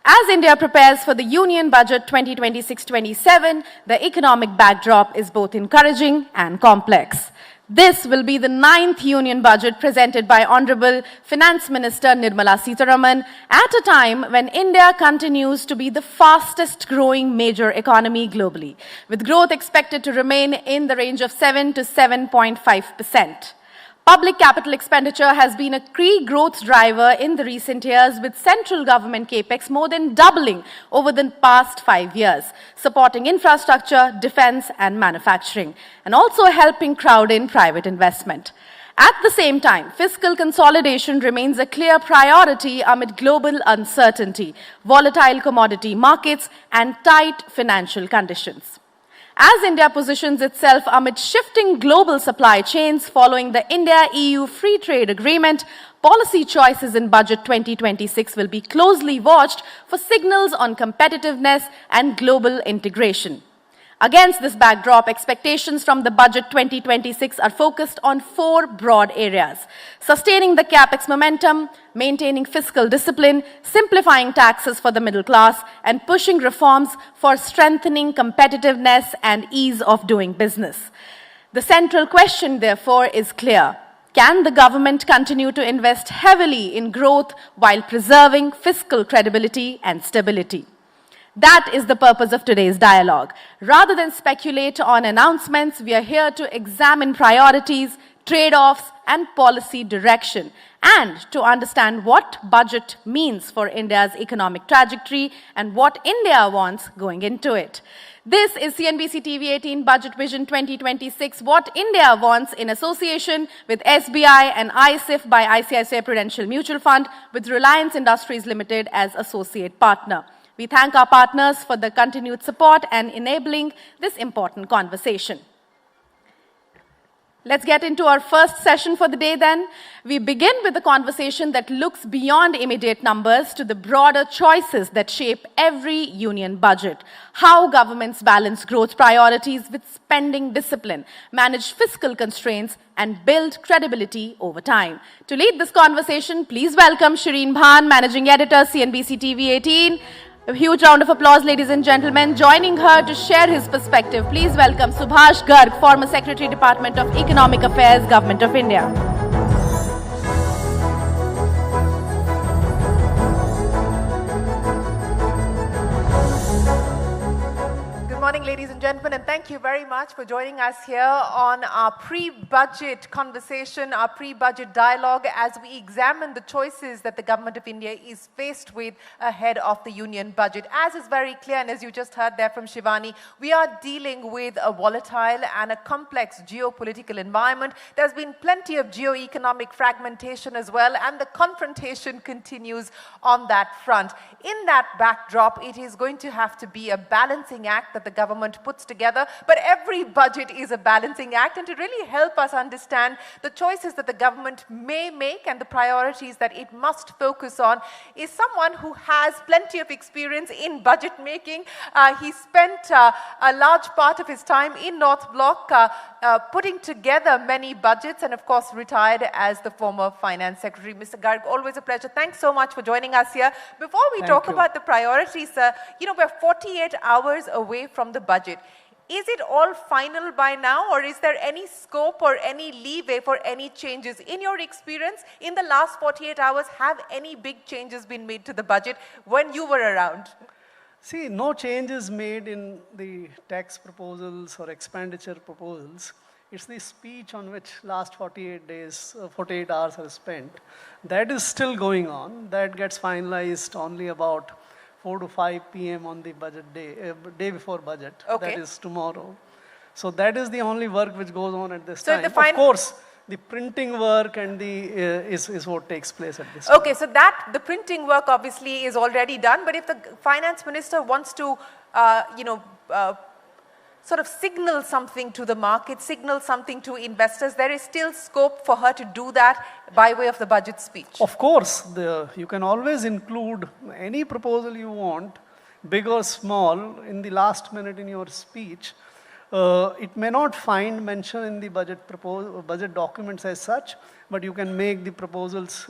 As India prepares for the Union Budget 2026-27, the economic backdrop is both encouraging and complex. This will be the 9th Union Budget presented by Honorable Finance Minister Nirmala Sitharaman at a time when India continues to be the fastest growing major economy globally, with growth expected to remain in the range of 7 to 7.5%. Public capital expenditure has been a key growth driver in the recent years, with central government capex more than doubling over the past 5 years, supporting infrastructure, defense and manufacturing, and also helping crowd in private investment. At the same time, fiscal consolidation remains a clear priority amid global uncertainty, volatile commodity markets and tight financial conditions. As India positions itself amid shifting global supply chains following the India-EU Free Trade Agreement, policy choices in Budget 2026 will be closely watched for signals on competitiveness and global integration. Against this backdrop, expectations from the Budget 2026 are focused on 4 broad areas: sustaining the capex momentum, maintaining fiscal discipline, simplifying taxes for the middle class, and pushing reforms for strengthening competitiveness and ease of doing business. The central question, therefore, is clear. Can the government continue to invest heavily in growth while preserving fiscal credibility and stability? That is the purpose of today's dialogue. Rather than speculate on announcements, we are here to examine priorities, trade-offs, and policy direction, and to understand what budget means for India's economic trajectory and what India wants going into it. This is CNBC-TV18 Budget Vision 2026, What India Wants, in association with SBI and ISIF by ICICI Prudential Mutual Fund, with Reliance Industries Limited as associate partner. We thank our partners for the continued support and enabling this important conversation. Let's get into our first session for the day then. We begin with a conversation that looks beyond immediate numbers to the broader choices that shape every union budget. How governments balance growth priorities with spending discipline, manage fiscal constraints, and build credibility over time. To lead this conversation, please welcome Shireen Bhan, Managing Editor, CNBC TV18. A huge round of applause, ladies and gentlemen. Joining her to share his perspective, please welcome Subhash Garg, former Secretary, Department of Economic Affairs, Government of India. Good morning, ladies and gentlemen, and thank you very much for joining us here on our pre-budget conversation, our pre-budget dialogue, as we examine the choices that the Government of India is faced with ahead of the Union Budget. As is very clear, and as you just heard there from Shivani, we are dealing with a volatile and a complex geopolitical environment. There's been plenty of geo-economic fragmentation as well, and the confrontation continues on that front. In that backdrop, it is going to have to be a balancing act that the government puts together, but every budget is a balancing act, and to really help us understand the choices that the government may make and the priorities that it must focus on is someone who has plenty of experience in budget making. He spent a large part of his time in North Block putting together many budgets, and of course retired as the former Finance Secretary. Mr. Garg, always a pleasure. Thanks so much for joining us here. Before we talk about the priorities, sir, we're 48 hours away from the budget. Is it all final by now, or is there any scope or any leeway for any changes? In your experience, in the last 48 hours, have any big changes been made to the budget when you were around? See, no changes made in the tax proposals or expenditure proposals. It's the speech on which last 48 hours are spent. That is still going on. That gets finalized only about 4 to 5 p.m. on the budget day before budget. Okay. That is tomorrow. So that is the only work which goes on at this time. Of course, the printing work and is what takes place at this time. Okay, so the printing work obviously is already done, but if the finance minister wants to, sort of signal something to the market, signal something to investors, there is still scope for her to do that by way of the budget speech. Of course, you can always include any proposal you want, big or small, in the last minute in your speech. It may not find mention in the budget documents as such, but you can make the proposals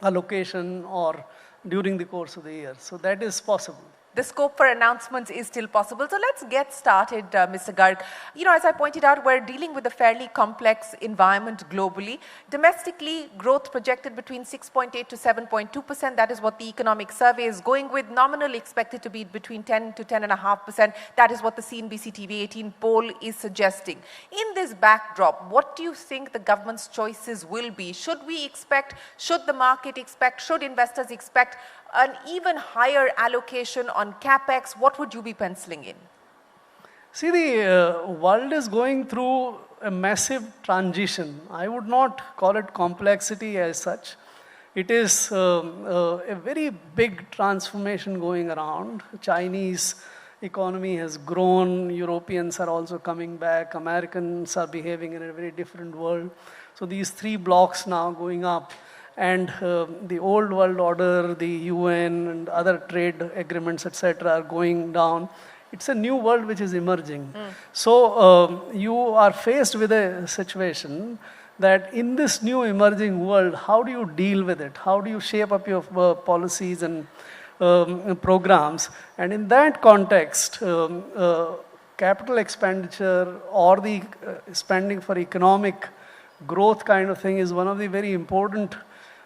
allocation or during the course of the year. So that is possible. The scope for announcements is still possible. So let's get started, Mr. Garg. You know, as I pointed out, we're dealing with a fairly complex environment globally. Domestically, growth projected between 6.8 to 7.2%. That is what the economic survey is going with. Nominally expected to be between 10 to 10.5%. That is what the CNBC-TV18 poll is suggesting. In this backdrop, what do you think the government's choices will be? Should we expect, should the market expect, should investors expect an even higher allocation on capex? What would you be penciling in? See, the world is going through a massive transition. I would not call it complexity as such. It is a very big transformation going around. Chinese economy has grown. Europeans are also coming back. Americans are behaving in a very different world. So these three blocks now going up. And the old world order, the UN and other trade agreements, etc., are going down. It's a new world which is emerging. So you are faced with a situation that in this new emerging world, how do you deal with it? How do you shape up your policies and programs? And in that context, capital expenditure or the spending for economic growth kind of thing is one of the very important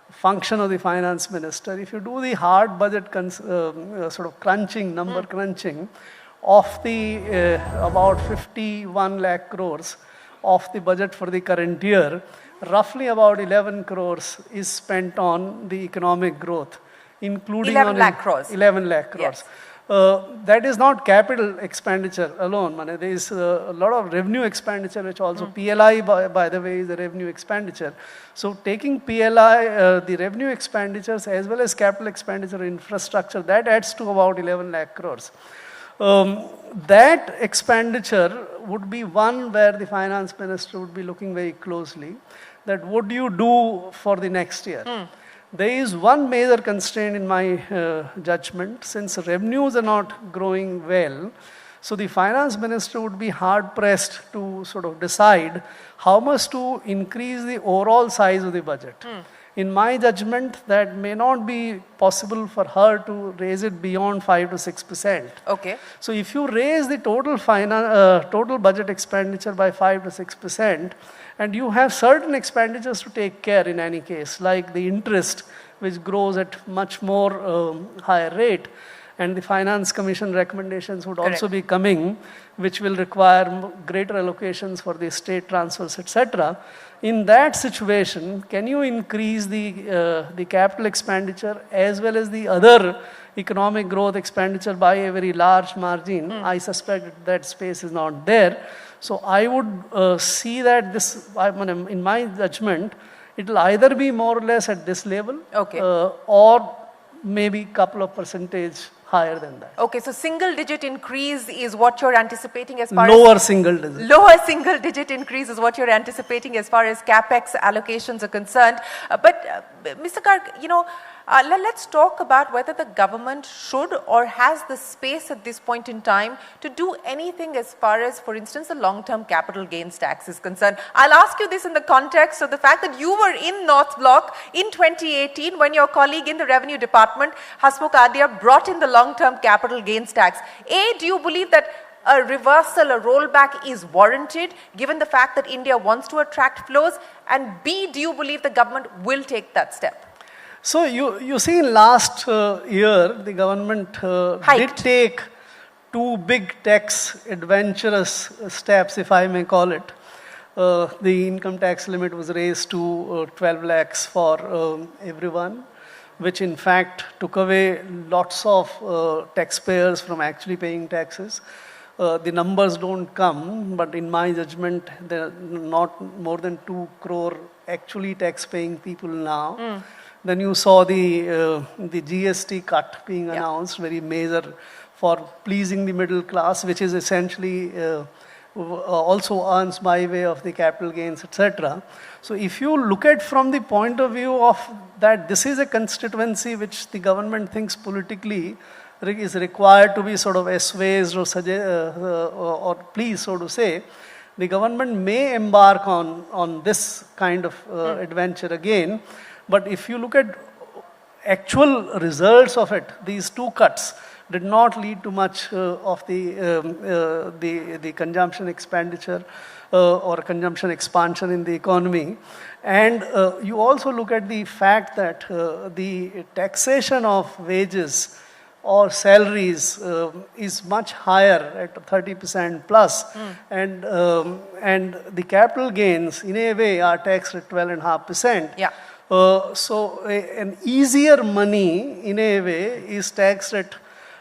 function of the finance minister. If you do the hard budget sort of crunching, number crunching, of the about 51 lakh crores of the budget for the current year, roughly about 11 crores is spent on the economic growth, including 11 lakh crores. 11 lakh crores. Yes. That is not capital expenditure alone. There is a lot of revenue expenditure, which also PLI, by the way, is a revenue expenditure. So taking PLI, the revenue expenditures as well as capital expenditure infrastructure, that adds to about 11 lakh crores. That expenditure would be one where the finance minister would be looking very closely. That what do you do for the next year? There is one major constraint in my judgment. Since revenues are not growing well, so the finance minister would be hard pressed to sort of decide how much to increase the overall size of the budget. In my judgment, that may not be possible for her to raise it beyond 5 to 6%. Okay. So if you raise the total budget expenditure by 5 to 6%, and you have certain expenditures to take care in any case, like the interest, which grows at much more higher rate, and the Finance Commission recommendations would also be coming, which will require greater allocations for the state transfers, etc. In that situation, can you increase the capital expenditure as well as the other economic growth expenditure by a very large margin? I suspect that space is not there. So I would see that this, in my judgment, it will either be more or less at this level, or maybe a couple of percentage higher than that. Okay, so single digit increase is what you're anticipating as far Lower single digit. Lower single digit increase is what you're anticipating as far as capex allocations are concerned. Mr. Garg, you know, let's talk about whether the government should or has the space at this point in time to do anything as far as, for instance, the long-term capital gains tax is concerned. I'll ask you this in the context of the fact that you were in North Block in 2018 when your colleague in the Revenue Department, Hasmukh Adhia, brought in the long-term capital gains tax. A, do you believe that a reversal, a rollback is warranted given the fact that India wants to attract flows? And B, do you believe the government will take that step? So you see, last year, the government did take two big tax adventurous steps, if I may call it. The income tax limit was raised to 12 lakhs for everyone, which in fact took away lots of taxpayers from actually paying taxes. The numbers don't come, but in my judgment, there are not more than 2 crore actually tax-paying people now. Then you saw the GST cut being announced, very major for pleasing the middle class, which is essentially also earns by way of the capital gains, etc. So if you look at from the point of view of that this is a constituency which the government thinks politically is required to be sort of assuaged or pleased, so to say, the government may embark on this kind of adventure again. But if you look at actual results of it, these two cuts, did not lead to much of the consumption expenditure or consumption expansion in the economy. And you also look at the fact that the taxation of wages or salaries is much higher at 30% plus, and the capital gains in a way are taxed at 12.5%. Yeah. So an easier money in a way is taxed at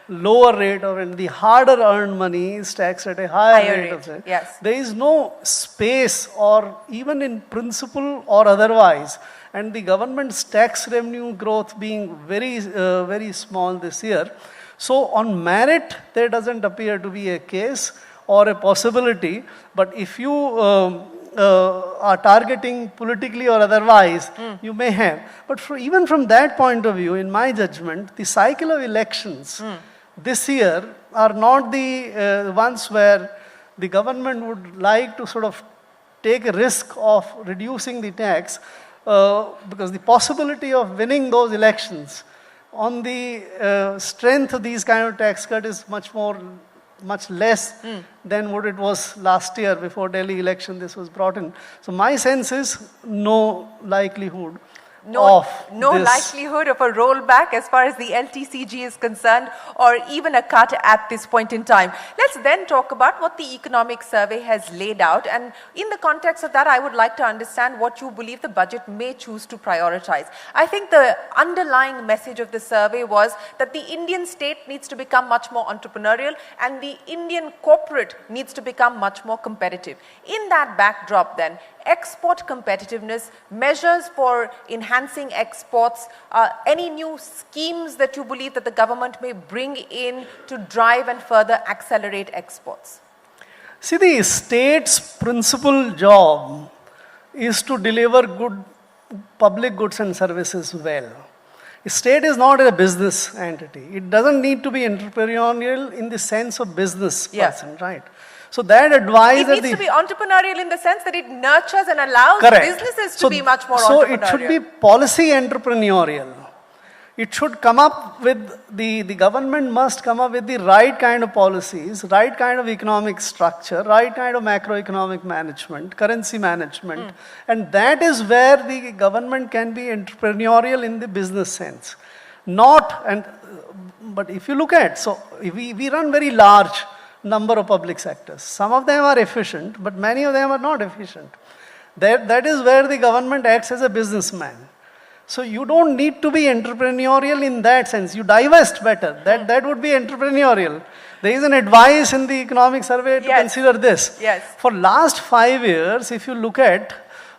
lower rate, and the harder earned money is taxed at a higher rate of that. Yes. There is no space, or even in principle or otherwise, and the government's tax revenue growth being very small this year. So on merit, there doesn't appear to be a case or a possibility, but if you are targeting politically or otherwise, you may have. But even from that point of view, in my judgment, the cycle of elections this year are not the ones where the government would like to sort of take a risk of reducing the tax, because the possibility of winning those elections on the strength of these kind of tax cut is much less than what it was last year before Delhi election this was brought in. So my sense is no likelihood of this. Likelihood of a rollback as far as the LTCG is concerned, or even a cut at this point in time. Let's then talk about what the economic survey has laid out, and in the context of that, I would like to understand what you believe the budget may choose to prioritize. I think the underlying message of the survey was that the Indian state needs to become much more entrepreneurial, and the Indian corporate needs to become much more competitive. In that backdrop then, export competitiveness, measures for enhancing exports, any new schemes that you believe that the government may bring in to drive and further accelerate exports? See, the state's principal job is to deliver good public goods and services well. The state is not a business entity. It doesn't need to be entrepreneurial in the sense of business person, right? So that advice it needs to be entrepreneurial in the sense that it nurtures and allows businesses to be much more entrepreneurial. So it should be policy entrepreneurial. It should come up with, the government must come up with the right kind of policies, right kind of economic structure, right kind of macroeconomic management, currency management. And that is where the government can be entrepreneurial in the business sense. But if you look at, so we run very large number of public sectors. Some of them are efficient, but many of them are not efficient. That is where the government acts as a businessman. So you don't need to be entrepreneurial in that sense. You divest better. That would be entrepreneurial. There is an advice in the economic survey to consider this. Yes. For last 5 years, if you look at,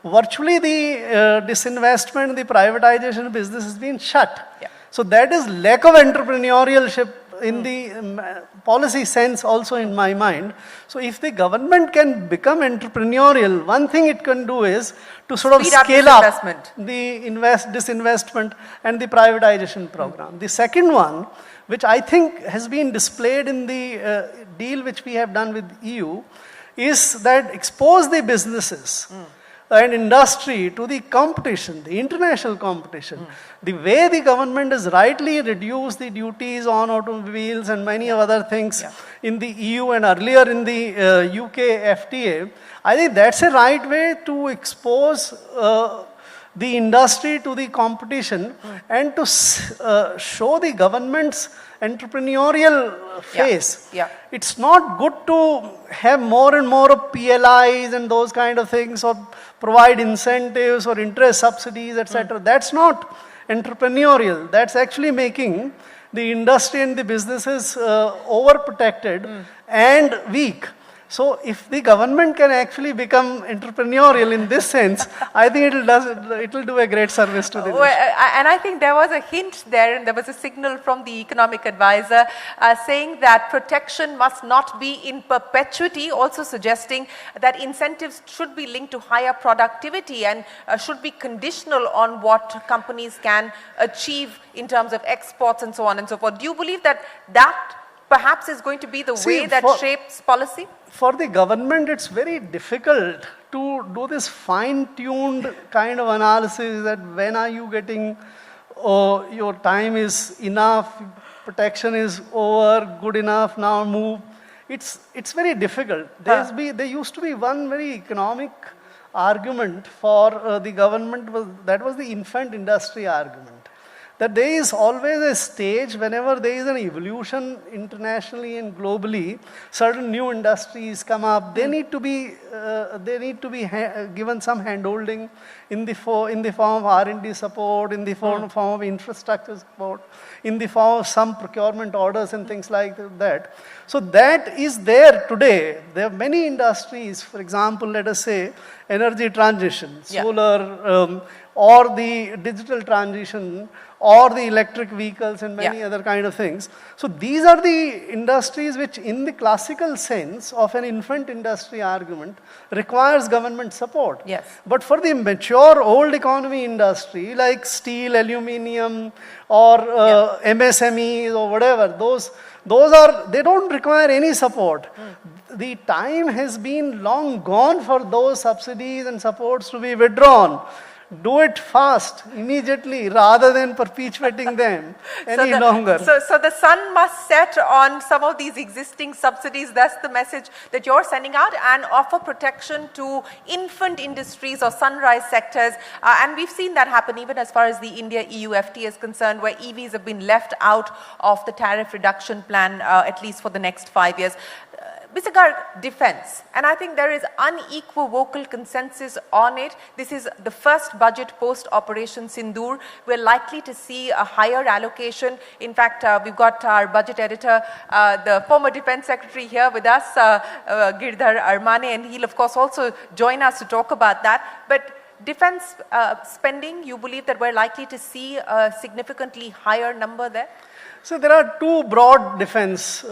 virtually the disinvestment, the privatization business has been shut. Yeah. So that is lack of entrepreneurship in the policy sense also in my mind. So if the government can become entrepreneurial, one thing it can do is to sort of scale up the disinvestment and the privatization program. The second one, which I think has been displayed in the deal which we have done with EU, is that expose the businesses and industry to the competition, the international competition. The way the government has rightly reduced the duties on automobiles and many other things in the EU and earlier in the UK FTA, I think that's a right way to expose the industry to the competition and to show the government's entrepreneurial face. It's not good to have more and more of PLIs and those kind of things, or provide incentives or interest subsidies, etc. That's not entrepreneurial. That's actually making the industry and the businesses overprotected and weak. So if the government can actually become entrepreneurial in this sense, I think it will do a great service to the nation. And I think there was a hint there, and there was a signal from the economic advisor saying that protection must not be in perpetuity, also suggesting that incentives should be linked to higher productivity and should be conditional on what companies can achieve in terms of exports and so on and so forth. Do you believe that perhaps is going to be the way that shapes policy? For the government, it's very difficult to do this fine-tuned kind of analysis that when are you getting oh, your time is enough, protection is over, good enough, now move. It's very difficult. There used to be one very economic argument for the government, that was the infant industry argument. That there is always a stage whenever there is an evolution internationally and globally, certain new industries come up, they need to be given some handholding in the form of R&D support, in the form of infrastructure support, in the form of some procurement orders and things like that. So that is there today. There are many industries, for example, let us say energy transition, solar, or the digital transition, or the electric vehicles and many other kind of things. So these are the industries which in the classical sense of an infant industry argument requires government support. Yes. But for the mature old economy industry like steel, aluminium, or MSMEs or whatever, they don't require any support. The time has been long gone for those subsidies and supports to be withdrawn. Do it fast, immediately, rather than perpetuating them any longer. So the sun must set on some of these existing subsidies. That's the message that you're sending out, and offer protection to infant industries or sunrise sectors. And we've seen that happen even as far as the India-EU FTA is concerned, where EVs have been left out of the tariff reduction plan, at least for the next 5 years. Mr. Garg, defense, and I think there is unequal vocal consensus on it. This is the first budget post-Operation Sindoor. We're likely to see a higher allocation. In fact, we've got our budget editor, the former defense secretary here with us, Girdhar Armane, and he'll of course also join us to talk about that. But defense spending, you believe that we're likely to see a significantly higher number there? So there are two broad defense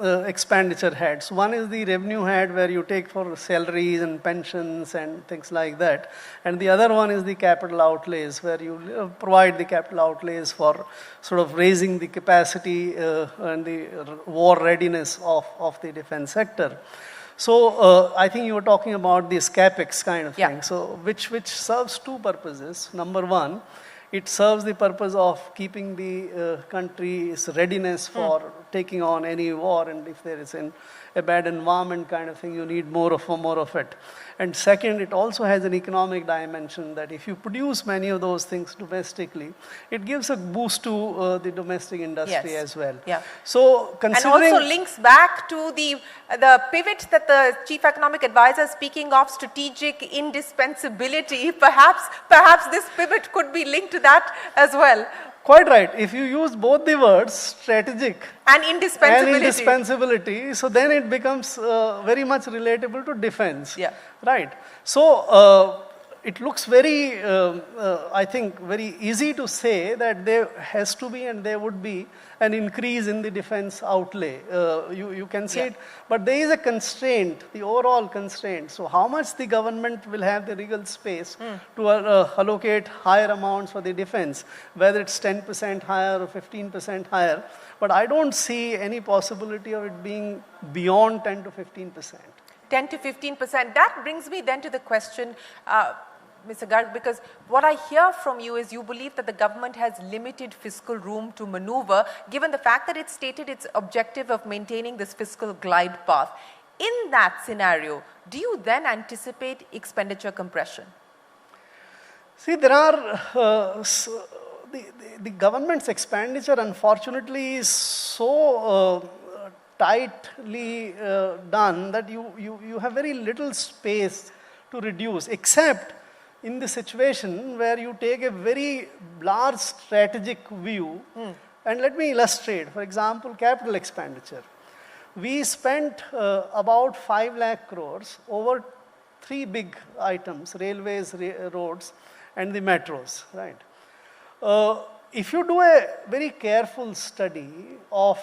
expenditure heads. One is the revenue head, where you take for salaries and pensions and things like that. And the other one is the capital outlays, where you provide the capital outlays for sort of raising the capacity and the war readiness of the defense sector. So I think you were talking about this capex kind of thing. So which serves two purposes. Number one, it serves the purpose of keeping the country's readiness for taking on any war, and if there is a bad environment kind of thing, you need more of it. And second, it also has an economic dimension, that if you produce many of those things domestically, it gives a boost to the domestic industry as well. So considering, and also links back to the pivot that the chief economic advisor is speaking of, strategic indispensability. Perhaps this pivot could be linked to that as well. Quite right. If you use both the words, strategic and indispensability, so then it becomes very much relatable to defense. Right. So it looks very, I think, very easy to say that there has to be and there would be an increase in the defense outlay. You can see it, but there is a constraint, the overall constraint. So how much the government will have the legal space to allocate higher amounts for the defense, whether it's 10% higher or 15% higher. But I don't see any possibility of it being beyond 10 to 15%. 10 to 15%. That brings me then to the question, Mr. Garg, because what I hear from you is you believe that the government has limited fiscal room to maneuver, given the fact that it stated its objective of maintaining this fiscal glide path. In that scenario, do you then anticipate expenditure compression? See, there are, the government's expenditure unfortunately is so tightly done that you have very little space to reduce, except in the situation where you take a very large strategic view. And let me illustrate. For example, capital expenditure. We spent about 5 lakh crores over 3 big items: railways, roads, and the metros, right? If you do a very careful study of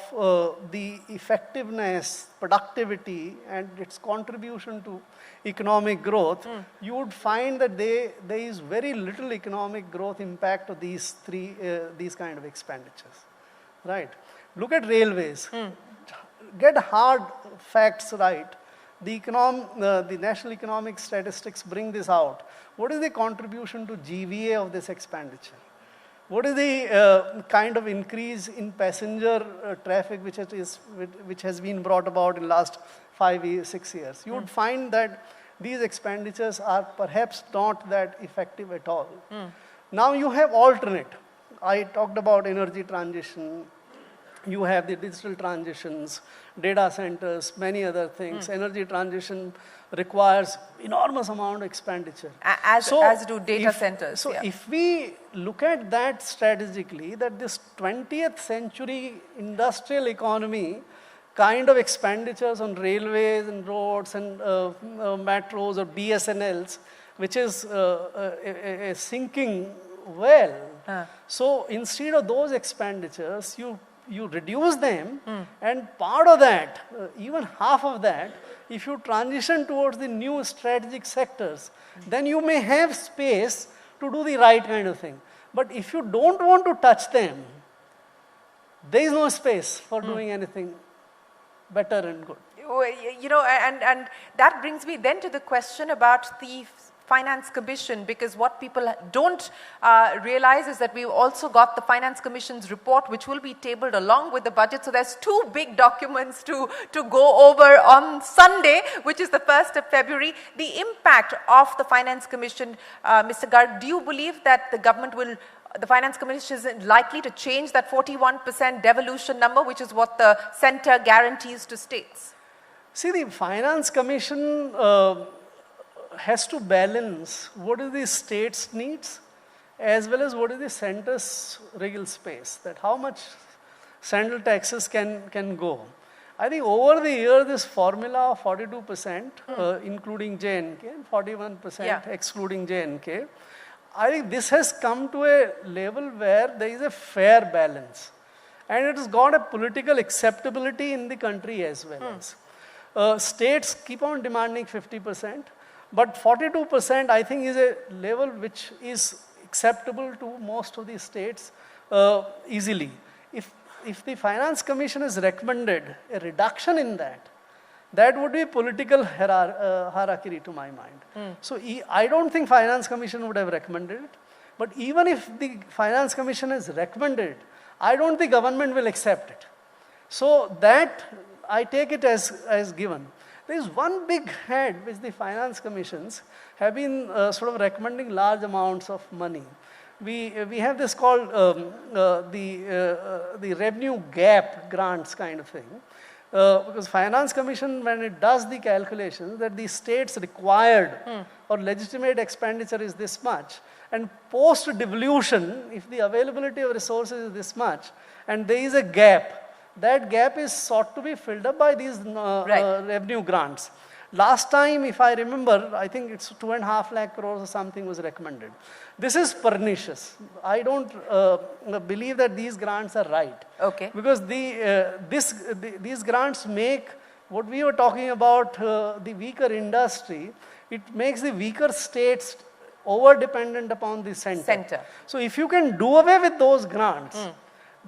the effectiveness, productivity, and its contribution to economic growth, you would find that there is very little economic growth impact of these kind of expenditures, right? Look at railways. Get hard facts right. The National Economic Statistics bring this out. What is the contribution to GVA of this expenditure? What is the kind of increase in passenger traffic which has been brought about in last 5 years, 6 years? You would find that these expenditures are perhaps not that effective at all. Now you have alternate. I talked about energy transition. You have the digital transitions, data centers, many other things. Energy transition requires enormous amount of expenditure. As do data centers. So if we look at that strategically, that this 20th century industrial economy kind of expenditures on railways and roads and metros or BSNLs, which is a sinking well. So instead of those expenditures, you reduce them, and part of that, even half of that, if you transition towards the new strategic sectors, then you may have space to do the right kind of thing. But if you don't want to touch them, there is no space for doing anything better and good. You know, and that brings me then to the question about the Finance Commission, because what people don't realize is that we've also got the Finance Commission's report, which will be tabled along with the budget. So there's two big documents to go over on Sunday, which is the 1st of February. The impact of the Finance Commission, Mr. Garg, do you believe that the Finance Commission is likely to change that 41% devolution number, which is what the center guarantees to states? See, the Finance Commission has to balance what is the state's needs as well as what is the center's regal space, that how much central taxes can go. I think over the year this formula of 42% including J&K and 41% excluding J&K, I think this has come to a level where there is a fair balance, and it has got a political acceptability in the country as well as. States keep on demanding 50%. But 42% I think is a level which is acceptable to most of the states easily. If the Finance Commission has recommended a reduction in that, that would be political hierarchy to my mind. So I don't think Finance Commission would have recommended it. But even if the Finance Commission has recommended it, I don't think government will accept it. So that I take it as given. There is one big head which the Finance Commissions have been sort of recommending large amounts of money. We have this called the revenue gap grants kind of thing. Because Finance Commission, when it does the calculations that the state's required or legitimate expenditure is this much, and post-devolution, if the availability of resources is this much, and there is a gap, that gap is sought to be filled up by these revenue grants. Last time, if I remember, I think it's 2.5 lakh crores or something was recommended. This is pernicious. I don't believe that these grants are right. Okay. Because these grants make what we were talking about, the weaker industry, it makes the weaker states over-dependent upon the center. So if you can do away with those grants,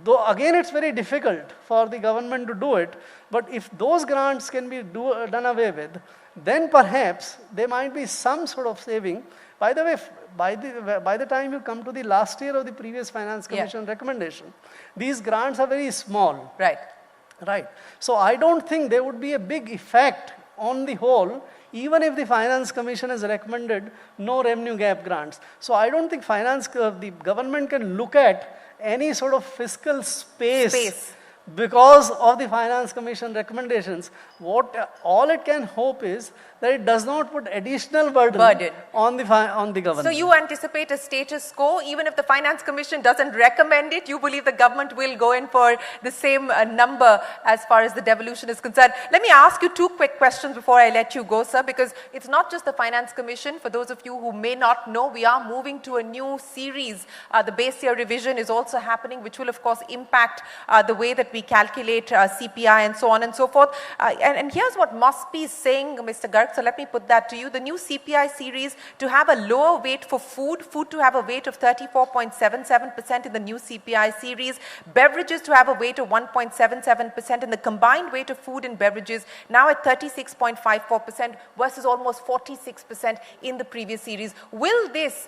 though again it's very difficult for the government to do it, but if those grants can be done away with, then perhaps there might be some sort of saving. By the way, by the time you come to the last year of the previous Finance Commission recommendation, these grants are very small. Right. So I don't think there would be a big effect on the whole, even if the Finance Commission has recommended no revenue gap grants. So I don't think the government can look at any sort of fiscal space because of the Finance Commission recommendations. All it can hope is that it does not put additional burden on the government. So you anticipate a status quo, even if the Finance Commission doesn't recommend it, you believe the government will go in for the same number as far as the devolution is concerned. Let me ask you two quick questions before I let you go, sir, because it's not just the Finance Commission. For those of you who may not know, we are moving to a new series. The base year revision is also happening, which will of course impact the way that we calculate CPI and so on and so forth. And here's what Mosby is saying, Mr. Garg, so let me put that to you. The new CPI series to have a lower weight for food to have a weight of 34.77% in the new CPI series, beverages to have a weight of 1.77%, and the combined weight of food and beverages now at 36.54% versus almost 46% in the previous series. Will this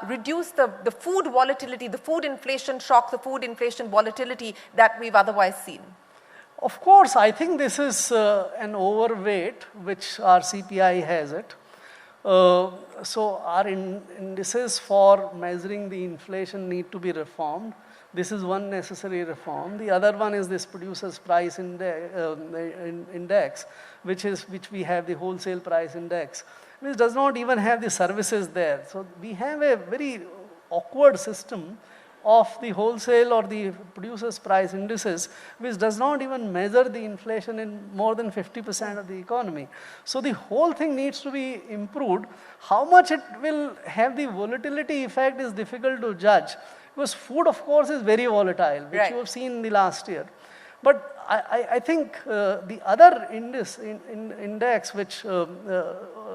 reduce the food volatility, the food inflation shock, the food inflation volatility that we've otherwise seen? Of course, I think this is an overweight which our CPI has it. So our indices for measuring the inflation need to be reformed. This is one necessary reform. The other one is this producers price index, which we have the wholesale price index, which does not even have the services there. So we have a very awkward system of the wholesale or the producers price indices, which does not even measure the inflation in more than 50% of the economy. So the whole thing needs to be improved. How much it will have the volatility effect is difficult to judge, because food, of course, is very volatile, which you have seen in the last year. But I think the other index which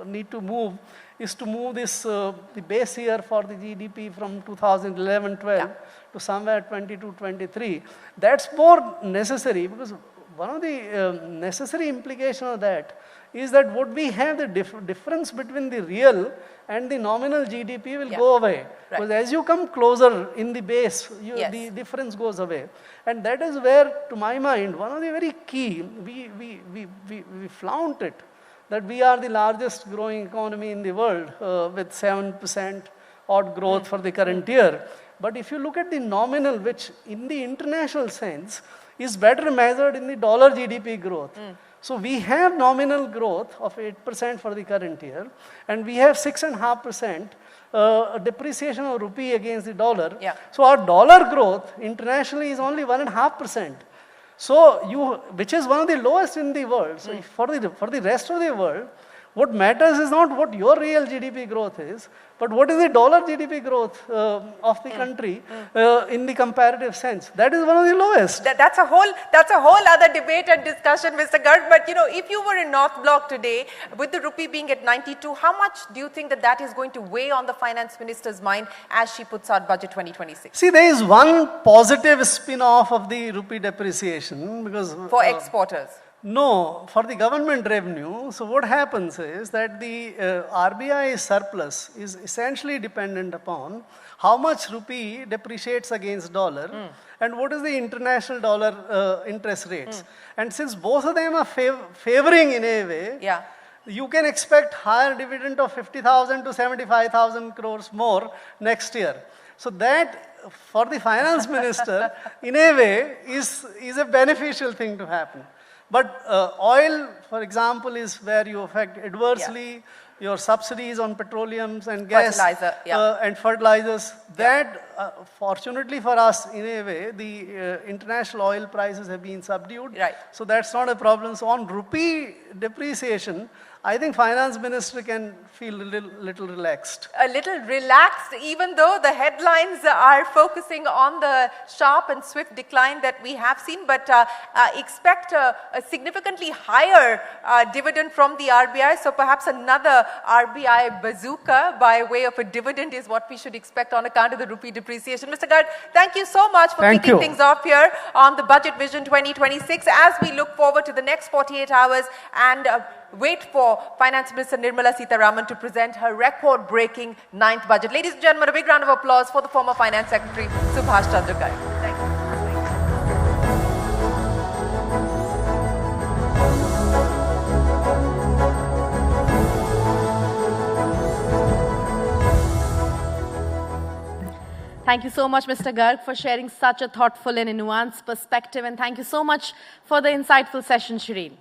need to move is to move this the base year for the GDP from 2011-12 to somewhere 22-23. That's more necessary, because one of the necessary implications of that is that what we have the difference between the real and the nominal GDP will go away. Because as you come closer in the base, the difference goes away. And that is where, to my mind, one of the very key, we flaunt it, that we are the largest growing economy in the world with 7% odd growth for the current year. But if you look at the nominal, which in the international sense is better measured in the dollar GDP growth. So we have nominal growth of 8% for the current year, and we have 6.5% depreciation of rupee against the dollar. So our dollar growth internationally is only 1.5%. So which is one of the lowest in the world. So for the rest of the world, what matters is not what your real GDP growth is, but what is the dollar GDP growth of the country in the comparative sense. That is one of the lowest. That's a whole other debate and discussion, Mr. Garg. But if you were in North Block today, with the rupee being at 92, how much do you think that is going to weigh on the finance minister's mind as she puts out budget 2026? See, there is one positive spin-off of the rupee depreciation, because for exporters. No, for the government revenue. So what happens is that the RBI surplus is essentially dependent upon how much rupee depreciates against dollar and what is the international dollar interest rates. And since both of them are favoring in a way, you can expect higher dividend of 50,000 to 75,000 crores more next year. So that, for the finance minister, in a way, is a beneficial thing to happen. But oil, for example, is where you affect adversely your subsidies on petroleums and gas and fertilizers. That, fortunately for us, in a way, the international oil prices have been subdued. So that's not a problem. So on rupee depreciation, I think finance minister can feel a little relaxed. A little relaxed, even though the headlines are focusing on the sharp and swift decline that we have seen, but expect a significantly higher dividend from the RBI. So perhaps another RBI bazooka by way of a dividend is what we should expect on account of the rupee depreciation. Mr. Garg, thank you so much for kicking things off here on the Budget Vision 2026 as we look forward to the next 48 hours and wait for Finance Minister Nirmala Sitharaman to present her record-breaking 9th budget. Ladies and gentlemen, a big round of applause for the former Finance Secretary, Subhash Chandra Garg. Thank you. Thank you so much, Mr. Garg, for sharing such a thoughtful and nuanced perspective. And thank you so much for the insightful session, Shireen.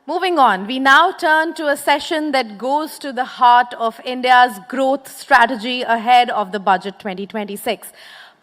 Moving on, we now turn to a session that goes to the heart of India's growth strategy ahead of the Budget 2026.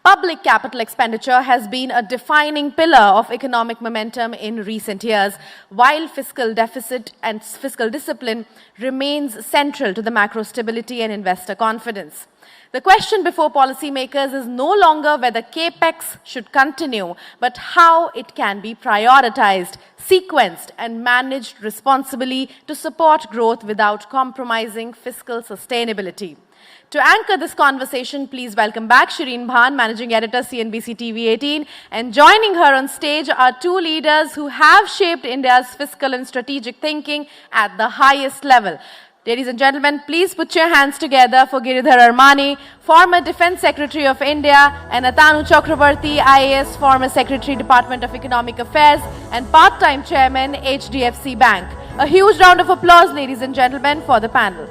Public capital expenditure has been a defining pillar of economic momentum in recent years, while fiscal deficit and fiscal discipline remains central to the macro stability and investor confidence. The question before policymakers is no longer whether capex should continue, but how it can be prioritized, sequenced, and managed responsibly to support growth without compromising fiscal sustainability. To anchor this conversation, please welcome back Shireen Bhan, Managing Editor, CNBC TV18, and joining her on stage are two leaders who have shaped India's fiscal and strategic thinking at the highest level. Ladies and gentlemen, please put your hands together for Giridhar Armane, former Defense Secretary of India, and Atanu Chakrabarti, IAS, former Secretary, Department of Economic Affairs, and part-time Chairman, HDFC Bank. A huge round of applause, ladies and gentlemen, for the panel.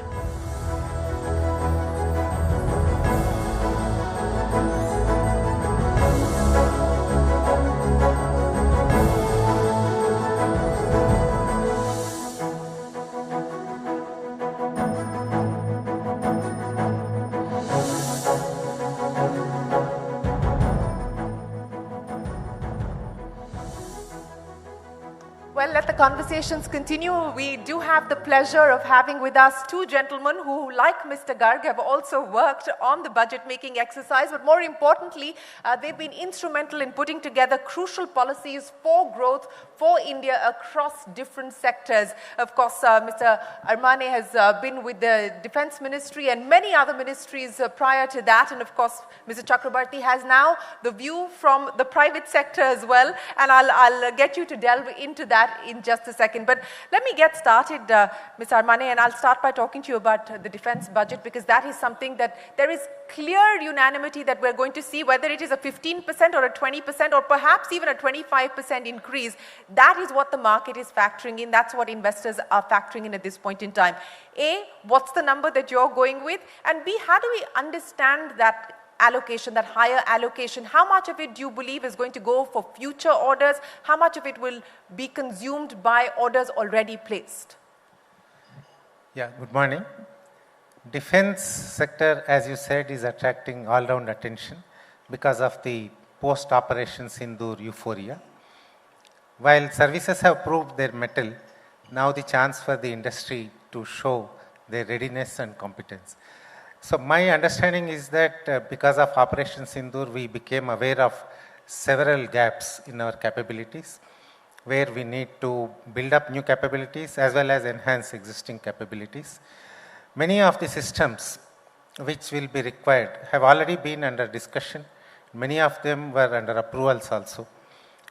Well, let the conversations continue. We do have the pleasure of having with us two gentlemen who, like Mr. Garg, have also worked on the budget-making exercise, but more importantly, they've been instrumental in putting together crucial policies for growth for India across different sectors. Of course, Mr. Armane has been with the Defense Ministry and many other ministries prior to that, and of course, Mr. Chakrabarti has now the view from the private sector as well, and I'll get you to delve into that in just a second. But let me get started, Mr. Armane, and I'll start by talking to you about the defense budget, because that is something that there is clear unanimity that we're going to see, whether it is a 15% or a 20% or perhaps even a 25% increase. That is what the market is factoring in. That's what investors are factoring in at this point in time. A, what's the number that you're going with? And B, how do we understand that allocation, that higher allocation? How much of it do you believe is going to go for future orders? How much of it will be consumed by orders already placed? Yeah, good morning. Defense sector, as you said, is attracting all-round attention because of the post-Operation Sindoor euphoria. While services have proved their mettle, now the chance for the industry to show their readiness and competence. So my understanding is that because of Operation Sindoor, we became aware of several gaps in our capabilities, where we need to build up new capabilities as well as enhance existing capabilities. Many of the systems which will be required have already been under discussion. Many of them were under approvals also.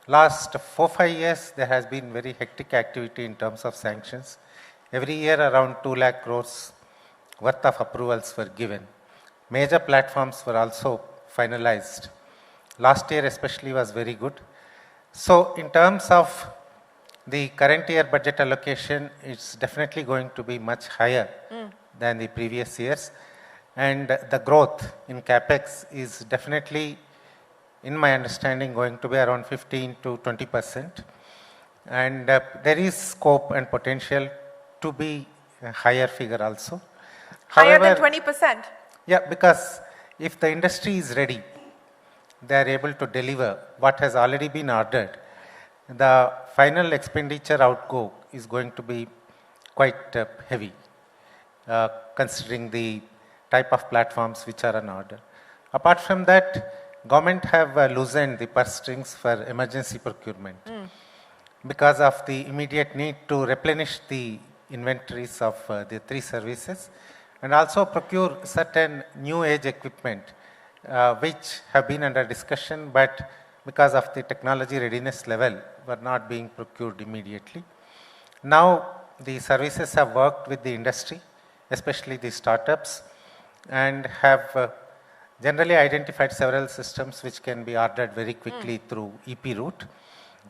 Last 4-5 years, there has been very hectic activity in terms of sanctions. Every year around 2 lakh crores worth of approvals were given. Major platforms were also finalized. Last year especially was very good. So in terms of the current year budget allocation, it's definitely going to be much higher than the previous years. And the growth in capex is definitely, in my understanding, going to be around 15 to 20%. And there is scope and potential to be a higher figure also. Higher However, than 20%? Yeah, because if the industry is ready, they are able to deliver what has already been ordered, the final expenditure outgo is going to be quite heavy, considering the type of platforms which are on order. Apart from that, government have loosened the purse strings for emergency procurement because of the immediate need to replenish the inventories of the 3 services, and also procure certain new age equipment which have been under discussion, but because of the technology readiness level were not being procured immediately. Now the services have worked with the industry, especially the startups, and have generally identified several systems which can be ordered very quickly through EP route.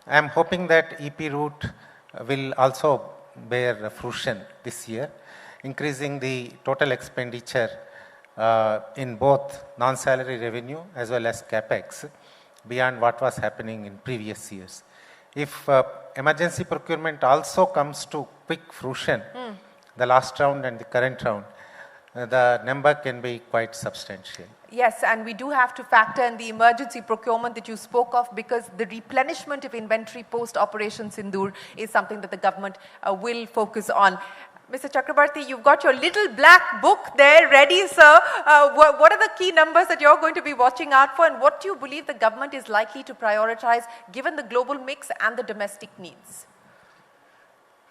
I am hoping that EP route will also bear fruition this year, increasing the total expenditure in both non-salary revenue as well as capex beyond what was happening in previous years. If emergency procurement also comes to quick fruition, the last round and the current round, the number can be quite substantial. Yes, and we do have to factor in the emergency procurement that you spoke of, because the replenishment of inventory post-Operation Sindoor is something that the government will focus on. Mr. Chakrabarti, you've got your little black book there ready, sir. What are the key numbers that you're going to be watching out for, and what do you believe the government is likely to prioritize given the global mix and the domestic needs?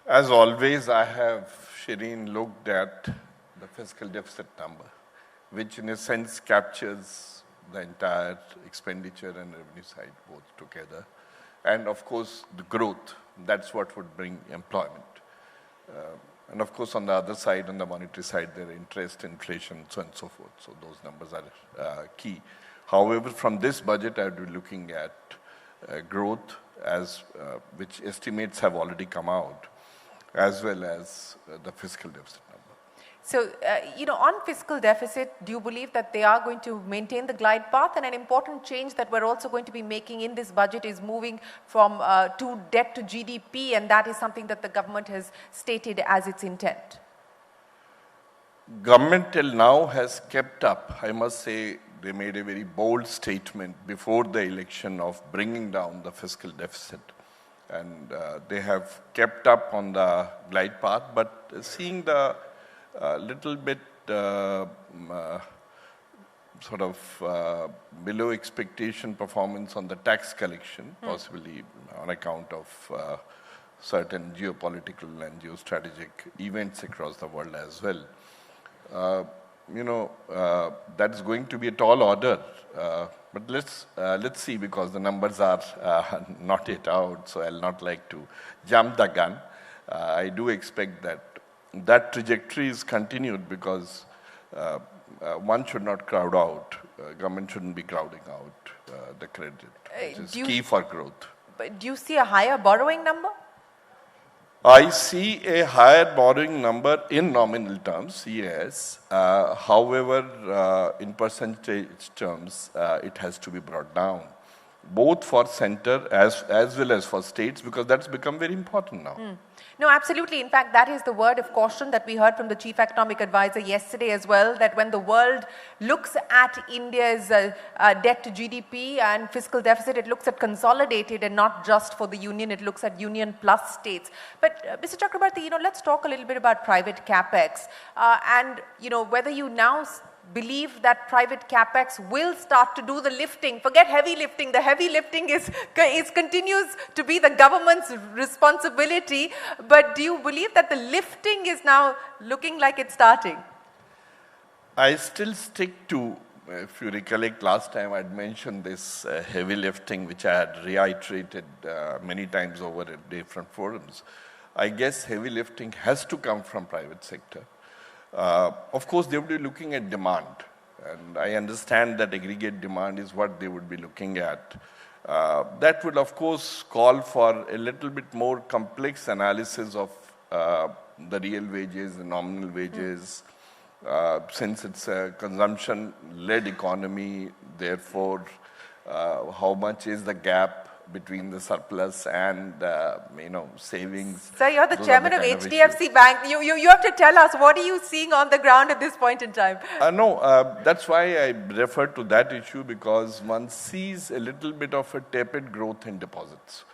As always, I have, Shireen, looked at the fiscal deficit number, which in a sense captures the entire expenditure and revenue side both together. And of course, the growth, that's what would bring employment. And of course, on the other side, on the monetary side, there are interest, inflation, so on and so forth. So those numbers are key. However, from this budget, I would be looking at growth, as which estimates have already come out, as well as the fiscal deficit number. So, on fiscal deficit, do you believe that they are going to maintain the glide path? And an important change that we're also going to be making in this budget is moving from to debt to GDP, and that is something that the government has stated as its intent. Government till now has kept up. I must say they made a very bold statement before the election of bringing down the fiscal deficit. And they have kept up on the glide path, but seeing the little bit sort of below expectation performance on the tax collection, possibly on account of certain geopolitical and geostrategic events across the world as well. That's going to be a tall order. But let's see, because the numbers are not yet out, so I'll not like to jump the gun. I do expect that trajectory is continued, because one should not crowd out. Government shouldn't be crowding out the credit, which is key for growth. But do you see a higher borrowing number? I see a higher borrowing number in nominal terms, yes. However, in percentage terms, it has to be brought down, both for center as well as for states, because that's become very important now. No, absolutely. In fact, that is the word of caution that we heard from the Chief Economic Advisor yesterday as well, that when the world looks at India's debt to GDP and fiscal deficit, it looks at consolidated and not just for the union, it looks at union plus states. But Mr. Chakrabarti, let's talk a little bit about private capex and, whether you now believe that private capex will start to do the lifting. Forget heavy lifting. The heavy lifting continues to be the government's responsibility. But do you believe that the lifting is now looking like it's starting? I still stick to, if you recollect last time, I'd mentioned this heavy lifting, which I had reiterated many times over at different forums. I guess heavy lifting has to come from private sector. Of course, they would be looking at demand, and I understand that aggregate demand is what they would be looking at. That would, of course, call for a little bit more complex analysis of the real wages, the nominal wages, since it's a consumption-led economy. Therefore, how much is the gap between the surplus and savings? Sir, you're the chairman of HDFC Bank. You have to tell us, what are you seeing on the ground at this point in time? That's why I refer to that issue, because one sees a little bit of a tepid growth in deposits.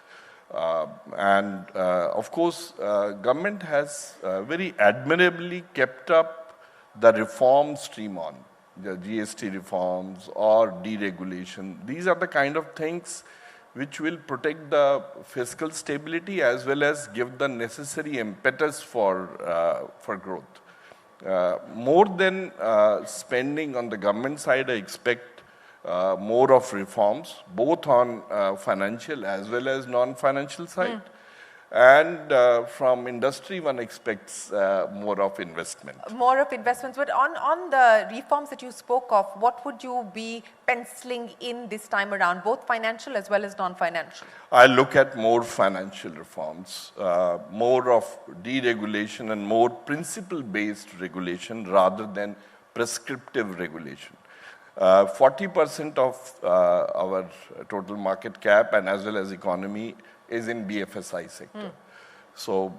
Of course, government has very admirably kept up the reform stream on, the GST reforms or deregulation. These are the kind of things which will protect the fiscal stability as well as give the necessary impetus for growth. More than spending on the government side, I expect more of reforms, both on financial as well as non-financial side. And from industry, one expects more of investment. More of investments. But on the reforms that you spoke of, what would you be penciling in this time around, both financial as well as non-financial? I look at more financial reforms, more of deregulation and more principle-based regulation rather than prescriptive regulation. 40% of our total market cap and as well as economy is in BFSI sector. So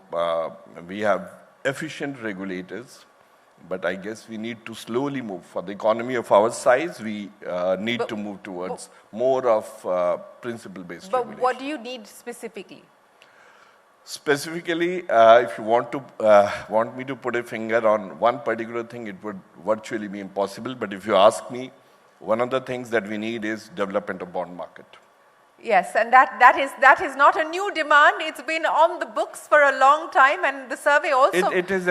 we have efficient regulators But I guess we need to slowly move. For the economy of our size, we need to move towards more of principle-based But regulation. what do you need specifically? Specifically, if you want me to put a finger on one particular thing, it would virtually be impossible. But if you ask me, one of the things that we need is development of bond market. Yes, and that is not a new demand. It's been on the books for a long time, and the survey also. It's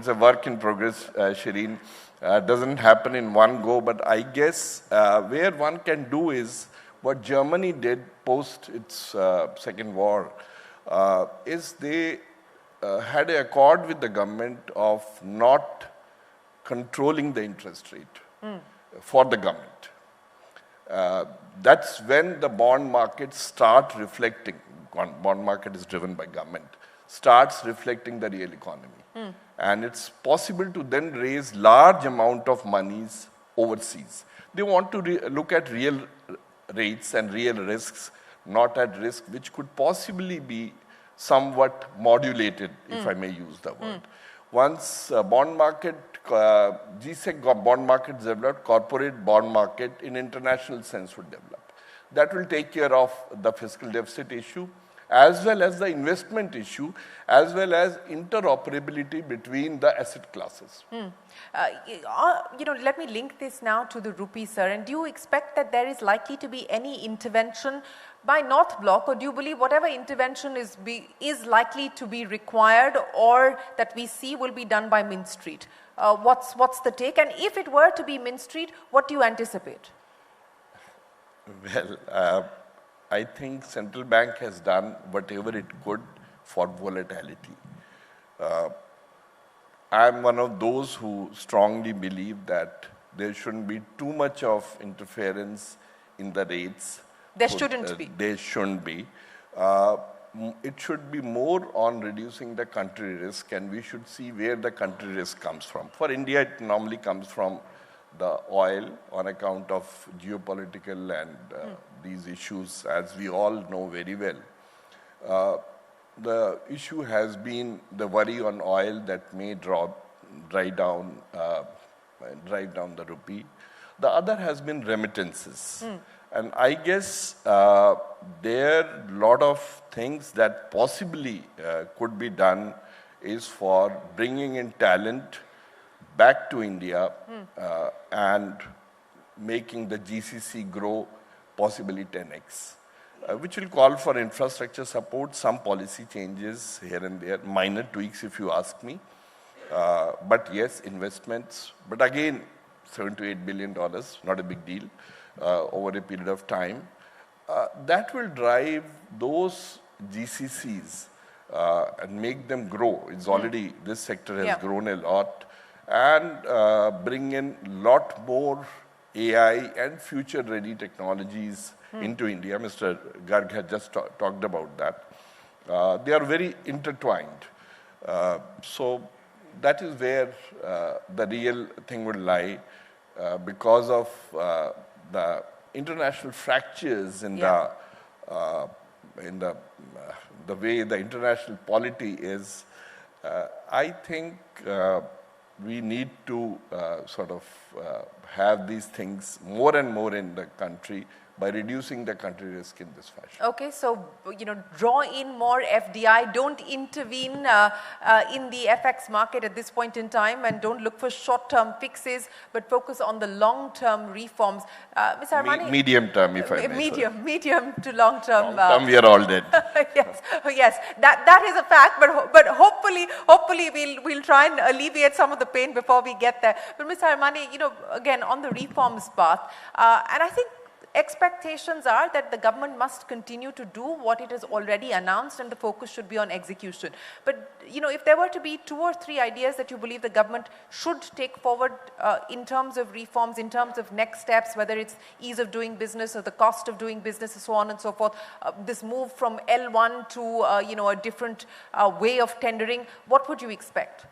a work in progress, Shireen. Doesn't happen in one go, but I guess where one can do is what Germany did post its second war, is they had an accord with the government of not controlling the interest rate for the government. That's when the bond markets start reflecting. Bond market is driven by government, starts reflecting the real economy. And it's possible to then raise large amount of monies overseas. They want to look at real rates and real risks, not at risk, which could possibly be somewhat modulated, if I may use the word. Once bond market, GSEC bond market developed, corporate bond market in international sense would develop. That will take care of the fiscal deficit issue, as well as the investment issue, as well as interoperability between the asset classes. Let me link this now to the rupee, sir. And do you expect that there is likely to be any intervention by North Bloc, or do you believe whatever intervention is likely to be required or that we see will be done by Mint Street? What's the take? And if it were to be Mint Street, what do you anticipate? Well, I think central bank has done whatever it could for volatility. I'm one of those who strongly believe that there shouldn't be too much of interference in the rates. There shouldn't be. There shouldn't be. It should be more on reducing the country risk, and we should see where the country risk comes from. For India, it normally comes from the oil on account of geopolitical and these issues, as we all know very well. The issue has been the worry on oil that may drive down the rupee. The other has been remittances. And I guess there are a lot of things that possibly could be done is for bringing in talent back to India and making the GCC grow possibly 10x, which will call for infrastructure support, some policy changes here and there, minor tweaks if you ask me. But yes, investments. But again, $7 to $8 billion, not a big deal over a period of time. That will drive those GCCs and make them grow. It's already, this sector has grown a lot, and bring in a lot more AI and future-ready technologies into India. Mr. Garg had just talked about that. They are very intertwined. So that is where the real thing will lie, because of the international fractures in the way the international polity is. I think we need to have these things more and more in the country by reducing the country risk in this fashion. Okay, so, draw in more FDI, don't intervene in the FX market at this point in time, and don't look for short-term fixes, but focus on the long-term reforms. Mr. Armani? Medium term, if I may say. Medium to long-term. Long-term, we are all dead. yes, that is a fact, but hopefully we'll try and alleviate some of the pain before we get there. But Mr. Armani, again, on the reforms path, and I think expectations are that the government must continue to do what it has already announced, and the focus should be on execution. But, if there were to be 2 or 3 ideas that you believe the government should take forward in terms of reforms, in terms of next steps, whether it's ease of doing business or the cost of doing business and so on and so forth, this move from L1 to, a different way of tendering, what would you expect?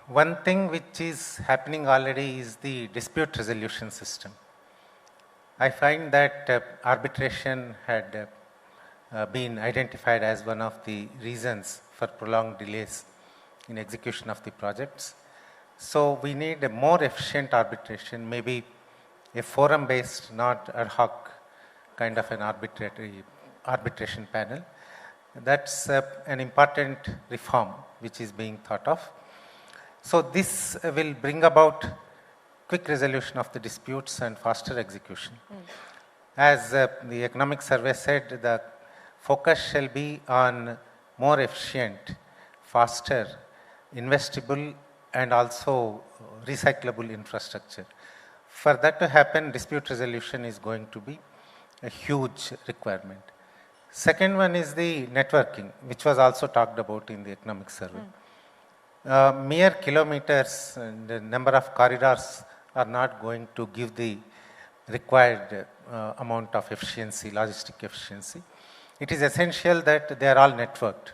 One thing which is happening already is the dispute resolution system. I find that arbitration had been identified as one of the reasons for prolonged delays in execution of the projects. So we need a more efficient arbitration, maybe a forum-based, not ad hoc kind of an arbitration panel. That's an important reform which is being thought of. So this will bring about quick resolution of the disputes and faster execution. As the economic survey said, the focus shall be on more efficient, faster, investable and also recyclable infrastructure. For that to happen, dispute resolution is going to be a huge requirement. Second one is the networking, which was also talked about in the economic survey. Mere kilometers and the number of corridors are not going to give the required amount of efficiency, logistic efficiency. It is essential that they are all networked,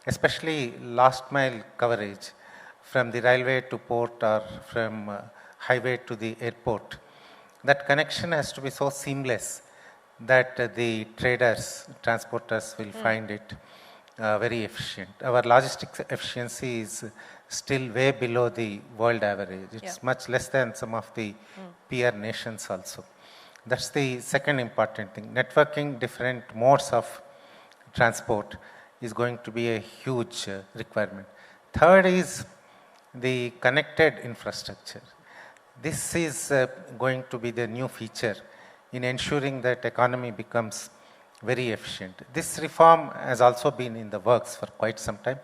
especially last mile coverage from the railway to port or from highway to the airport. That connection has to be so seamless that the traders, transporters will find it very efficient. Our logistics efficiency is still way below the world average. It's much less than some of the peer nations also. That's the second important thing. Networking different modes of transport is going to be a huge requirement. Third is the connected infrastructure. This is going to be the new feature in ensuring that economy becomes very efficient. This reform has also been in the works for quite some time.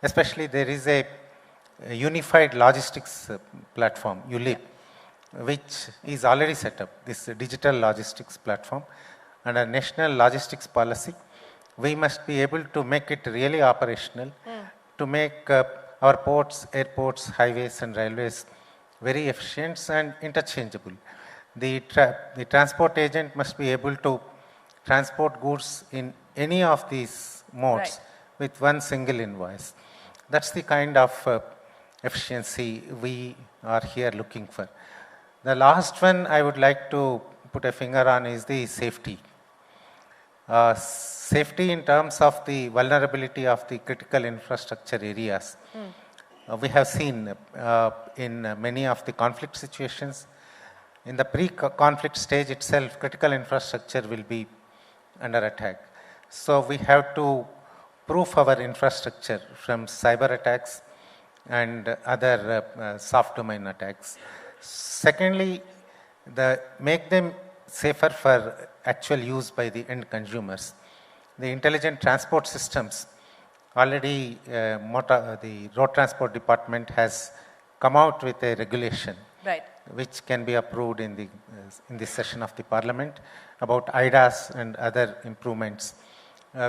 Especially there is a unified logistics platform, ULIP, which is already set up, this digital logistics platform. Under national logistics policy, we must be able to make it really operational to make our ports, airports, highways and railways very efficient and interchangeable. The transport agent must be able to transport goods in any of these modes with one single invoice. That's the kind of efficiency we are here looking for. The last one I would like to put a finger on is the safety. Safety in terms of the vulnerability of the critical infrastructure areas. We have seen in many of the conflict situations, in the pre-conflict stage itself, critical infrastructure will be under attack. So we have to proof our infrastructure from cyber attacks and other soft domain attacks. Secondly, make them safer for actual use by the end consumers. The intelligent transport systems, already the Road Transport Department has come out with a regulation which can be approved in this session of the Parliament about IDAS and other improvements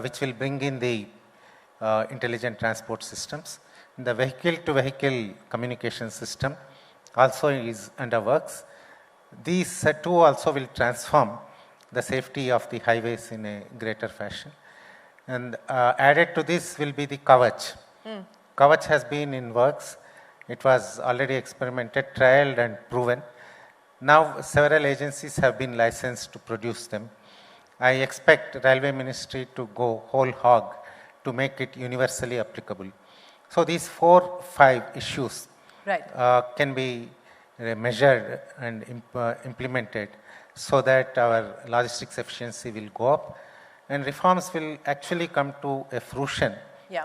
which will bring in the intelligent transport systems. The vehicle-to-vehicle communication system also is under works. These two also will transform the safety of the highways in a greater fashion. And added to this will be the Kavach. Kavach has been in works. It was already experimented, trialed and proven. Now several agencies have been licensed to produce them. I expect Railway Ministry to go whole hog to make it universally applicable. So these 4-5 issues can be measured and implemented so that our logistics efficiency will go up and reforms will actually come to a fruition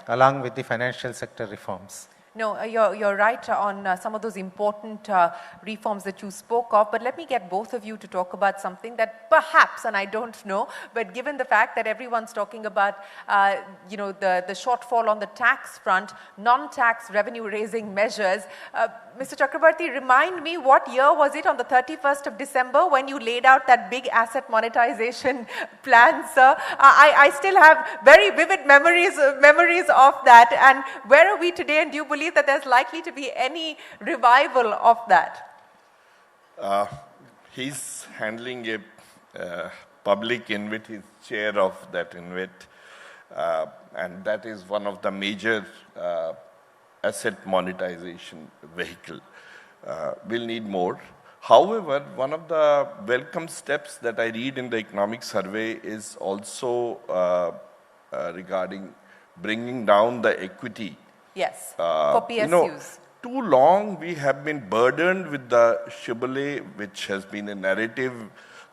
along with the financial sector reforms. No, you're right on some of those important reforms that you spoke of, but let me get both of you to talk about something that perhaps, and I don't know, but given the fact that everyone's talking about the shortfall on the tax front, non-tax revenue raising measures, Mr. Chakrabarti, remind me, what year was it on the 31st of December when you laid out that big asset monetization plan, sir? I still have very vivid memories of that, and where are we today, and do you believe that there's likely to be any revival of that? He's handling a public InvIT, he's chair of that InvIT, and that is one of the major asset monetization vehicle. We'll need more. However, one of the welcome steps that I read in the economic survey is also regarding bringing down the equity Yes, for PSUs. Too long we have been burdened with the shibboleth, which has been a narrative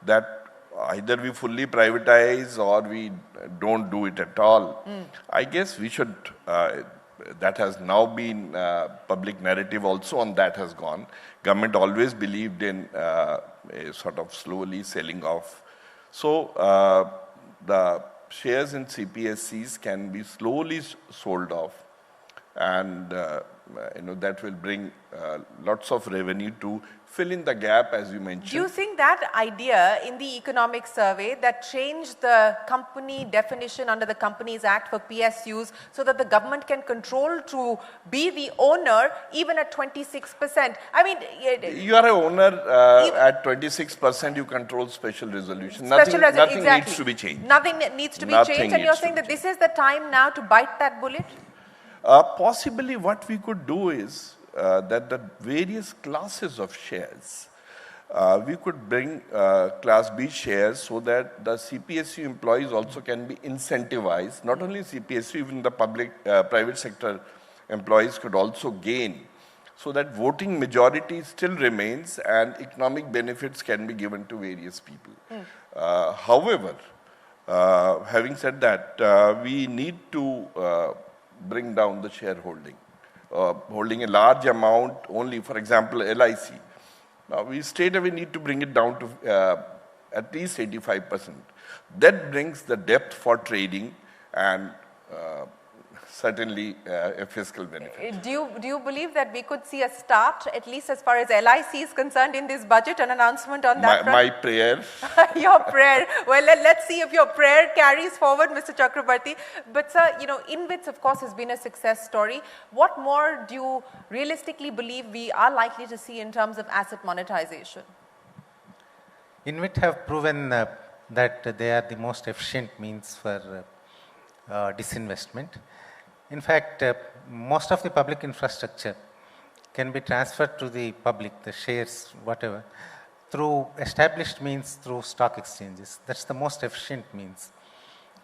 that either we fully privatize or we don't do it at all. I guess we should, that has now been public narrative also on that has gone. Government always believed in a sort of slowly selling off. So the shares in CPSCs can be slowly sold off, and that will bring lots of revenue to fill in the gap, as you mentioned. Do you think that idea in the economic survey that changed the company definition under the Companies Act for PSUs so that the government can control to be the owner even at 26%? I mean, you are an owner at 26%, you control special resolution. Nothing exactly. needs to be changed. Nothing needs to be changed, and you're saying that this is the time now to bite that bullet? Possibly what we could do is that the various classes of shares, we could bring Class B shares so that the CPSU employees also can be incentivized. Not only CPSU, even the private sector employees could also gain, so that voting majority still remains and economic benefits can be given to various people. However, having said that, we need to bring down the shareholding. Holding a large amount only, for example, LIC. Now, we straight away need to bring it down to at least 85%. That brings the depth for trading and certainly a fiscal benefit. Do you believe that we could see a start, at least as far as LIC is concerned, in this budget, an announcement on that front? My prayer. Your prayer. Well, let's see if your prayer carries forward, Mr. Chakrabarti. But sir, InvITs, of course, has been a success story. What more do you realistically believe we are likely to see in terms of asset monetization? InvIT have proven that they are the most efficient means for disinvestment. In fact, most of the public infrastructure can be transferred to the public, the shares, whatever, through established means, through stock exchanges. That's the most efficient means.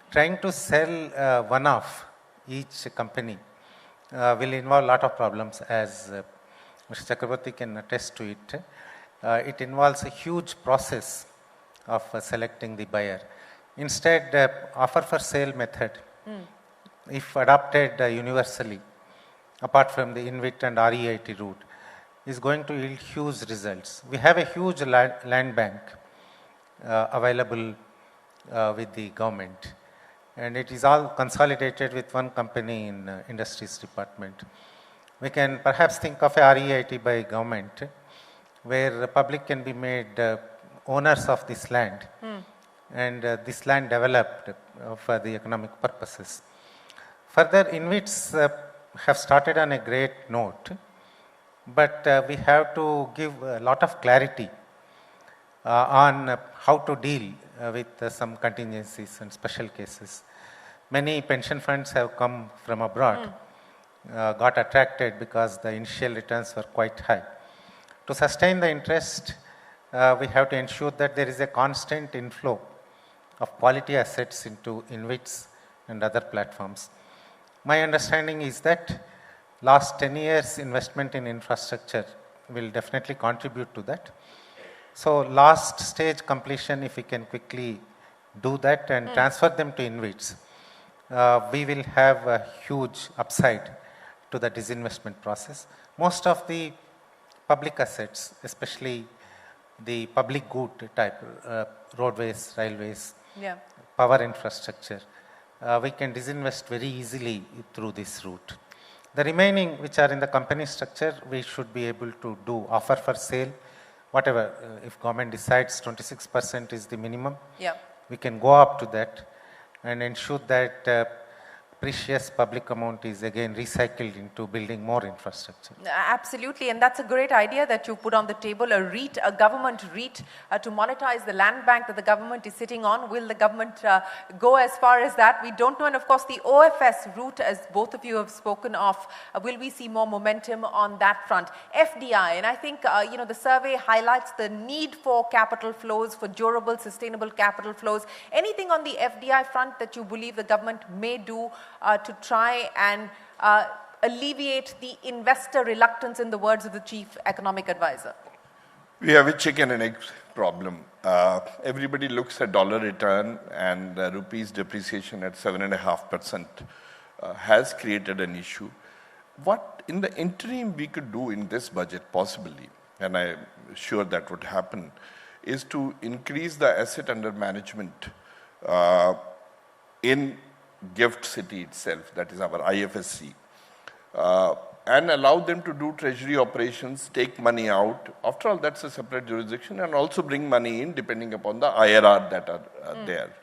Trying to sell one-off each company will involve a lot of problems, as Mr. Chakrabarti can attest to it. It involves a huge process of selecting the buyer. Instead, offer for sale method, if adopted universally, apart from the InvIT and REIT route, is going to yield huge results. We have a huge land bank available with the government, and it is all consolidated with one company in industries department. We can perhaps think of a REIT by government, where the public can be made owners of this land, and this land developed for the economic purposes. Further, InvITs have started on a great note, but we have to give a lot of clarity on how to deal with some contingencies and special cases. Many pension funds have come from abroad, got attracted because the initial returns were quite high. To sustain the interest, we have to ensure that there is a constant inflow of quality assets into InvITs and other platforms. My understanding is that last 10 years investment in infrastructure will definitely contribute to that. So last stage completion, if we can quickly do that and transfer them to InvITs, we will have a huge upside to the disinvestment process. Most of the public assets, especially the public good type, roadways, railways, power infrastructure, we can disinvest very easily through this route. The remaining, which are in the company structure, we should be able to do offer for sale, whatever. If government decides 26% is the minimum, we can go up to that and ensure that precious public amount is again recycled into building more infrastructure. Absolutely, and that's a great idea that you put on the table, a REIT, a government REIT to monetize the land bank that the government is sitting on. Will the government go as far as that? We don't know, and of course the OFS route, as both of you have spoken of, will we see more momentum on that front? FDI, and I think the survey highlights the need for capital flows, for durable, sustainable capital flows. Anything on the FDI front that you believe the government may do to try and alleviate the investor reluctance, in the words of the chief economic advisor? We have a chicken and egg problem. Everybody looks at dollar return, and rupee's depreciation at 7.5% has created an issue. What in the interim we could do in this budget possibly, and I'm sure that would happen, is to increase the asset under management in GIFT City itself, that is our IFSC, and allow them to do treasury operations, take money out. After all, that's a separate jurisdiction, and also bring money in depending upon the IRR that are there.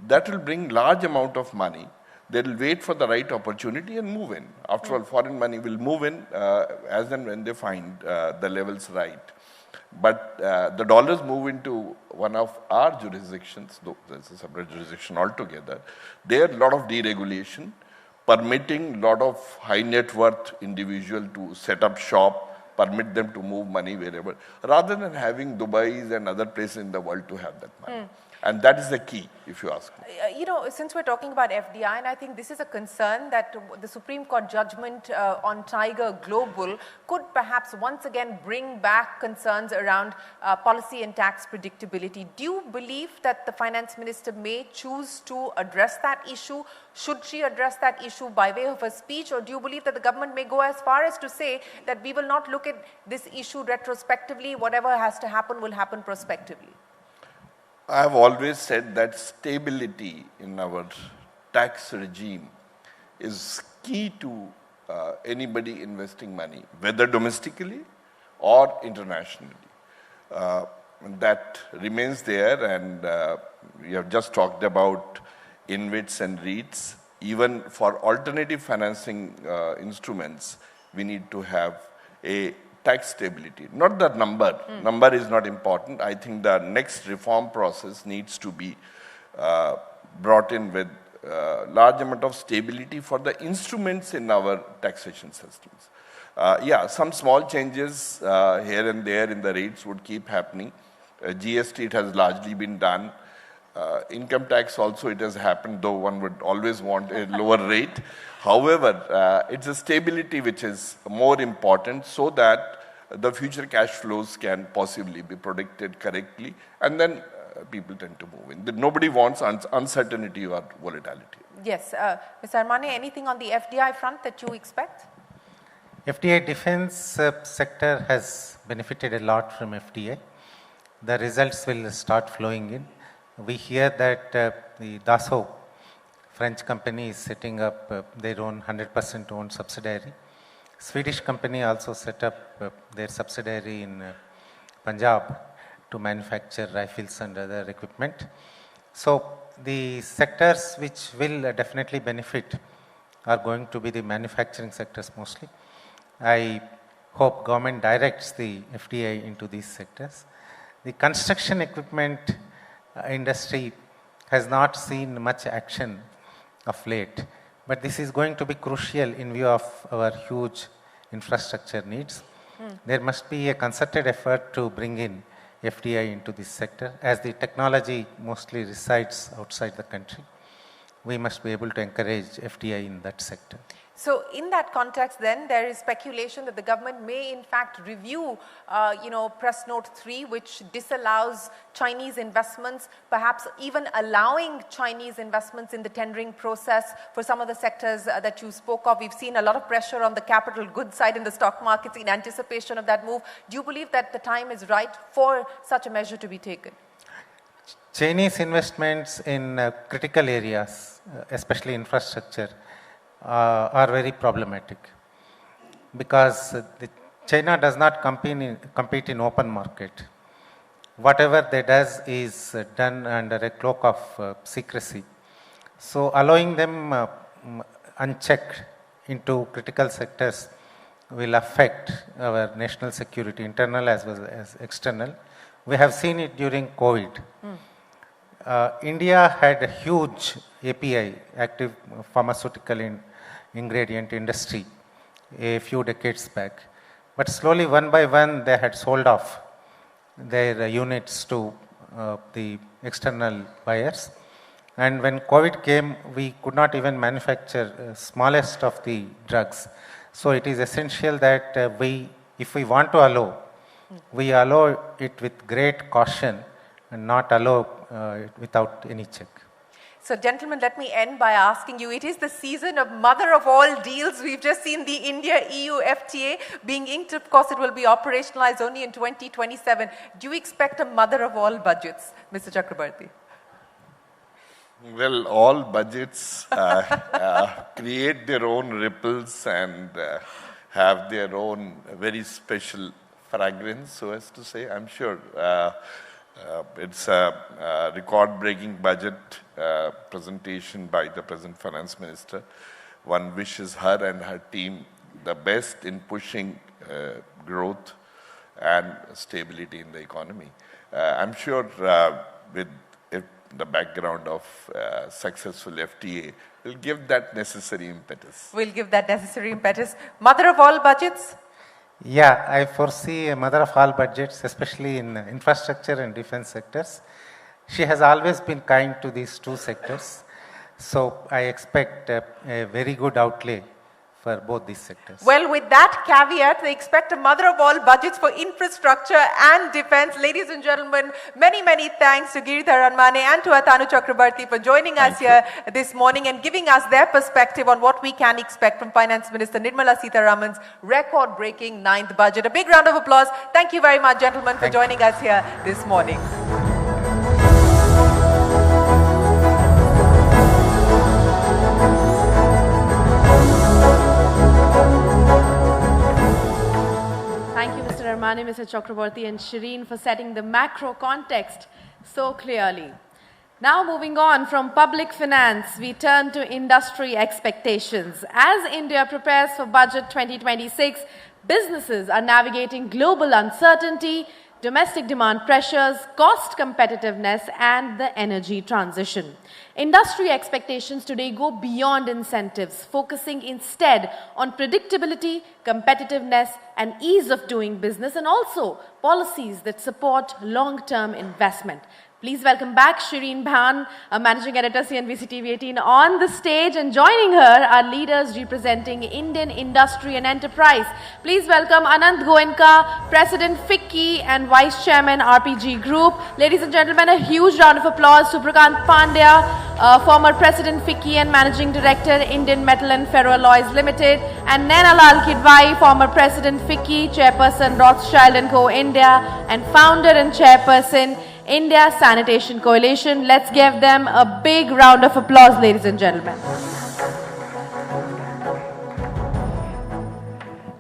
That will bring large amount of money. They will wait for the right opportunity and move in. After all, foreign money will move in as and when they find the levels right. But the dollars move into one of our jurisdictions, though there's a separate jurisdiction altogether. There a lot of deregulation, permitting lot of high net worth individual to set up shop, permit them to move money wherever, rather than having Dubai's and other places in the world to have that money. And that is the key, if you ask me. You know, since we're talking about FDI, and I think this is a concern that the Supreme Court judgment on Tiger Global could perhaps once again bring back concerns around policy and tax predictability. Do you believe that the finance minister may choose to address that issue? Should she address that issue by way of a speech, or do you believe that the government may go as far as to say that we will not look at this issue retrospectively, whatever has to happen will happen prospectively? I have always said that stability in our tax regime is key to anybody investing money, whether domestically or internationally. That remains there, and we have just talked about InvITs and REITs. Even for alternative financing instruments, we need to have a tax stability, not the number. Number is not important. I think the next reform process needs to be brought in with large amount of stability for the instruments in our taxation systems. Yeah, some small changes here and there in the rates would keep happening. GST, it has largely been done. Income tax also it has happened, though one would always want a lower rate. However, it's a stability which is more important, so that the future cash flows can possibly be predicted correctly, and then people tend to move in. Nobody wants uncertainty or volatility. Yes. Mr. Armane, anything on the FDI front that you expect? FDI defense sector has benefited a lot from FDI. The results will start flowing in. We hear that the Dassault French company is setting up their own 100% owned subsidiary. Swedish company also set up their subsidiary in Punjab to manufacture rifles and other equipment. So the sectors which will definitely benefit are going to be the manufacturing sectors mostly. I hope government directs the FDI into these sectors. The construction equipment industry has not seen much action of late, but this is going to be crucial in view of our huge infrastructure needs. There must be a concerted effort to bring in FDI into this sector, as the technology mostly resides outside the country. We must be able to encourage FDI in that sector. So in that context then, there is speculation that the government may in fact review, Press Note 3, which disallows Chinese investments, perhaps even allowing Chinese investments in the tendering process for some of the sectors that you spoke of. We've seen a lot of pressure on the capital goods side in the stock markets in anticipation of that move. Do you believe that the time is right for such a measure to be taken? Chinese investments in critical areas, especially infrastructure, are very problematic, because China does not compete in open market. Whatever they does is done under a cloak of secrecy. So allowing them unchecked into critical sectors will affect our national security, internal as well as external. We have seen it during COVID. India had a huge API, active pharmaceutical ingredient industry, a few decades back. But slowly, one by one, they had sold off their units to the external buyers. And when COVID came, we could not even manufacture smallest of the drugs. So it is essential that if we want to allow, we allow it with great caution and not allow it without any check. So gentlemen, let me end by asking you, it is the season of mother of all deals. We've just seen the India-EU FTA being inked. Of course, it will be operationalized only in 2027. Do you expect a mother of all budgets, Mr. Chakrabarti? Well, all budgets create their own ripples and have their own very special fragrance, so as to say. I'm sure it's a record-breaking budget presentation by the present finance minister. One wishes her and her team the best in pushing growth and stability in the economy. I'm sure with the background of successful FTA will give that necessary impetus. We'll give that necessary impetus. Mother of all budgets? Yeah, I foresee a mother of all budgets, especially in infrastructure and defense sectors. She has always been kind to these two sectors. So I expect a very good outlay for both these sectors. Well, with that caveat, they expect a mother of all budgets for infrastructure and defense. Ladies and gentlemen, many, many thanks to Giridhar Ranmane and to Atanu Chakrabarti for joining us here this morning and giving us their perspective on what we can expect from Finance Minister Nirmala Sitharaman's record-breaking 9th budget. A big round of applause. Thank you very much, gentlemen, for joining us here this morning. Mr. Chakrabarti and Shireen for setting the macro context so clearly. Now moving on from public finance, we turn to industry expectations. As India prepares for Budget 2026, businesses are navigating global uncertainty, domestic demand pressures, cost competitiveness, and the energy transition. Industry expectations today go beyond incentives, focusing instead on predictability, competitiveness, and ease of doing business, and also policies that support long-term investment. Please welcome back Shireen Bhan, a Managing Editor, CNBC-TV18, on the stage, and joining her are leaders representing Indian industry and enterprise. Please welcome Anant Goenka, President FICCI and Vice Chairman RPG Group. Ladies and gentlemen, a huge round of applause to Prakant Pandya, former President FICCI and Managing Director, Indian Metal and Ferroalloys Limited, and Naina Lal Kidwai, former President FICCI, Chairperson Rothschild & Co. India, and Founder and Chairperson India Sanitation Coalition. Let's give them a big round of applause, ladies and gentlemen.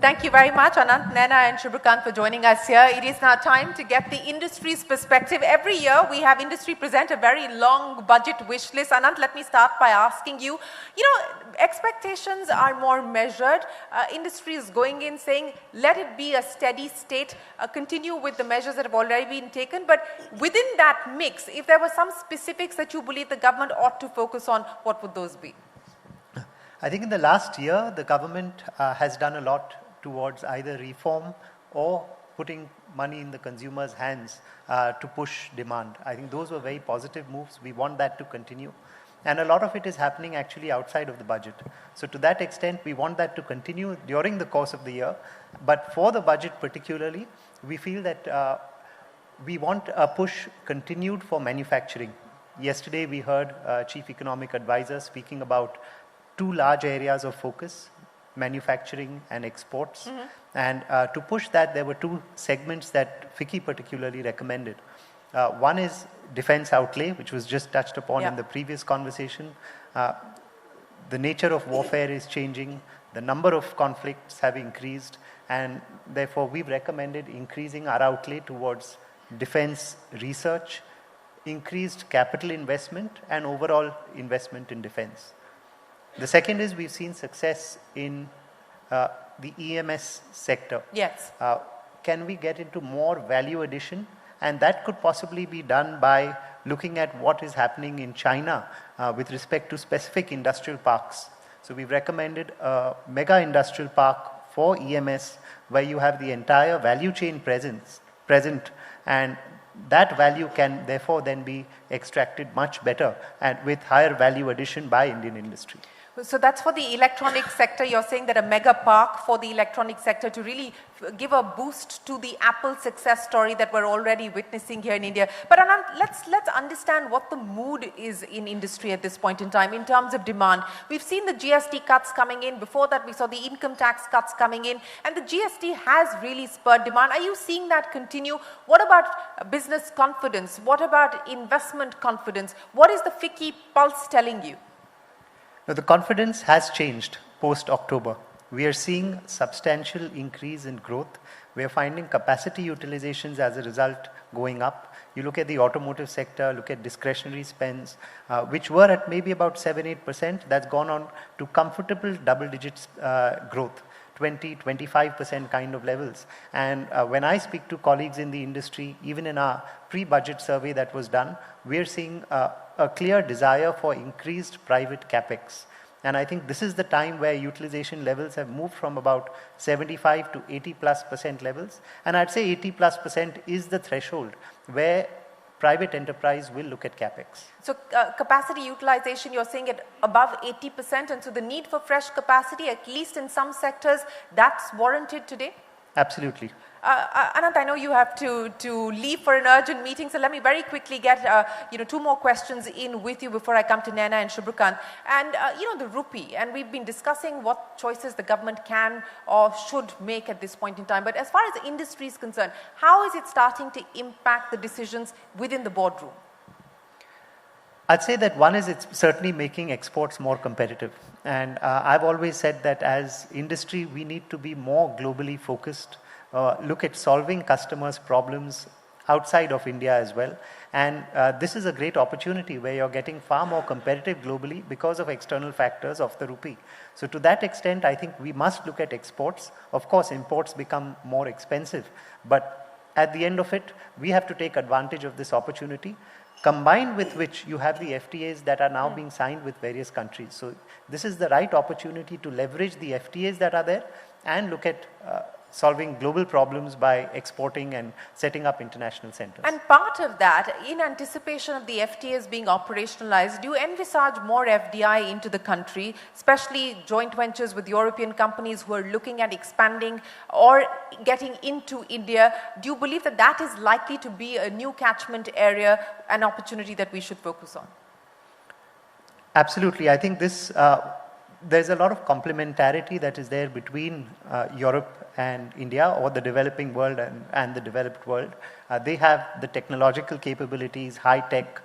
Thank you very much, Anant, Naina and Shubhrikant, for joining us here. It is now time to get the industry's perspective. Every year we have industry present a very long budget wish list. Anant, let me start by asking you, expectations are more measured. Industry is going in saying, let it be a steady state, continue with the measures that have already been taken. But within that mix, if there were some specifics that you believe the government ought to focus on, what would those be? I think in the last year, the government has done a lot towards either reform or putting money in the consumer's hands to push demand. I think those were very positive moves. We want that to continue. And a lot of it is happening actually outside of the budget. So to that extent, we want that to continue during the course of the year. But for the budget particularly, we feel that we want a push continued for manufacturing. Yesterday, we heard Chief Economic Advisor speaking about two large areas of focus, manufacturing and exports. Mm-hmm. And to push that, there were two segments that FICCI particularly recommended. One is defense outlay, which was just touched upon in the previous conversation. The nature of warfare is changing. The number of conflicts have increased. And therefore, we've recommended increasing our outlay towards defense research, increased capital investment, and overall investment in defense. The second is we've seen success in the EMS sector. Yes. Can we get into more value addition? And that could possibly be done by looking at what is happening in China with respect to specific industrial parks. So we've recommended a mega industrial park for EMS where you have the entire value chain present, and that value can therefore then be extracted much better and with higher value addition by Indian industry. So that's for the electronic sector. You're saying that a mega park for the electronic sector to really give a boost to the Apple success story that we're already witnessing here in India. But Anand, let's understand what the mood is in industry at this point in time in terms of demand. We've seen the GST cuts coming in. Before that, we saw the income tax cuts coming in. And the GST has really spurred demand. Are you seeing that continue? What about business confidence? What about investment confidence? What is the FICCI pulse telling you? Now, the confidence has changed post-October. We are seeing substantial increase in growth. We are finding capacity utilizations as a result going up. You look at the automotive sector, look at discretionary spends, which were at maybe about 7-8%. That's gone on to comfortable double digits growth. 20-25% kind of levels. And when I speak to colleagues in the industry, even in our pre-budget survey that was done, we're seeing a clear desire for increased private capex. And I think this is the time where utilization levels have moved from about 75 to 80+% levels. And I'd say 80+% is the threshold where private enterprise will look at capex. So capacity utilization, you're saying at above 80%, and so the need for fresh capacity, at least in some sectors, that's warranted today? Absolutely. Anand, I know you have to leave for an urgent meeting, so let me very quickly get two more questions in with you before I come to Naina and Shubhrikant. And the Rupee, and we've been discussing what choices the government can or should make at this point in time. But as far as the industry is concerned, how is it starting to impact the decisions within the boardroom? I'd say that one is it's certainly making exports more competitive. And I've always said that as industry, we need to be more globally focused, look at solving customers' problems outside of India as well. And this is a great opportunity where you're getting far more competitive globally because of external factors of the rupee. So to that extent, I think we must look at exports. Of course, imports become more expensive. But at the end of it, we have to take advantage of this opportunity, combined with which you have the FTAs that are now being signed with various countries. So this is the right opportunity to leverage the FTAs that are there and look at solving global problems by exporting and setting up international centers. And part of that, in anticipation of the FTAs being operationalized, do you envisage more FDI into the country, especially joint ventures with European companies who are looking at expanding or getting into India? Do you believe that that is likely to be a new catchment area, an opportunity that we should focus on? Absolutely. I think this there's a lot of complementarity that is there between Europe and India, or the developing world and the developed world. They have the technological capabilities, high-tech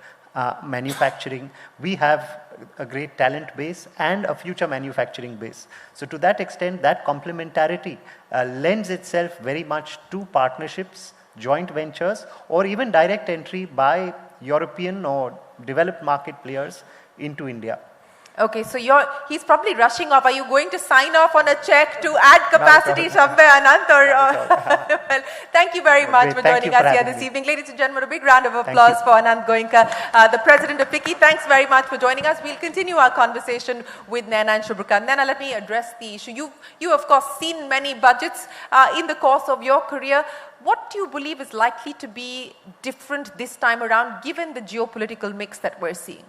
manufacturing. We have a great talent base and a future manufacturing base. So to that extent, that complementarity lends itself very much to partnerships, joint ventures, or even direct entry by European or developed market players into India. Okay, so he's probably rushing off. Are you going to sign off on a check to add capacity somewhere, Anand? Well, thank you very much for joining us here this evening. Ladies and gentlemen, a big round of applause for Anand Goenka, the president of FICCI. Thanks very much for joining us. We'll continue our conversation with Naina and Shubhrikant. Naina, let me address the issue. You of course, seen many budgets in the course of your career. What do you believe is likely to be different this time around, given the geopolitical mix that we're seeing?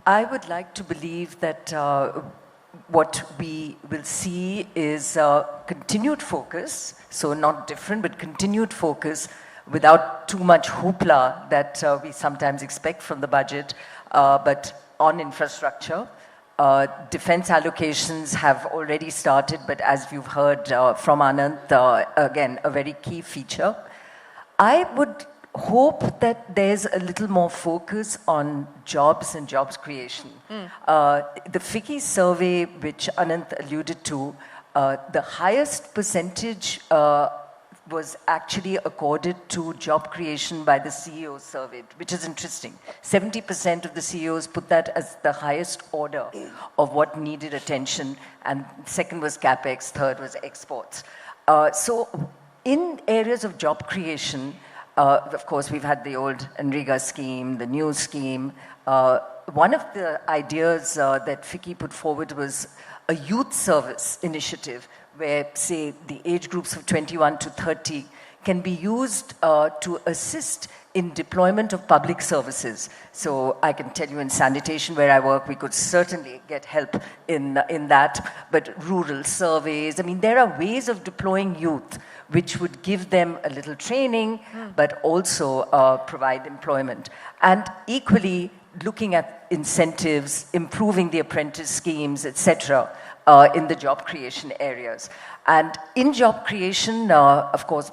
I would like to believe that what we will see is continued focus, so not different, but continued focus without too much hoopla that we sometimes expect from the budget, but on infrastructure. Defense allocations have already started, but as you've heard from Anand, again, a very key feature. I would hope that there's a little more focus on jobs and jobs creation. The FICCI survey, which Anand alluded to, the highest percentage was actually accorded to job creation by the CEOs surveyed, which is interesting. 70% of the CEOs put that as the highest order of what needed attention, and second was capex, third was exports. So in areas of job creation, of course, we've had the old NREGA scheme, the new scheme. One of the ideas that FICCI put forward was a youth service initiative where, say, the age groups of 21 to 30 can be used to assist in deployment of public services. So I can tell you in sanitation where I work, we could certainly get help in that. But rural surveys, I mean, there are ways of deploying youth which would give them a little training, but also provide employment. And equally, looking at incentives, improving the apprentice schemes, etc., in the job creation areas. And in job creation, of course,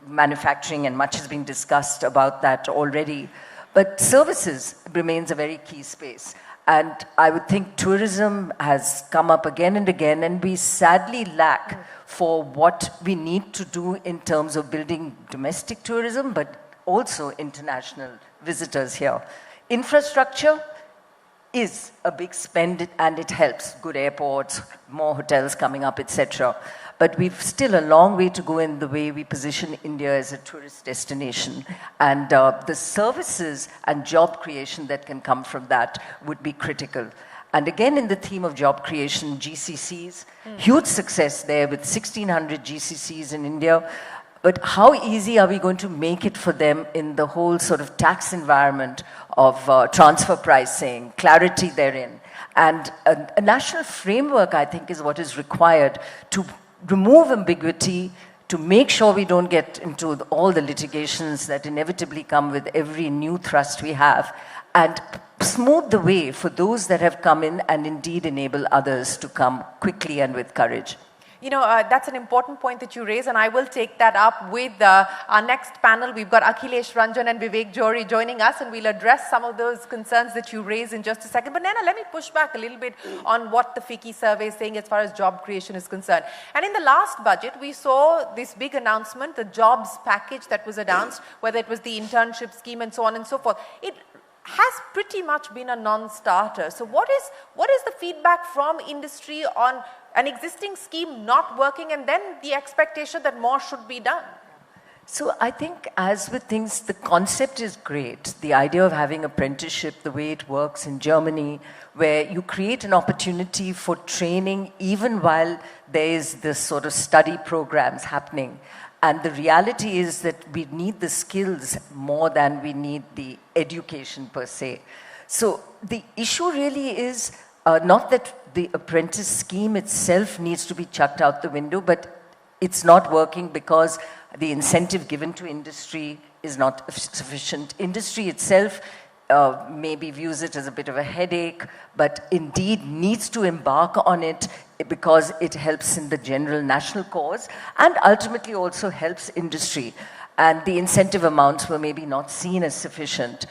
manufacturing, and much has been discussed about that already, but services remains a very key space. And I would think tourism has come up again and again, and we sadly lack for what we need to do in terms of building domestic tourism, but also international visitors here. Infrastructure is a big spend, and it helps. Good airports, more hotels coming up, etc. But we've still a long way to go in the way we position India as a tourist destination. And the services and job creation that can come from that would be critical. And again, in the theme of job creation, GCCs, huge success there with 1,600 GCCs in India. But how easy are we going to make it for them in the whole sort of tax environment of transfer pricing, clarity therein? And a national framework, I think, is what is required to remove ambiguity, to make sure we don't get into all the litigations that inevitably come with every new thrust we have, and smooth the way for those that have come in and indeed enable others to come quickly and with courage. You know, that's an important point that you raise, and I will take that up with our next panel. We've got Akhilesh Ranjan and Vivek Johri joining us, and we'll address some of those concerns that you raise in just a second. But Naina, let me push back a little bit on what the FICCI survey is saying as far as job creation is concerned. And in the last budget, we saw this big announcement, the jobs package that was announced, whether it was the internship scheme and so on and so forth. It has pretty much been a non-starter. So what is the feedback from industry on an existing scheme not working, and then the expectation that more should be done? So I think, as with things, the concept is great. The idea of having apprenticeship, the way it works in Germany, where you create an opportunity for training even while there is this sort of study programs happening. And the reality is that we need the skills more than we need the education per se. So the issue really is not that the apprentice scheme itself needs to be chucked out the window, but it's not working because the incentive given to industry is not sufficient. Industry itself maybe views it as a bit of a headache, but indeed needs to embark on it because it helps in the general national cause and ultimately also helps industry. And the incentive amounts were maybe not seen as sufficient.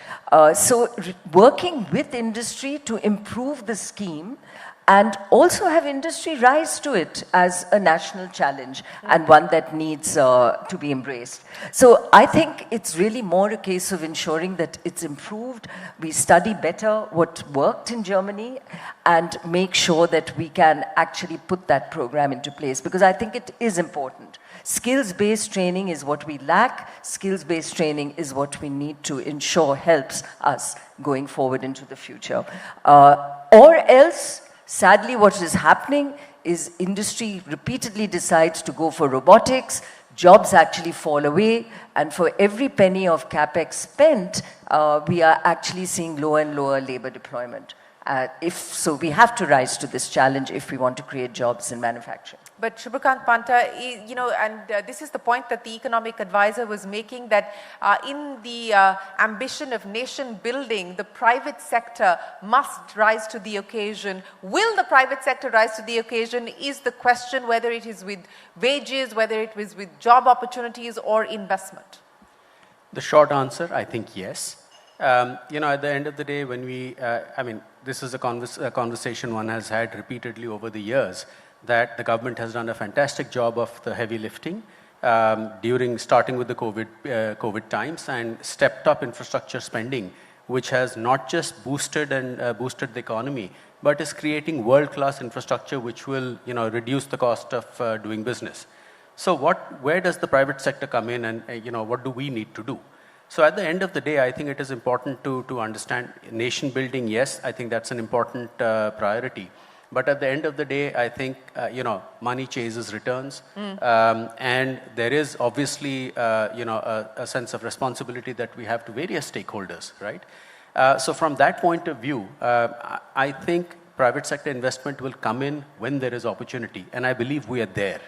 So working with industry to improve the scheme and also have industry rise to it as a national challenge and one that needs to be embraced. So I think it's really more a case of ensuring that it's improved, we study better what worked in Germany and make sure that we can actually put that program into place, because I think it is important. Skills-based training is what we lack. Skills-based training is what we need to ensure helps us going forward into the future. Or else, sadly, what is happening is industry repeatedly decides to go for robotics, jobs actually fall away, and for every penny of capex spent, we are actually seeing lower and lower labor deployment. So we have to rise to this challenge if we want to create jobs in manufacturing. But Shubhakant Panta, you know, and this is the point that the economic advisor was making, that in the ambition of nation building, the private sector must rise to the occasion. Will the private sector rise to the occasion is the question, whether it is with wages, whether it is with job opportunities or investment. The short answer, I think yes. You know, at the end of the day, when we, I mean, this is a conversation one has had repeatedly over the years, that the government has done a fantastic job of the heavy lifting starting with the COVID times, and stepped up infrastructure spending, which has not just boosted the economy, but is creating world-class infrastructure which will, you know, reduce the cost of doing business. So where does the private sector come in, and you know, what do we need to do? So at the end of the day, I think it is important to understand nation building. Yes, I think that's an important priority. But at the end of the day, I think, money chases returns. And there is obviously, a sense of responsibility that we have to various stakeholders, right? So from that point of view, I think private sector investment will come in when there is opportunity. And I believe we are there.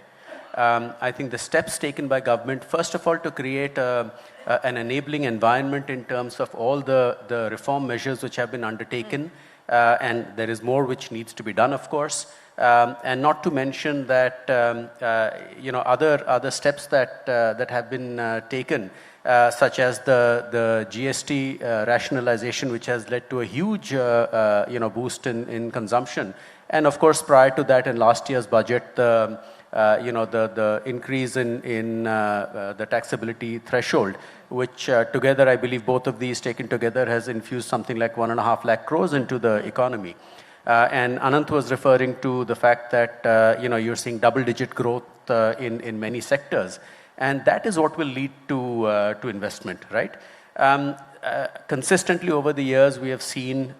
I think the steps taken by government, first of all, to create an enabling environment in terms of all the reform measures which have been undertaken, and there is more which needs to be done, of course. And not to mention that, other steps that have been taken, such as the GST rationalization, which has led to a huge, boost in consumption. And of course, prior to that, in last year's budget, the increase in the taxability threshold, which together, I believe both of these taken together has infused something like 1.5 lakh crores into the economy. And Anant was referring to the fact that, you're seeing double-digit growth in many sectors. And that is what will lead to investment, right? Consistently over the years, we have seen,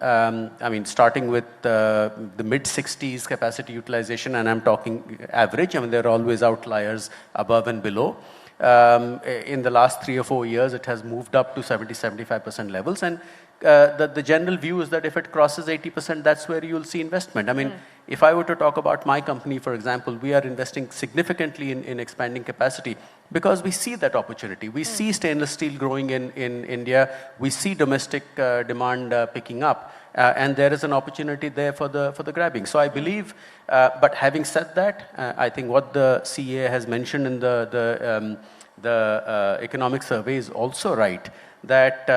starting with the mid-60s capacity utilization, and I'm talking average, there are always outliers above and below. In the last 3 or 4 years, it has moved up to 70-75% levels. And the general view is that if it crosses 80%, that's where you'll see investment. If I were to talk about my company, for example, we are investing significantly in expanding capacity because we see that opportunity. We see stainless steel growing in India. We see domestic demand picking up. And there is an opportunity there for the grabbing. So I believe, but having said that, I think what the CA has mentioned in the economic survey is also right, that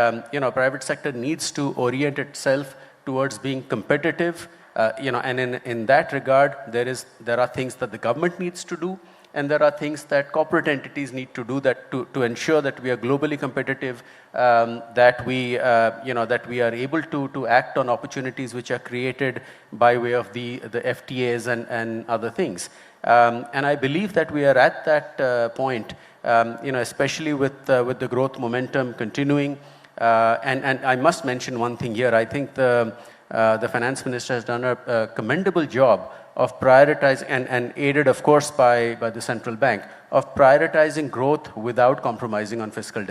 private sector needs to orient itself towards being competitive, and in that regard, there are things that the government needs to do, and there are things that corporate entities need to do that to ensure that we are globally competitive, that we are able to act on opportunities which are created by way of the FTAs and other things. And I believe that we are at that point, especially with the growth momentum continuing. And I must mention one thing here. I think the finance minister has done a commendable job of prioritizing, and aided, of course, by the central bank, of prioritizing growth without compromising on fiscal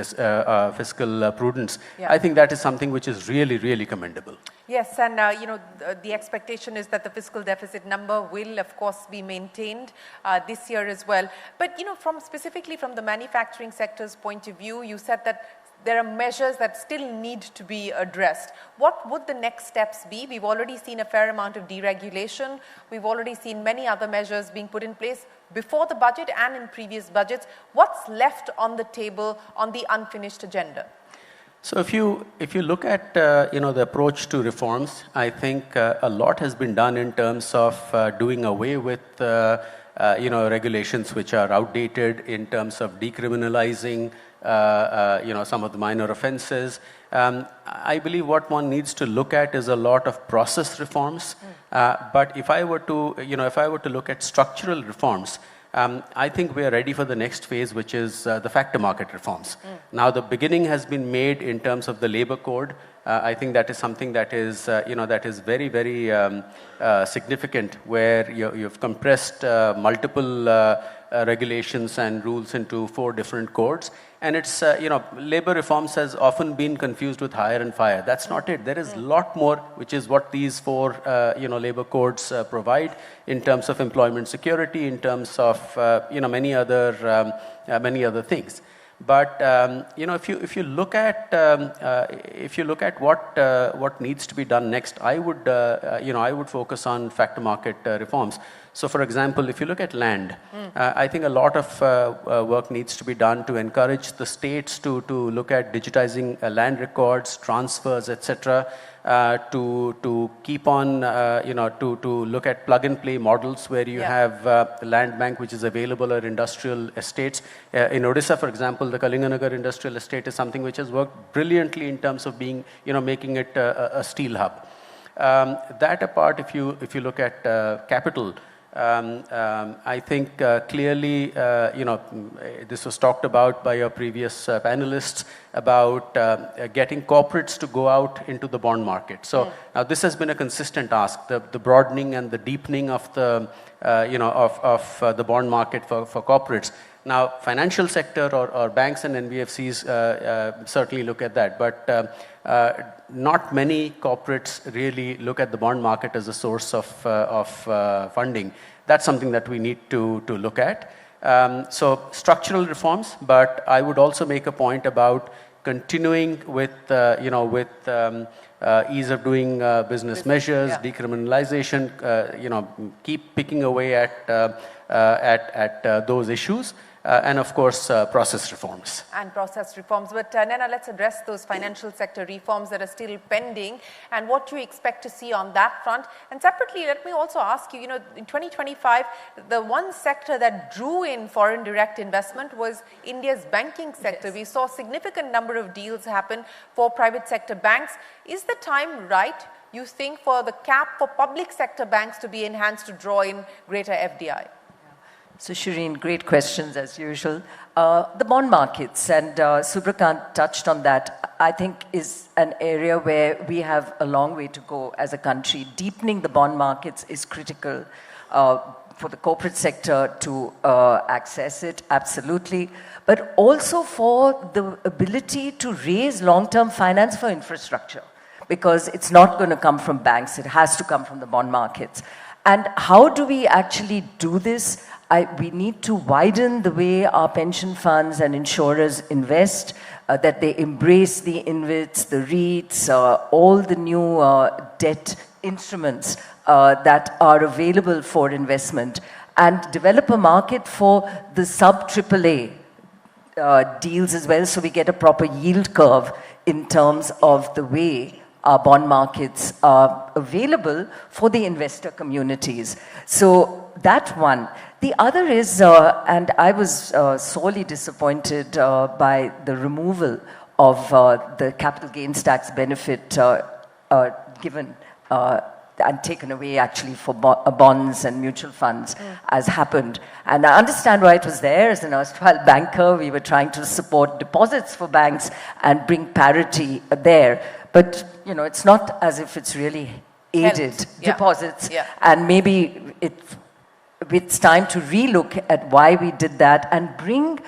prudence. Yeah. I think that is something which is really, really commendable. Yes, and the expectation is that the fiscal deficit number will, of course, be maintained this year as well. But specifically from the manufacturing sector's point of view, you said that there are measures that still need to be addressed. What would the next steps be? We've already seen a fair amount of deregulation. We've already seen many other measures being put in place before the budget and in previous budgets. What's left on the table on the unfinished agenda? So if you look at the approach to reforms, I think a lot has been done in terms of doing away with regulations which are outdated, in terms of decriminalizing some of the minor offenses. I believe what one needs to look at is a lot of process reforms. But if I were to look at structural reforms, I think we are ready for the next phase, which is the factor market reforms. Now, the beginning has been made in terms of the labor code. I think that is something that is, that is very, very significant, where you've compressed multiple regulations and rules into 4 different codes. And it's, labor reforms has often been confused with hire and fire. That's not it. There is a lot more, which is what these 4, labor codes provide in terms of employment security, in terms of, many other things. But if you look at what needs to be done next, I would focus on factor market reforms. So, for example, if you look at land, I think a lot of work needs to be done to encourage the states to look at digitizing land records, transfers, etc. To keep on, to look at plug-and-play models where you have the land bank which is available, or industrial estates. In Odisha, for example, the Kalinganagar industrial estate is something which has worked brilliantly in terms of being, making it a steel hub. That apart, if you look at capital, I think clearly, this was talked about by your previous panelists about getting corporates to go out into the bond market. So now this has been a consistent ask, the broadening and the deepening of the, the bond market for corporates. Now, financial sector or banks and NBFCs certainly look at that, but not many corporates really look at the bond market as a source of funding. That's something that we need to look at. So structural reforms, but I would also make a point about continuing with ease of doing business measures, decriminalization, keep picking away at those issues. And of course, process reforms. And process reforms. But Nena, let's address those financial sector reforms that are still pending and what you expect to see on that front. And separately, let me also ask you, in 2025, the one sector that drew in foreign direct investment was India's banking sector. Yes. We saw a significant number of deals happen for private sector banks. Is the time right, you think, for the cap for public sector banks to be enhanced to draw in greater FDI? So Shireen, great questions as usual. The bond markets, and Subrakant touched on that, I think is an area where we have a long way to go as a country. Deepening the bond markets is critical for the corporate sector to access it, absolutely, but also for the ability to raise long-term finance for infrastructure, because it's not going to come from banks, it has to come from the bond markets. And how do we actually do this? We need to widen the way our pension funds and insurers invest, that they embrace the InvITs, the REITs, all the new debt instruments that are available for investment, and develop a market for the sub-AAA deals as well, so we get a proper yield curve in terms of the way our bond markets are available for the investor communities. So that one. The other is, and I was sorely disappointed by the removal of the capital gains tax benefit given and taken away actually for bonds and mutual funds as happened. And I understand why it was there. As an erstwhile banker, we were trying to support deposits for banks and bring parity there. But, it's not as if it's really aided deposits. Yeah. And maybe it's time to relook at why we did that and bring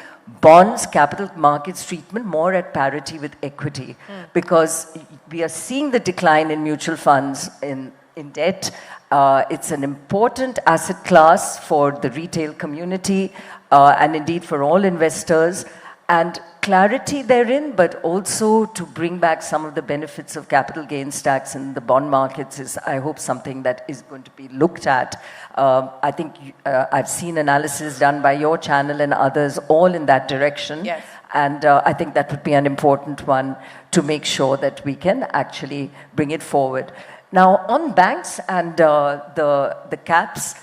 bonds, capital markets treatment more at parity with equity. Because we are seeing the decline in mutual funds in debt. It's an important asset class for the retail community and indeed for all investors. And clarity therein, but also to bring back some of the benefits of capital gains tax in the bond markets is, I hope, something that is going to be looked at. I think I've seen analysis done by your channel and others all in that direction. Yes. And I think that would be an important one to make sure that we can actually bring it forward. Now, on banks and the caps,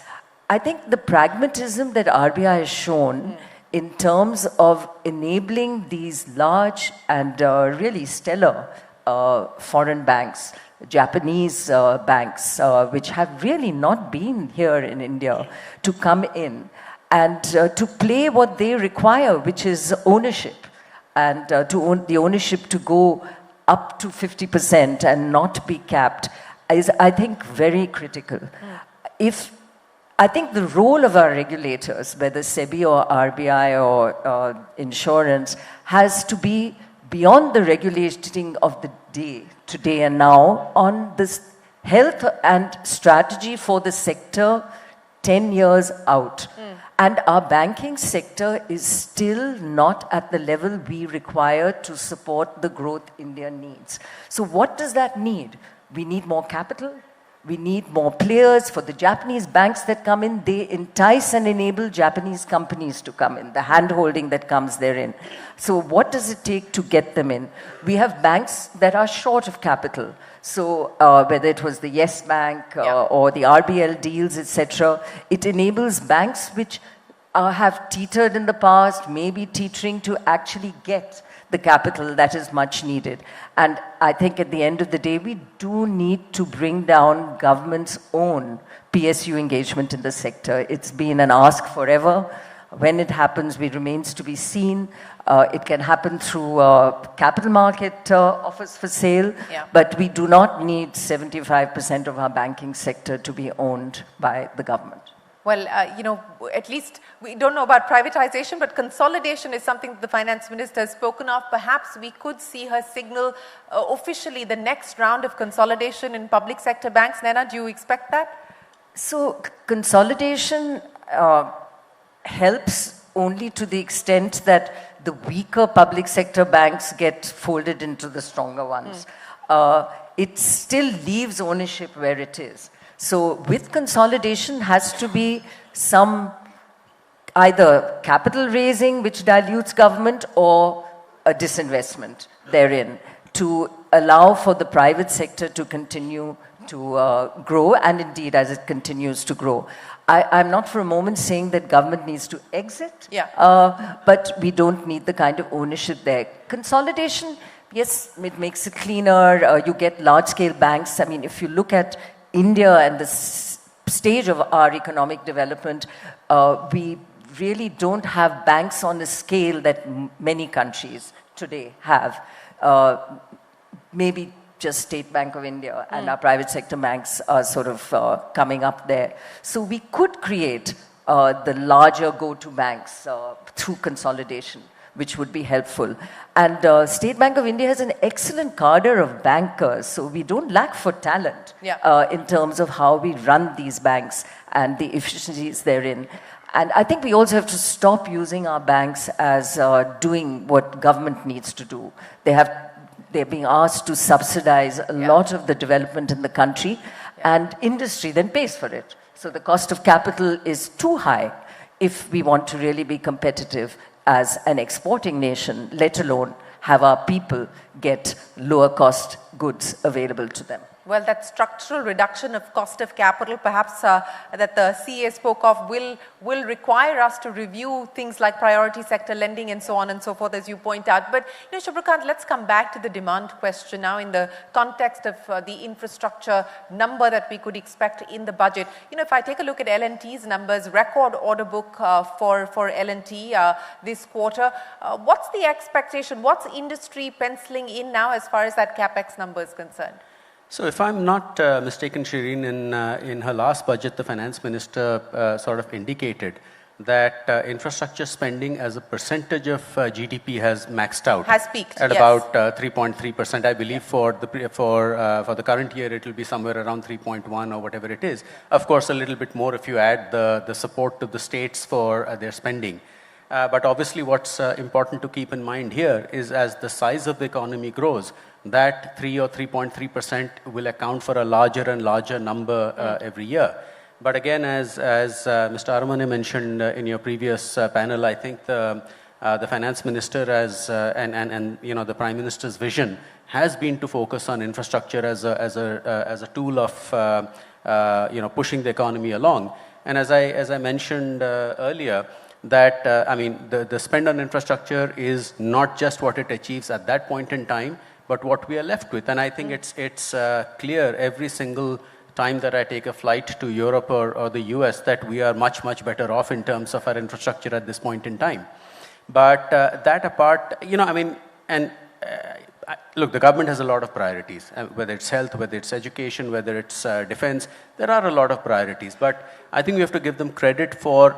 I think the pragmatism that RBI has shown in terms of enabling these large and really stellar foreign banks, Japanese banks, which have really not been here in India, to come in and to play what they require, which is ownership, and to own the ownership to go up to 50% and not be capped, is, I think, very critical. I think the role of our regulators, whether SEBI or RBI or insurance, has to be beyond the regulating of the day, today and now, on this health and strategy for the sector 10 years out. And our banking sector is still not at the level we require to support the growth India needs. So what does that need? We need more capital. We need more players. For the Japanese banks that come in, they entice and enable Japanese companies to come in, the hand-holding that comes therein. So what does it take to get them in? We have banks that are short of capital. So whether it was the Yes Bank or the RBL deals, etc., it enables banks which have teetered in the past, maybe teetering to actually get the capital that is much needed. And I think at the end of the day, we do need to bring down government's own PSU engagement in the sector. It's been an ask forever. When it happens, it remains to be seen. It can happen through capital market offers for sale, but we do not need 75% of our banking sector to be owned by the government. Well, at least we don't know about privatization, but consolidation is something that the finance minister has spoken of. Perhaps we could see her signal officially the next round of consolidation in public sector banks. Naina, do you expect that? So consolidation helps only to the extent that the weaker public sector banks get folded into the stronger ones. It still leaves ownership where it is. So with consolidation has to be some either capital raising which dilutes government or a disinvestment therein to allow for the private sector to continue to grow, and indeed as it continues to grow. I'm not for a moment saying that government needs to exit, but we don't need the kind of ownership there. Consolidation, yes, it makes it cleaner. You get large-scale banks. I mean, if you look at India and the stage of our economic development, we really don't have banks on a scale that many countries today have. Maybe just State Bank of India and our private sector banks are sort of coming up there. So we could create the larger go-to banks through consolidation, which would be helpful. And State Bank of India has an excellent cadre of bankers, so we don't lack for talent in terms of how we run these banks and the efficiencies therein. And I think we also have to stop using our banks as doing what government needs to do. They're being asked to subsidize a lot of the development in the country, and industry then pays for it. So the cost of capital is too high if we want to really be competitive as an exporting nation, let alone have our people get lower cost goods available to them. Well, that structural reduction of cost of capital, perhaps that the CA spoke of, will require us to review things like priority sector lending and so on and so forth, as you point out. But, Shubhrakant, let's come back to the demand question now in the context of the infrastructure number that we could expect in the budget. If I take a look at L&T's numbers, record order book for L&T this quarter, what's the expectation? What's industry penciling in now as far as that capex number is concerned? So if I'm not mistaken, Shireen, in her last budget, the finance minister sort of indicated that infrastructure spending as a percentage of GDP has maxed out. Has peaked, at about 3.3%. I believe for the current year, it will be somewhere around 3.1 or whatever it is. Of course, a little bit more if you add the support to the states for their spending. But obviously, what's important to keep in mind here is as the size of the economy grows, that 3 or 3.3% will account for a larger and larger number every year. But again, as Mr. Aramane mentioned in your previous panel, I think the finance minister and the Prime Minister's vision has been to focus on infrastructure as a tool of pushing the economy along. And as I mentioned earlier, that the spend on infrastructure is not just what it achieves at that point in time, but what we are left with. And I think it's clear every single time that I take a flight to Europe or the US that we are much, much better off in terms of our infrastructure at this point in time. But that apart, look, the government has a lot of priorities, whether it's health, whether it's education, whether it's defense. There are a lot of priorities, but I think we have to give them credit for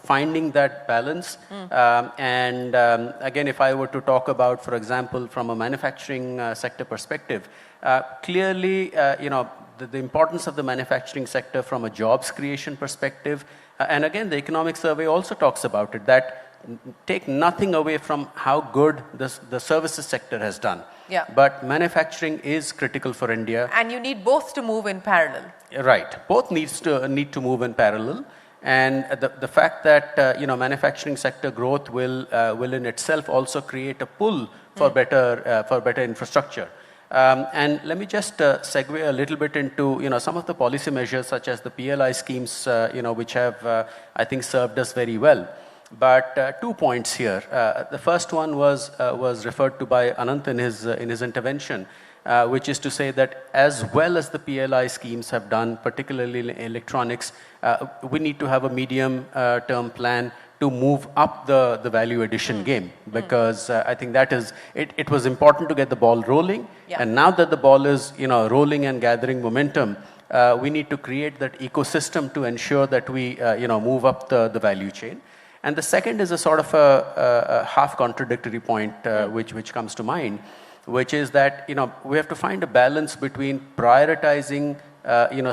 finding that balance. Again, if I were to talk about, for example, from a manufacturing sector perspective, clearly, the importance of the manufacturing sector from a jobs creation perspective, and again, the economic survey also talks about it, that take nothing away from how good the services sector has done. Yeah. But manufacturing is critical for India. And you need both to move in parallel. Right. Both need to move in parallel. And the fact that manufacturing sector growth will in itself also create a pull for better infrastructure. And let me just segue a little bit into some of the policy measures such as the PLI schemes which have I think served us very well. But 2 points here. The first one was referred to by Anant in his intervention, which is to say that as well as the PLI schemes have done, particularly in electronics, we need to have a medium-term plan to move up the value addition game, because I think that is, it was important to get the ball rolling, and now that the ball is rolling and gathering momentum, we need to create that ecosystem to ensure that we move up the value chain. And the second is a sort of a half contradictory point which comes to mind, which is that we have to find a balance between prioritizing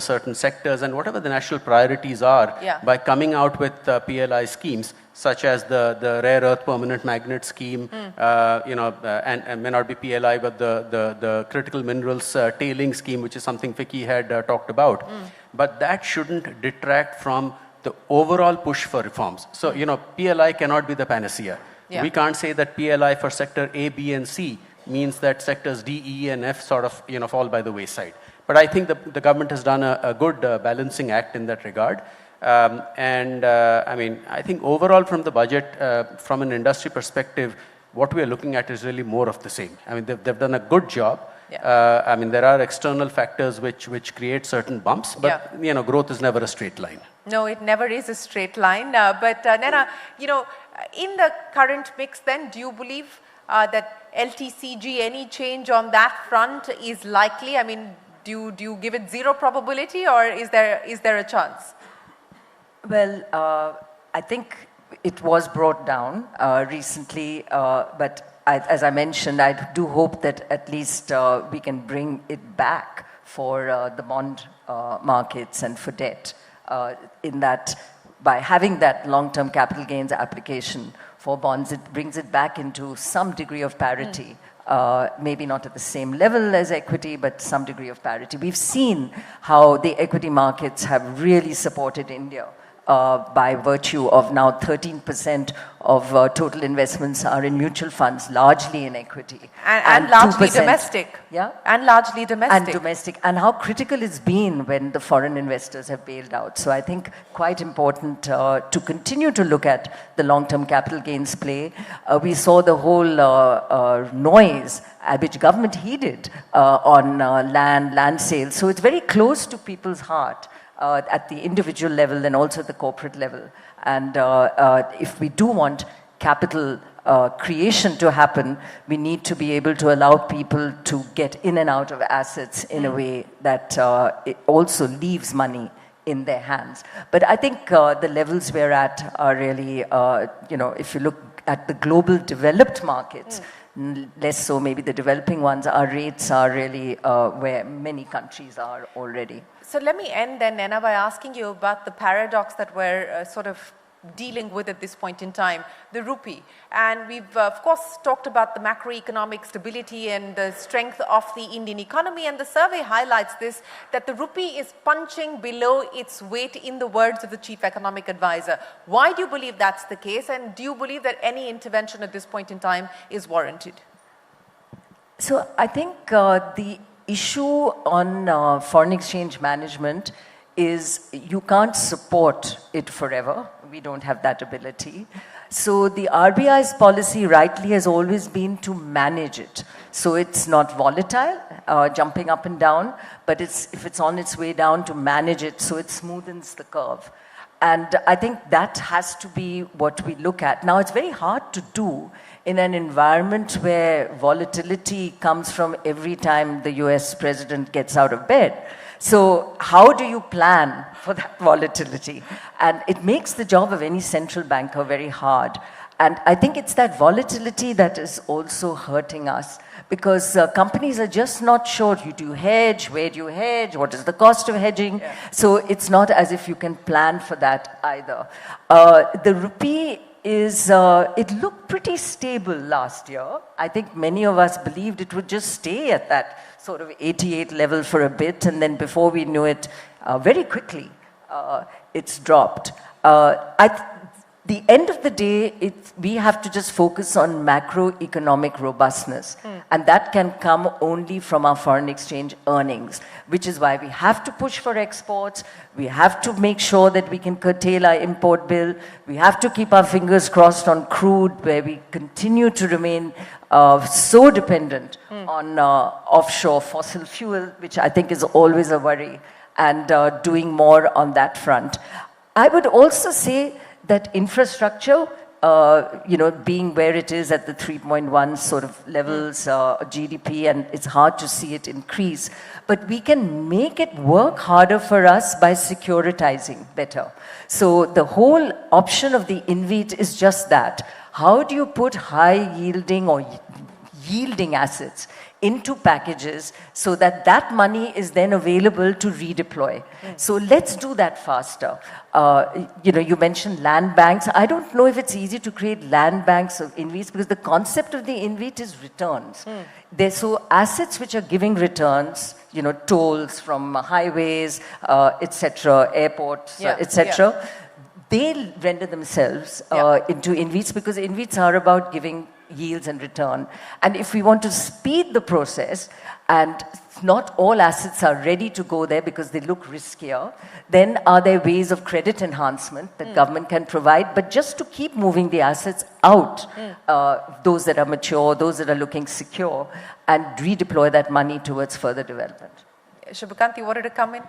certain sectors and whatever the national priorities are by coming out with PLI schemes, such as the rare earth permanent magnet scheme, and may not be PLI, but the critical minerals tailing scheme, which is something Vicky had talked about. But that shouldn't detract from the overall push for reforms. So, PLI cannot be the panacea. We can't say that PLI for sector A, B, and C means that sectors D, E, and F sort of, fall by the wayside. But I think the government has done a good balancing act in that regard. I think overall from the budget, from an industry perspective, what we are looking at is really more of the same. I mean, they've done a good job. There are external factors which create certain bumps, but growth is never a straight line. No, it never is a straight line. But Naina, in the current mix then, do you believe that LTCG, any change on that front is likely? I mean, do you give it zero probability, or is there a chance? Well, I think it was brought down recently, but as I mentioned, I do hope that at least we can bring it back for the bond markets and for debt, in that by having that long-term capital gains application for bonds, it brings it back into some degree of parity. Maybe not at the same level as equity, but some degree of parity. We've seen how the equity markets have really supported India. By virtue of now 13% of total investments are in mutual funds, largely in equity. And largely domestic. Yeah? And largely domestic. And domestic. And how critical it's been when the foreign investors have bailed out. So I think quite important to continue to look at the long-term capital gains play. We saw the whole noise which government heeded on land sales. So it's very close to people's heart. At the individual level and also the corporate level. And if we do want capital creation to happen, we need to be able to allow people to get in and out of assets in a way that it also leaves money in their hands. But I think the levels we're at are really, if you look at the global developed markets, less so maybe the developing ones, our rates are really where many countries are already. So let me end then, Naina, by asking you about the paradox that we're sort of dealing with at this point in time, the rupee. And we've, of course, talked about the macroeconomic stability and the strength of the Indian economy. And the survey highlights this, that the rupee is punching below its weight, in the words of the chief economic advisor. Why do you believe that's the case? And do you believe that any intervention at this point in time is warranted? So I think the issue on foreign exchange management is you can't support it forever. We don't have that ability. So the RBI's policy rightly has always been to manage it. So it's not volatile, jumping up and down, but if it's on its way down, to manage it so it smoothens the curve. And I think that has to be what we look at. Now, it's very hard to do in an environment where volatility comes from every time the US president gets out of bed. So how do you plan for that volatility? And it makes the job of any central banker very hard. And I think it's that volatility that is also hurting us, because companies are just not sure. Do you hedge? Where do you hedge? What is the cost of hedging? Yeah. So it's not as if you can plan for that either. The rupee is, it looked pretty stable last year. I think many of us believed it would just stay at that sort of 88 level for a bit, and then before we knew it, very quickly, it's dropped. the end of the day, we have to just focus on macroeconomic robustness. And that can come only from our foreign exchange earnings, which is why we have to push for exports. We have to make sure that we can curtail our import bill. We have to keep our fingers crossed on crude, where we continue to remain so dependent on offshore fossil fuel, which I think is always a worry, and doing more on that front. I would also say that infrastructure, being where it is at the 3.1 sort of levels GDP, and it's hard to see it increase, but we can make it work harder for us by securitizing better. So the whole option of the InvIT is just that. How do you put high yielding or yielding assets into packages so that that money is then available to redeploy? So let's do that faster. You mentioned land banks. I don't know if it's easy to create land banks of InvITs, because the concept of the InvIT is returns. So assets which are giving returns, tolls from highways, etc., airports, etc., they render themselves into InvITs, because InvITs are about giving yields and return. And if we want to speed the process, and not all assets are ready to go there because they look riskier, then are there ways of credit enhancement that government can provide, but just to keep moving the assets out, those that are mature, those that are looking secure, and redeploy that money towards further development. Shubhakant, you wanted to come in?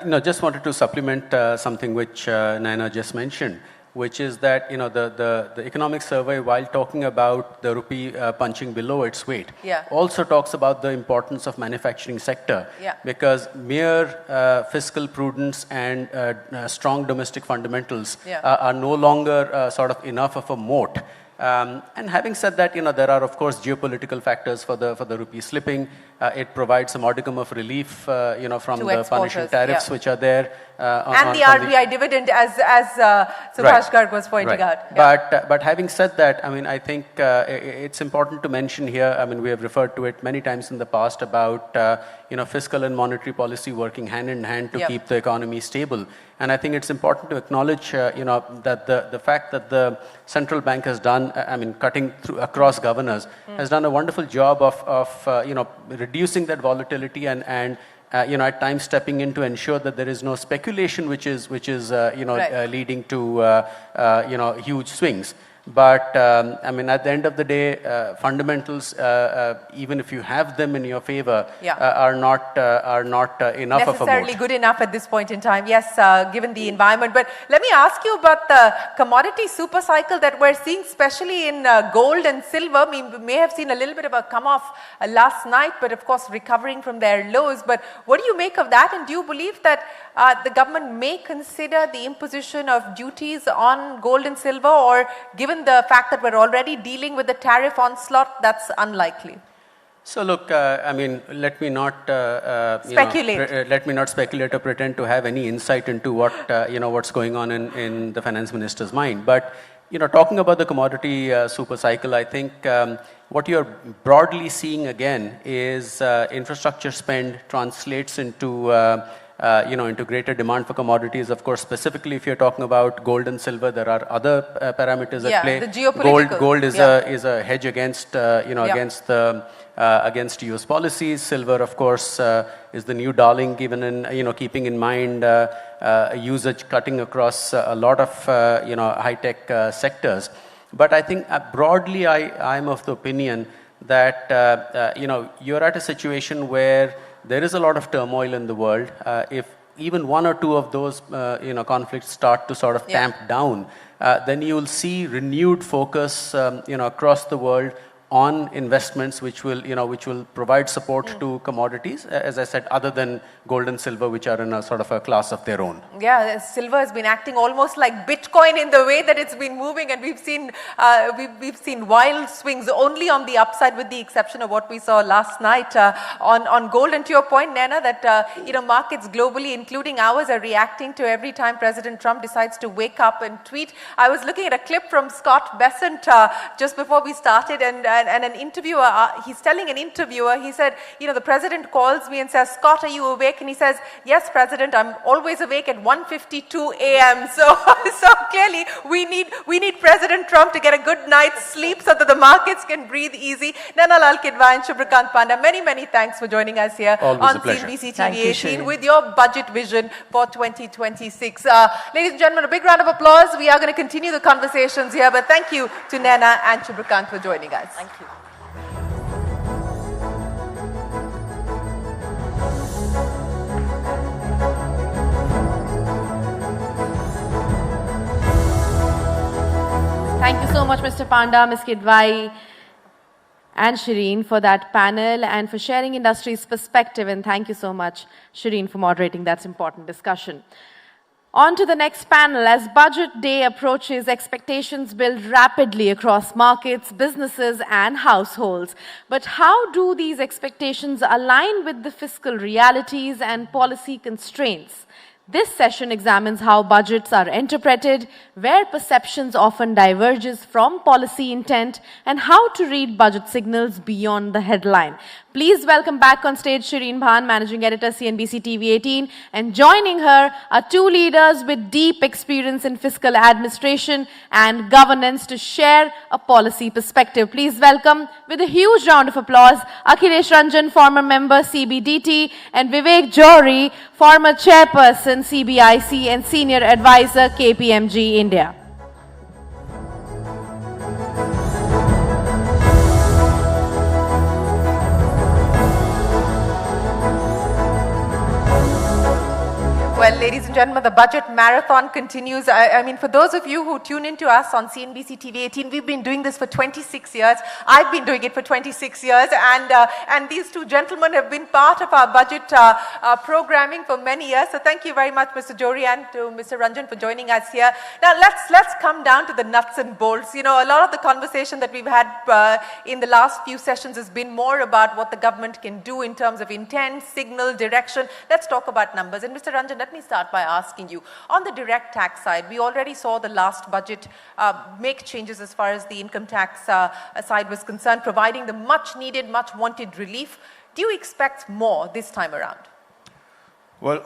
No, just wanted to supplement something which Naina just mentioned, which is that the economic survey, while talking about the rupee punching below its weight, also talks about the importance of manufacturing sector, because mere fiscal prudence and strong domestic fundamentals are no longer sort of enough of a moat. And having said that, there are of course geopolitical factors for the rupee slipping. It provides a modicum of relief, from the punishing tariffs which are there. And the RBI dividend, as Subhash Garg was pointing out. But having said that, I think it's important to mention here, we have referred to it many times in the past about, fiscal and monetary policy working hand in hand to keep the economy stable. And I think it's important to acknowledge, that the fact that the central bank has done, cutting through across governors, has done a wonderful job of reducing that volatility and at times stepping in to ensure that there is no speculation which is leading to huge swings. But at the end of the day, fundamentals, even if you have them in your favor, are not enough of a moat. Necessarily good enough at this point in time. Yes, given the environment. But let me ask you about the commodity super cycle that we're seeing, especially in gold and silver. We may have seen a little bit of a come off last night, but of course recovering from their lows. But what do you make of that? And do you believe that the government may consider the imposition of duties on gold and silver, or given the fact that we're already dealing with the tariff onslaught, that's unlikely? So look, let me not speculate. Let me not speculate or pretend to have any insight into what what's going on in the finance minister's mind. But talking about the commodity super cycle, I think what you're broadly seeing again is infrastructure spend translates into into greater demand for commodities. Of course, specifically if you're talking about gold and silver, there are other parameters at play. The geopolitical. Gold is a hedge against against US policies. Silver, of course, is the new darling, given in keeping in mind usage cutting across a lot of high tech sectors. But I think broadly, I'm of the opinion that you're at a situation where there is a lot of turmoil in the world. If even one or two of those conflicts start to sort of tamp down, then you will see renewed focus across the world on investments which will provide support to commodities, as I said, other than gold and silver, which are in a sort of a class of their own. Yeah, silver has been acting almost like Bitcoin in the way that it's been moving, and we've seen wild swings only on the upside, with the exception of what we saw last night on gold. And to your point, Naina, that markets globally, including ours, are reacting to every time President Trump decides to wake up and tweet. I was looking at a clip from Scott Bessent just before we started, and and an interviewer, he's telling an interviewer, he said, you know, the president calls me and says, Scott, are you awake? And he says, yes, President, I'm always awake at 1:52 a.m. So clearly we need President Trump to get a good night's sleep so that the markets can breathe easy. Nana Lal Kidwai and Shubhrikant Panda, many thanks for joining us here Always on a pleasure. CNBC-TV18 with your budget vision for 2026. Ladies and gentlemen, a big round of applause. We are going to continue the conversations here, but thank you to Nana and Shubhrikant for joining us. Thank you. Thank you so much, Mr. Panda, Ms. Kidwai, and Shireen for that panel and for sharing industry's perspective. And thank you so much, Shireen, for moderating that important discussion. On to the next panel. As budget day approaches, expectations build rapidly across markets, businesses, and households. But how do these expectations align with the fiscal realities and policy constraints? This session examines how budgets are interpreted, where perceptions often diverges from policy intent, and how to read budget signals beyond the headline. Please welcome back on stage Shireen Bhan, Managing Editor, CNBC-TV18, and joining her are two leaders with deep experience in fiscal administration and governance to share a policy perspective. Please welcome, with a huge round of applause, Akhilesh Ranjan, former member CBDT, and Vivek Johri, former chairperson CBIC and senior advisor KPMG India. Well, ladies and gentlemen, the budget marathon continues. I mean, for those of you who tune into us on CNBC-TV18, we've been doing this for 26 years. I've been doing it for 26 years, and these two gentlemen have been part of our budget programming for many years. So thank you very much, Mr. Johri, and to Mr. Ranjan for joining us here. Now, let's come down to the nuts and bolts. You know, a lot of the conversation that we've had in the last few sessions has been more about what the government can do in terms of intent, signal, direction. Let's talk about numbers. And Mr. Ranjan, let me start by asking you, on the direct tax side, we already saw the last budget make changes as far as the income tax side was concerned, providing the much needed, much wanted relief. Do you expect more this time around? Well,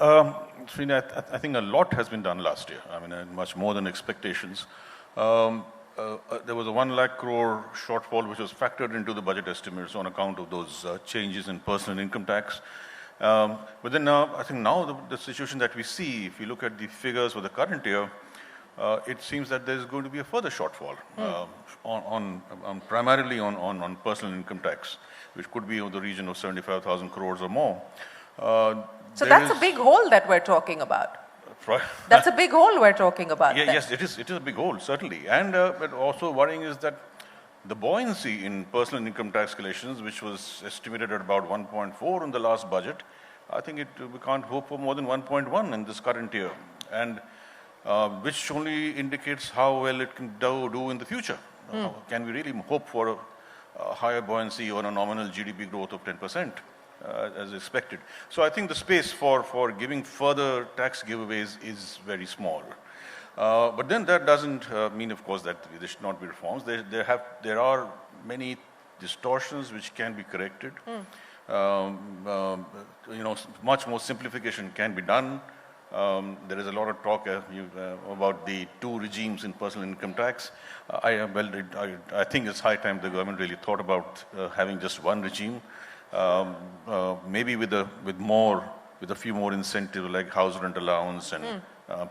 Srina, I think a lot has been done last year. I mean, much more than expectations. There was a 1 lakh crore shortfall which was factored into the budget estimates on account of those changes in personal income tax. But then I think now the situation that we see, if you look at the figures for the current year, it seems that there is going to be a further shortfall primarily on personal income tax, which could be in the region of 75,000 crores or more. So that's a big hole that we're talking about. That's a big hole we're talking about. Yeah, yes, it is a big hole, certainly. And but also worrying is that the buoyancy in personal income tax collections, which was estimated at about 1.4 in the last budget, I think we can't hope for more than 1.1 in this current year, and which only indicates how well it can do in the future. Can we really hope for a higher buoyancy or a nominal GDP growth of 10%? As expected. So I think the space for giving further tax giveaways is very small. But then that doesn't mean, of course, that there should not be reforms. There are many distortions which can be corrected. Much more simplification can be done. There is a lot of talk about the two regimes in personal income tax. I think it's high time the government really thought about having just one regime. Maybe with a few more incentives like house rent allowance and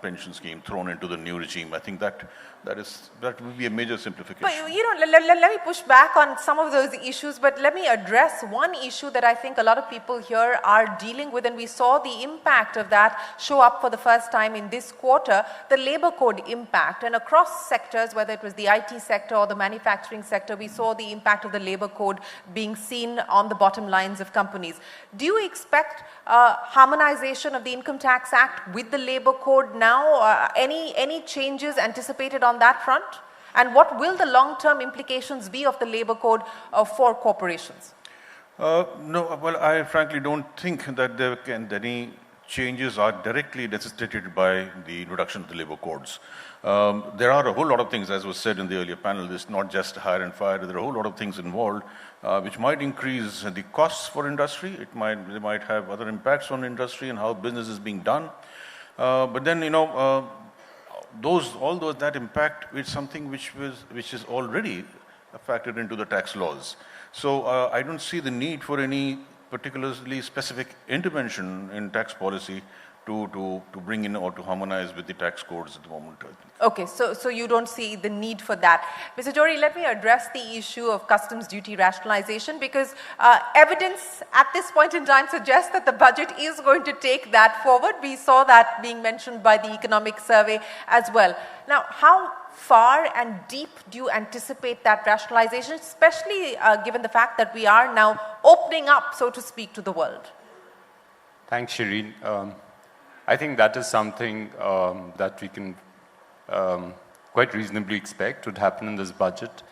pension scheme thrown into the new regime. I think that will be a major simplification. But let me push back on some of those issues, but let me address one issue that I think a lot of people here are dealing with, and we saw the impact of that show up for the first time in this quarter, the labor code impact. And across sectors, whether it was the IT sector or the manufacturing sector, we saw the impact of the labor code being seen on the bottom lines of companies. Do you expect harmonization of the Income Tax Act with the labor code now? Any changes anticipated on that front? And what will the long-term implications be of the labor code for corporations? No, well, I frankly don't think that there can be any changes are directly necessitated by the introduction of the labor codes. There are a whole lot of things, as was said in the earlier panel, it's not just hire and fire, there are a whole lot of things involved which might increase the costs for industry. They might have other impacts on industry and how business is being done. But then, all those that impact is something which is already factored into the tax laws. So I don't see the need for any particularly specific intervention in tax policy to bring in or to harmonize with the tax codes at the moment. Okay, so you don't see the need for that. Mr. Jory, let me address the issue of customs duty rationalization, because evidence at this point in time suggests that the budget is going to take that forward. We saw that being mentioned by the economic survey as well. Now, how far and deep do you anticipate that rationalization, especially given the fact that we are now opening up, so to speak, to the world? Thanks, Shireen. I think that is something that we can quite reasonably expect would happen in this budget.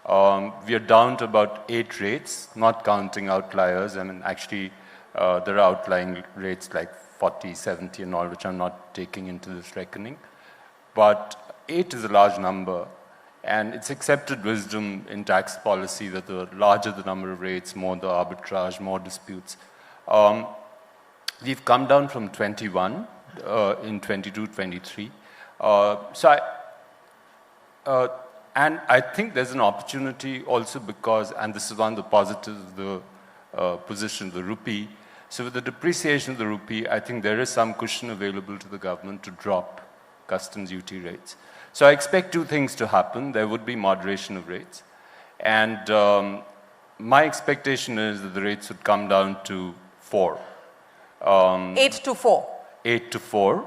We are down to about 8 rates, not counting outliers. I mean, actually, there are outlying rates like 40, 70 and all, which I'm not taking into this reckoning. But 8 is a large number, and it's accepted wisdom in tax policy that the larger the number of rates, more the arbitrage, more disputes. We've come down from 21 in 22, 23. And I think there's an opportunity also because, and this is one of the positives of the position of the rupee. So with the depreciation of the rupee, I think there is some cushion available to the government to drop customs duty rates. So I expect 2 things to happen. There would be moderation of rates. And my expectation is that the rates would come down to 4. 8 to 4. 8 to 4,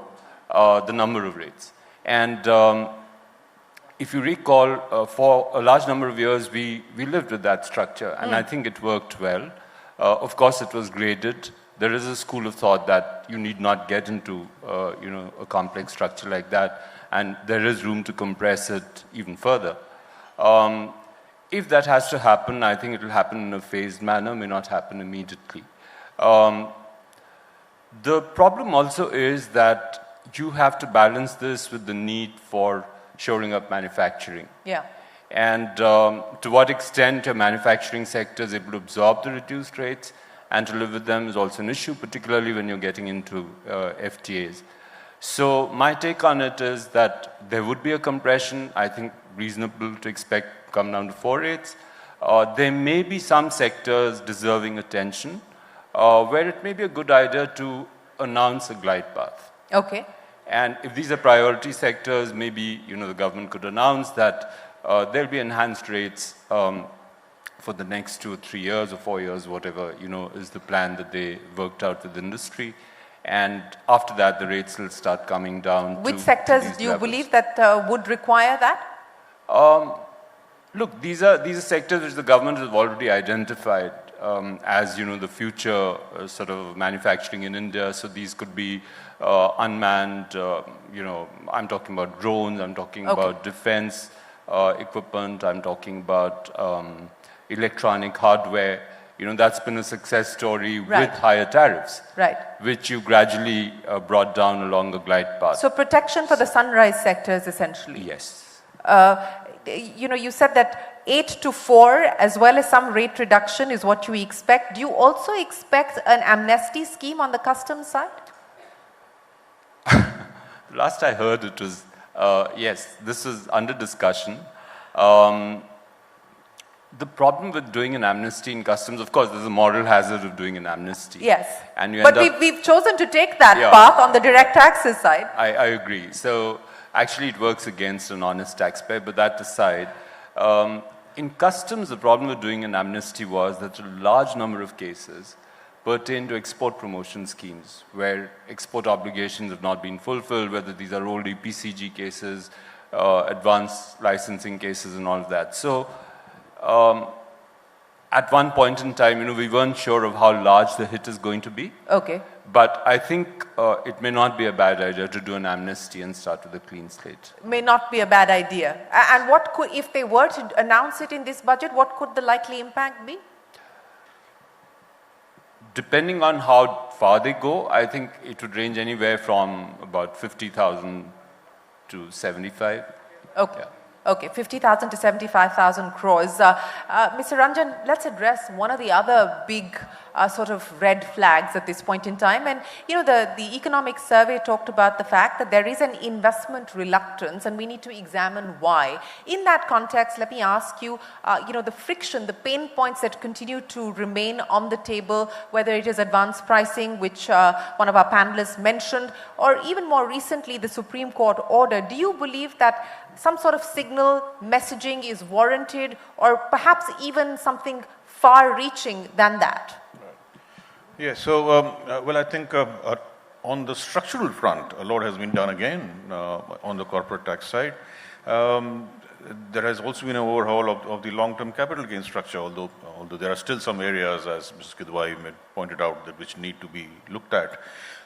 the number of rates. And if you recall, for a large number of years, we lived with that structure, and I think it worked well. Of course, it was graded. There is a school of thought that you need not get into a complex structure like that, and there is room to compress it even further. If that has to happen, I think it will happen in a phased manner, may not happen immediately. The problem also is that you have to balance this with the need for shoring up manufacturing. Yeah. And to what extent your manufacturing sector is able to absorb the reduced rates and to live with them is also an issue, particularly when you're getting into FTAs. So my take on it is that there would be a compression, I think reasonable to expect come down to 4 rates. There may be some sectors deserving attention, where it may be a good idea to announce a glide path. Okay. And if these are priority sectors, maybe the government could announce that there'll be enhanced rates for the next 2 or 3 years or 4 years, whatever is the plan that they worked out with industry. And after that, the rates will start coming down. Which sectors do you believe that would require that? Look, these are sectors which the government has already identified as the future sort of manufacturing in India. So these could be unmanned, I'm talking about drones, I'm talking about defense equipment, I'm talking about electronic hardware. That's been a success story with higher tariffs, which you gradually brought down along a glide path. So protection for the sunrise sectors, essentially. Yes. You said that 8 to 4, as well as some rate reduction, is what you expect. Do you also expect an amnesty scheme on the customs side? Last I heard it was, yes, this is under discussion. The problem with doing an amnesty in customs, of course, there's a moral hazard of doing an amnesty. Yes. And but we've chosen to take that path on the direct taxes side. I agree. So actually it works against an honest taxpayer, but that aside, in customs, the problem with doing an amnesty was that a large number of cases pertain to export promotion schemes where export obligations have not been fulfilled, whether these are old EPCG cases, advanced licensing cases and all of that. So at one point in time, we weren't sure of how large the hit is going to be. Okay. But I think it may not be a bad idea to do an amnesty and start with a clean slate. May not be a bad idea. And what could, if they were to announce it in this budget, what could the likely impact be? depending on how far they go, I think it would range anywhere from about 50,000 to 75. Okay. Yeah. Okay, 50,000 to 75,000 crores. Mr. Ranjan, let's address one of the other big sort of red flags at this point in time. And, you know, the economic survey talked about the fact that there is an investment reluctance and we need to examine why. In that context, let me ask you, you know, the friction, the pain points that continue to remain on the table, whether it is advanced pricing, which one of our panelists mentioned, or even more recently, the Supreme Court order. Do you believe that some sort of signal messaging is warranted, or perhaps even something far-reaching than that? Yeah, so, well, I think on the structural front, a lot has been done again on the corporate tax side. There has also been an overhaul of the long-term capital gain structure, although there are still some areas, as Mrs. Kidwai pointed out, that which need to be looked at.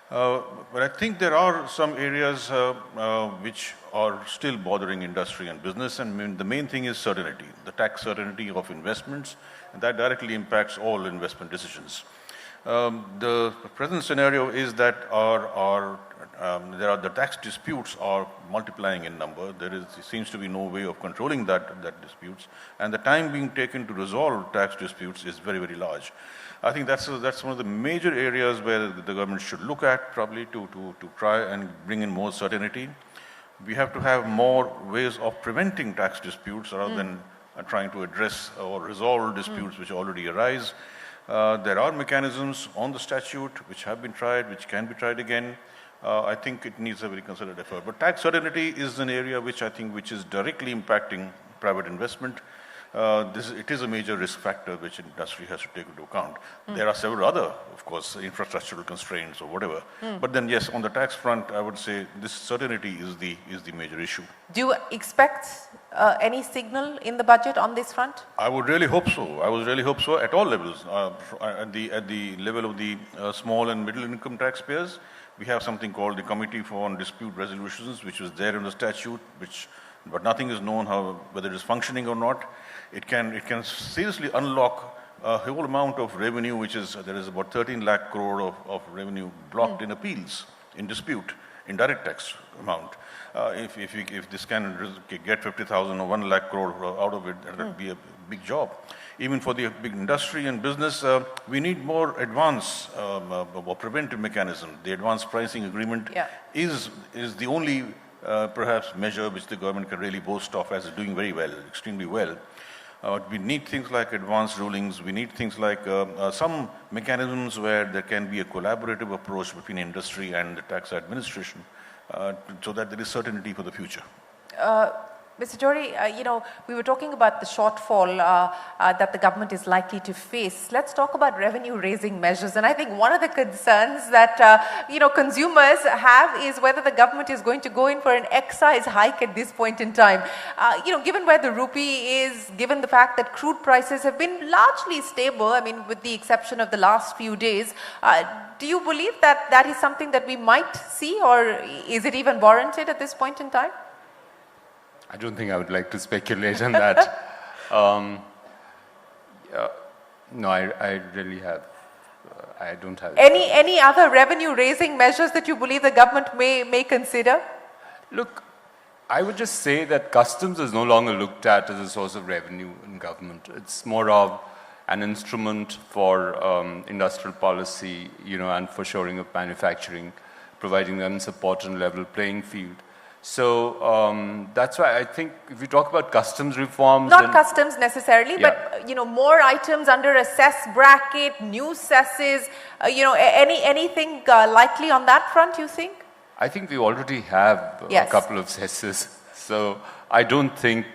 But I think there are some areas which are still bothering industry and business, and the main thing is certainty, the tax certainty of investments, and that directly impacts all investment decisions. The present scenario is that the tax disputes are multiplying in number. There seems to be no way of controlling that disputes, and the time being taken to resolve tax disputes is very, very large. I think that's one of the major areas where the government should look at, probably to try and bring in more certainty. We have to have more ways of preventing tax disputes rather than trying to address or resolve disputes which already arise. There are mechanisms on the statute which have been tried, which can be tried again. I think it needs a very considered effort. But tax certainty is an area which I think which is directly impacting private investment. It is a major risk factor which industry has to take into account. There are several other, of course, infrastructural constraints or whatever. But then, yes, on the tax front, I would say this certainty is the major issue. Do you expect any signal in the budget on this front? I would really hope so. I would really hope so at all levels. At the level of the small and middle income taxpayers, we have something called the Committee for Dispute Resolutions, which was there in the statute, but nothing is known whether it is functioning or not. It can seriously unlock a whole amount of revenue, there is about 13 lakh crore of revenue blocked in appeals, in dispute, in direct tax amount. If this can get 50,000 or 1 lakh crore out of it, that would be a big job. Even for the big industry and business, we need more advance or preventive mechanism. The advanced pricing agreement is the only perhaps measure which the government can really boast of as doing very well, extremely well. We need things like advanced rulings. We need things like some mechanisms where there can be a collaborative approach between industry and the tax administration so that there is certainty for the future. Mr. Jory, you know, we were talking about the shortfall that the government is likely to face. Let's talk about revenue-raising measures. And I think one of the concerns that, you know, consumers have is whether the government is going to go in for an excise hike at this point in time. You know, given where the rupee is, given the fact that crude prices have been largely stable, I mean, with the exception of the last few days, do you believe that that is something that we might see, or is it even warranted at this point in time? I don't think I would like to speculate on that. No, I really have. I don't have. Any other revenue-raising measures that you believe the government may consider? Look, I would just say that customs is no longer looked at as a source of revenue in government. It's more of an instrument for industrial policy, you know, and for shoring up manufacturing, providing them support and level playing field. So that's why I think if we talk about customs reforms... Not customs necessarily, but, you know, more items under a cess bracket, new cesses, you know, anything likely on that front, you think? I think we already have a couple of cesses. So I don't think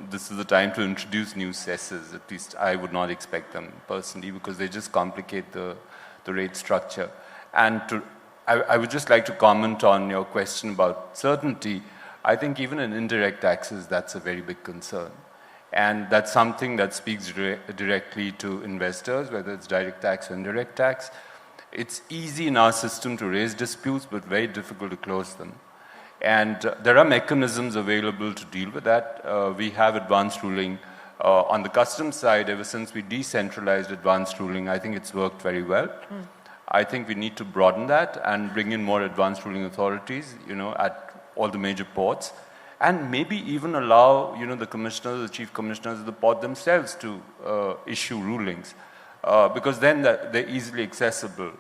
this is the time to introduce new cesses. At least I would not expect them personally, because they just complicate the rate structure. And I would just like to comment on your question about certainty. I think even in indirect taxes, that's a very big concern. And that's something that speaks directly to investors, whether it's direct tax or indirect tax. It's easy in our system to raise disputes, but very difficult to close them. And there are mechanisms available to deal with that. We have advanced ruling On the customs side, ever since we decentralized advanced ruling, I think it's worked very well. I think we need to broaden that and bring in more advanced ruling authorities, at all the major ports, and maybe even allow, the commissioners, the chief commissioners of the port themselves to issue rulings, because then they're easily accessible.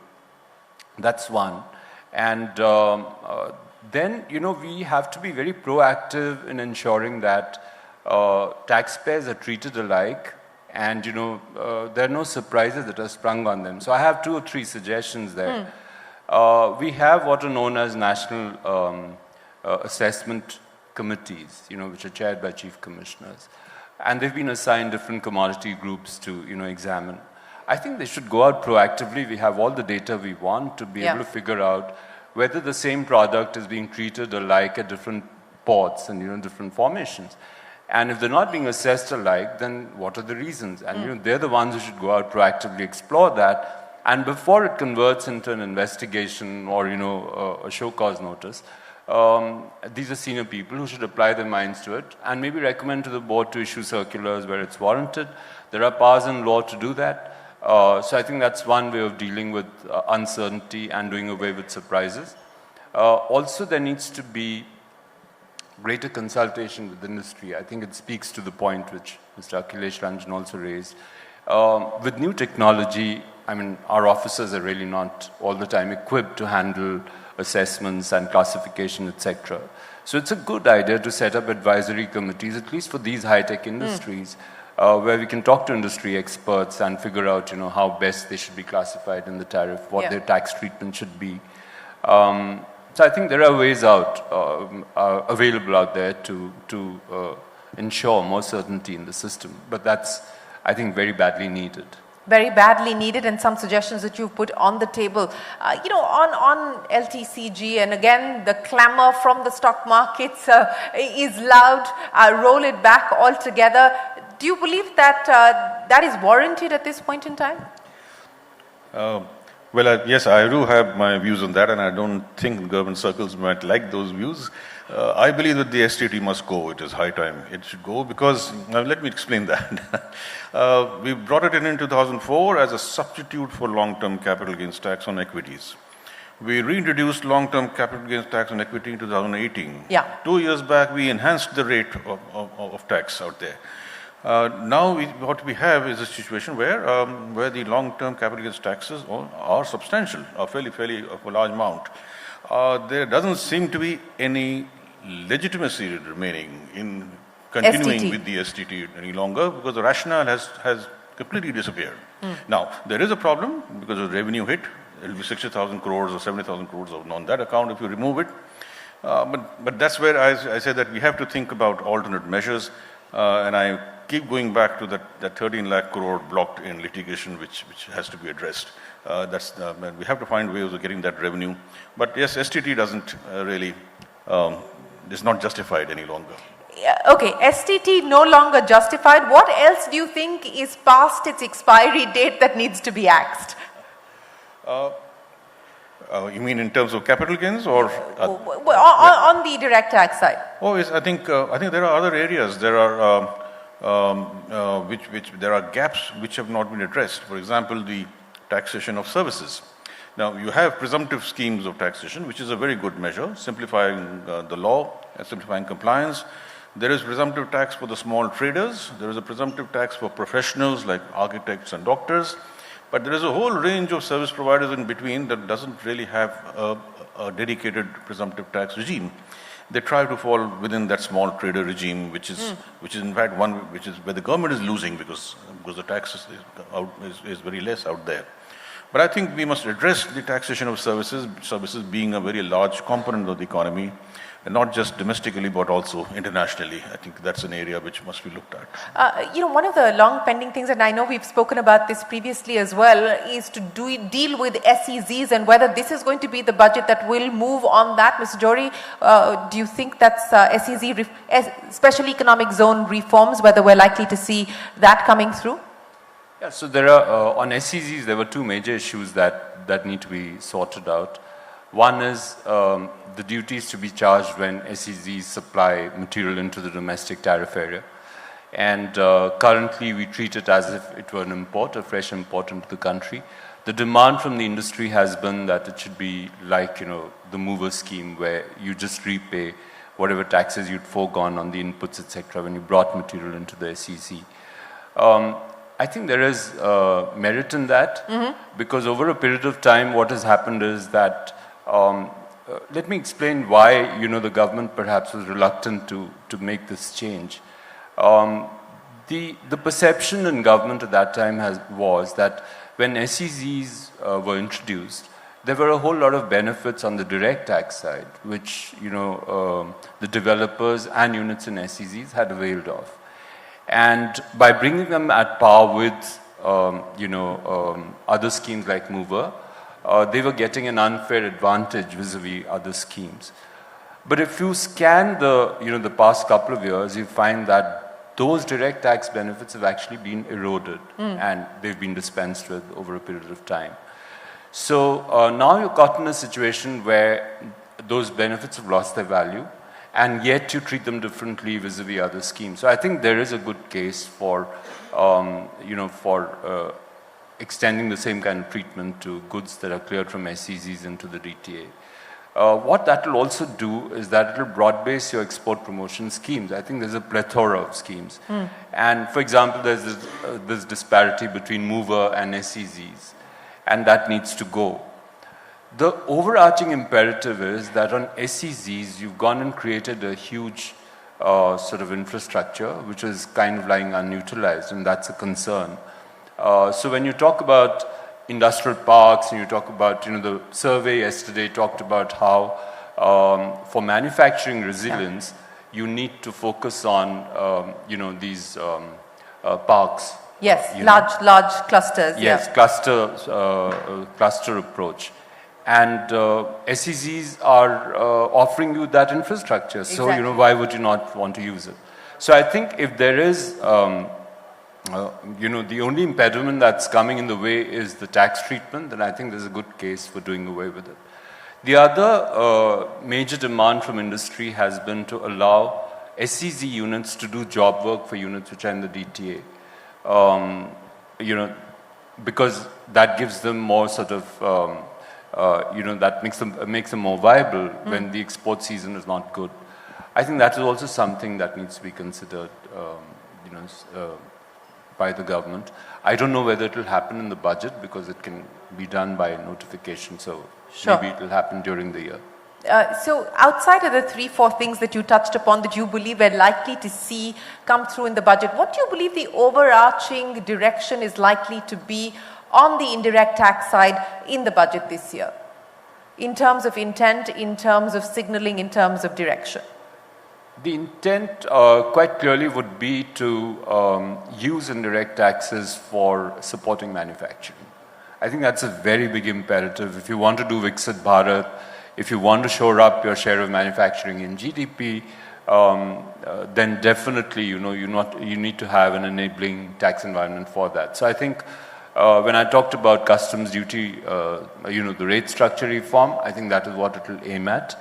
That's one. And then, we have to be very proactive in ensuring that taxpayers are treated alike, and there are no surprises that are sprung on them. So I have 2 or 3 suggestions there. We have what are known as national assessment committees, which are chaired by chief commissioners, and they've been assigned different commodity groups to examine. I think they should go out proactively. We have all the data we want to be able to figure out whether the same product is being treated alike at different ports and different formations. And if they're not being assessed alike, then what are the reasons? And they're the ones who should go out proactively explore that. And before it converts into an investigation or a show cause notice, these are senior people who should apply their minds to it and maybe recommend to the board to issue circulars where it's warranted. There are powers in law to do that. So I think that's one way of dealing with uncertainty and doing away with surprises. Also, there needs to be greater consultation with industry. I think it speaks to the point which Mr. Akhilesh Ranjan also raised. With new technology, our officers are really not all the time equipped to handle assessments and classification, etc. So it's a good idea to set up advisory committees, at least for these high-tech industries, where we can talk to industry experts and figure out, how best they should be classified in the tariff, what their tax treatment should be. So I think there are ways available out there to ensure more certainty in the system. But that's, I think, very badly needed. Very badly needed, and some suggestions that you've put on the table. On LTCG, and again, the clamor from the stock markets is loud. Roll it back altogether. Do you believe that that is warranted at this point in time? Well, yes, I do have my views on that, and I don't think government circles might like those views. I believe that the STT must go. It is high time it should go because, let me explain that. We brought it in 2004 as a substitute for long-term capital gains tax on equities. We reintroduced long-term capital gains tax on equity in 2018. 2 years back, we enhanced the rate of tax out there. Now what we have is a situation where the long-term capital gains taxes are substantial, are fairly of a large amount. There doesn't seem to be any legitimacy remaining in continuing STT. with the STT any longer because the rationale has completely disappeared. Now, there is a problem because of revenue hit. It will be 60,000 crores or 70,000 crores on that account if you remove it. But that's where I say that we have to think about alternate measures, and I keep going back to that 13 lakh crore blocked in litigation which has to be addressed. We have to find ways of getting that revenue. But yes, STT doesn't really, is not justified any longer. Okay, STT no longer justified. What else do you think is past its expiry date that needs to be axed? You mean in terms of capital gains or? On the direct tax side. Oh, yes, I think there are other areas. There are there are gaps which have not been addressed. For example, the taxation of services. Now, you have presumptive schemes of taxation, which is a very good measure, simplifying the law and simplifying compliance. There is presumptive tax for the small traders. There is a presumptive tax for professionals like architects and doctors. But there is a whole range of service providers in between that doesn't really have a dedicated presumptive tax regime. They try to fall within that small trader regime, which is in fact one which is where the government is losing because the tax is very less out there. But I think we must address the taxation of services being a very large component of the economy, and not just domestically but also internationally. I think that's an area which must be looked at. One of the long pending things, and I know we've spoken about this previously as well, is to deal with SEZs and whether this is going to be the budget that will move on that. Mr. Jory, do you think that's SEZ, special economic zone reforms, whether we're likely to see that coming through? Yeah, so there are, on SEZs, there were two major issues that need to be sorted out. One is the duties to be charged when SEZs supply material into the domestic tariff area. And currently, we treat it as if it were an import, a fresh import into the country. The demand from the industry has been that it should be like, the mover scheme, where you just repay whatever taxes you'd foregone on the inputs, etc., when you brought material into the SEZ. I think there is merit in that, because over a period of time, what has happened is that, let me explain why, the government perhaps was reluctant to make this change. The perception in government at that time was that when SEZs were introduced, there were a whole lot of benefits on the direct tax side, which the developers and units in SEZs had availed of. And by bringing them at par with other schemes like Mover, they were getting an unfair advantage vis-a-vis other schemes. But if you scan the past couple of years, you find that those direct tax benefits have actually been eroded and they've been dispensed with over a period of time. So now you're caught in a situation where those benefits have lost their value, and yet you treat them differently vis-a-vis other schemes. So I think there is a good case for, extending the same kind of treatment to goods that are cleared from SEZs into the DTA. What that will also do is that it will broad-base your export promotion schemes. I think there's a plethora of schemes. And for example, there's this disparity between Mover and SEZs, and that needs to go. The overarching imperative is that on SEZs, you've gone and created a huge sort of infrastructure, which is kind of lying unutilized, and that's a concern. So when you talk about industrial parks, and you talk about, the survey yesterday talked about how for manufacturing resilience, you need to focus on, these parks. Yes, large clusters. Yes, cluster approach. And SEZs are offering you that infrastructure. Exactly. So, why would you not want to use it? So I think if there is, the only impediment that's coming in the way is the tax treatment, then I think there's a good case for doing away with it. The other major demand from industry has been to allow SEZ units to do job work for units which are in the DTA. Because that gives them more sort of, that makes them more viable when the export season is not good. I think that is also something that needs to be considered, by the government. I don't know whether it will happen in the budget because it can be done by notification. So maybe it will happen during the year. So outside of the 3-4 things that you touched upon that you believe we're likely to see come through in the budget, what do you believe the overarching direction is likely to be on the indirect tax side in the budget this year? In terms of intent, in terms of signaling, in terms of direction? The intent quite clearly would be to use indirect taxes for supporting manufacturing. I think that's a very big imperative. If you want to do Viksit Bharat, if you want to shore up your share of manufacturing in GDP, then definitely, you need to have an enabling tax environment for that. So I think when I talked about customs duty, the rate structure reform, I think that is what it will aim at.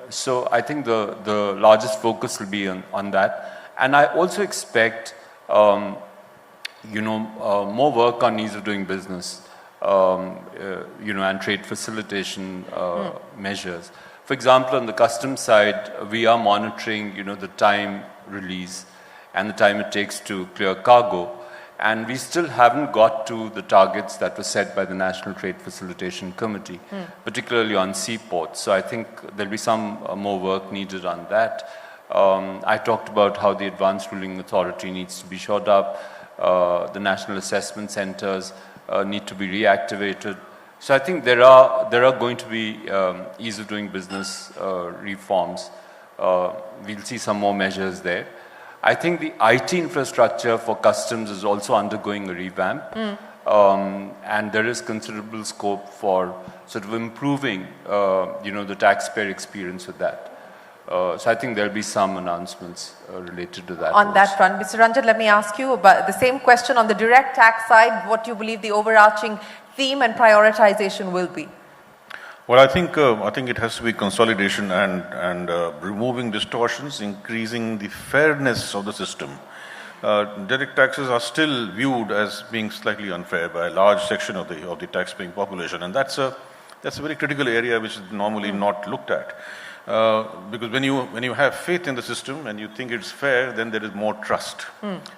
So I think the largest focus will be on that. And I also expect, more work on ease of doing business, and trade facilitation measures. For example, on the customs side, we are monitoring, the time release and the time it takes to clear cargo. And we still haven't got to the targets that were set by the National Trade Facilitation Committee, particularly on seaports. So I think there'll be some more work needed on that. I talked about how the Advanced Ruling Authority needs to be shored up. The National Assessment Centers need to be reactivated. So I think there are going to be ease of doing business reforms. We'll see some more measures there. I think the IT infrastructure for customs is also undergoing a revamp, and there is considerable scope for sort of improving, the taxpayer experience with that. So I think there'll be some announcements related to that. On that front, Mr. Ranjan, let me ask you about the same question on the direct tax side. What do you believe the overarching theme and prioritization will be? Well, I think it has to be consolidation and removing distortions, increasing the fairness of the system. Direct taxes are still viewed as being slightly unfair by a large section of the tax-paying population, and that's a very critical area which is normally not looked at. Because when you have faith in the system and you think it's fair, then there is more trust,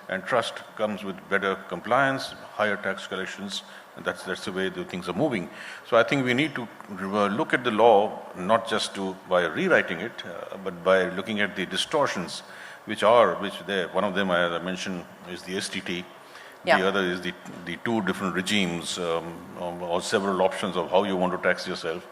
and trust comes with better compliance, higher tax collections, and that's the way the things are moving. So I think we need to look at the law not just by rewriting it, but by looking at the distortions which there. One of them, as I mentioned, is the STT. Yeah. The other is the two different regimes or several options of how you want to tax yourself.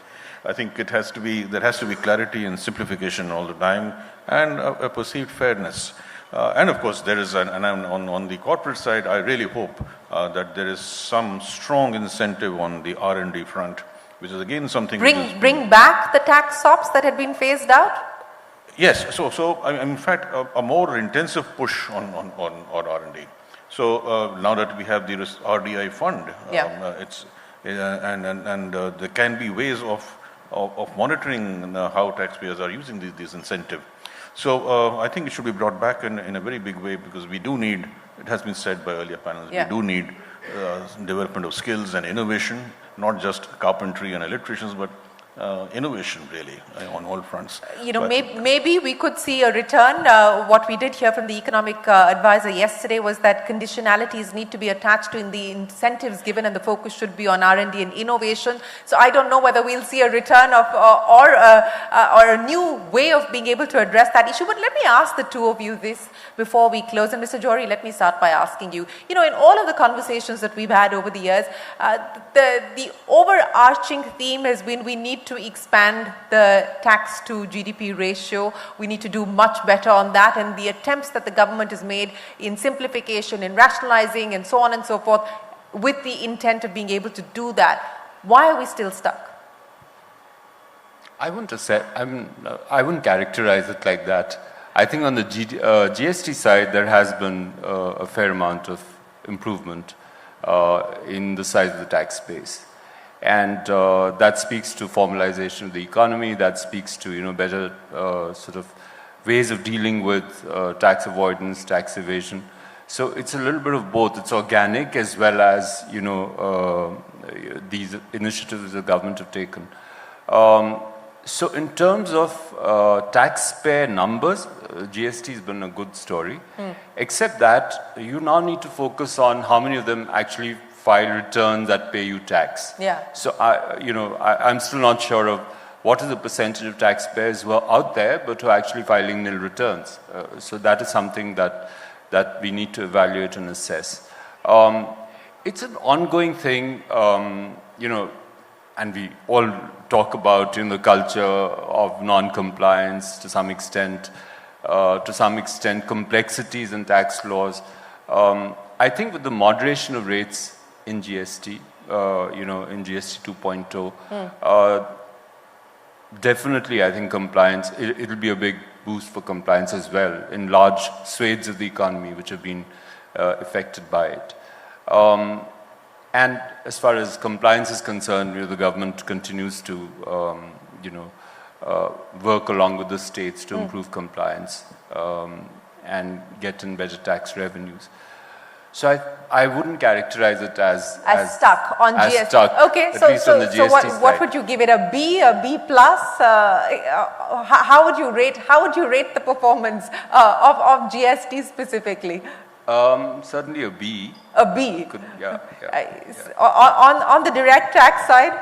I think there has to be clarity and simplification all the time, and a perceived fairness. And of course, there is, on the corporate side, I really hope that there is some strong incentive on the R&D front, which is again something. Bring back the tax SOPs that had been phased out? Yes. So in fact, a more intensive push on R&D. So now that we have the RDI fund, there can be ways of monitoring how taxpayers are using these incentives. So I think it should be brought back in a very big way, because we do need, it has been said by earlier panels, we do need development of skills and innovation, not just carpentry and electricians, but innovation really on all fronts. Maybe we could see a return. What we did hear from the economic advisor yesterday was that conditionalities need to be attached to the incentives given, and the focus should be on R&D and innovation. So I don't know whether we'll see a return of or a new way of being able to address that issue. But let me ask the two of you this before we close. And Mr. Johri, let me start by asking you, in all of the conversations that we've had over the years, the overarching theme has been we need to expand the tax to GDP ratio. We need to do much better on that, and the attempts that the government has made in simplification, in rationalizing, and so on and so forth, with the intent of being able to do that. Why are we still stuck? I wouldn't characterize it like that. I think on the GST side, there has been a fair amount of improvement in the size of the tax base. And that speaks to formalization of the economy, that speaks to better sort of ways of dealing with tax avoidance, tax evasion. So it's a little bit of both. It's organic as well as these initiatives the government have taken. So in terms of taxpayer numbers, GST has been a good story, except that you now need to focus on how many of them actually file returns that pay you tax. Yeah. So I'm still not sure of what is the percentage of taxpayers who are out there but who are actually filing nil returns. So that is something that we need to evaluate and assess. It's an ongoing thing, and we all talk about the culture of non-compliance to some extent, complexities in tax laws. I think with the moderation of rates in GST, in GST 2.0, definitely I think compliance, it'll be a big boost for compliance as well in large swathes of the economy which have been affected by it. And as far as compliance is concerned, the government continues to, work along with the states to improve compliance and get in better tax revenues. So I wouldn't characterize it as stuck on GST. Stuck, okay, so what would you give it? A B plus? How would you rate the performance of GST specifically? Certainly a B. A B. Yeah. On the direct tax side.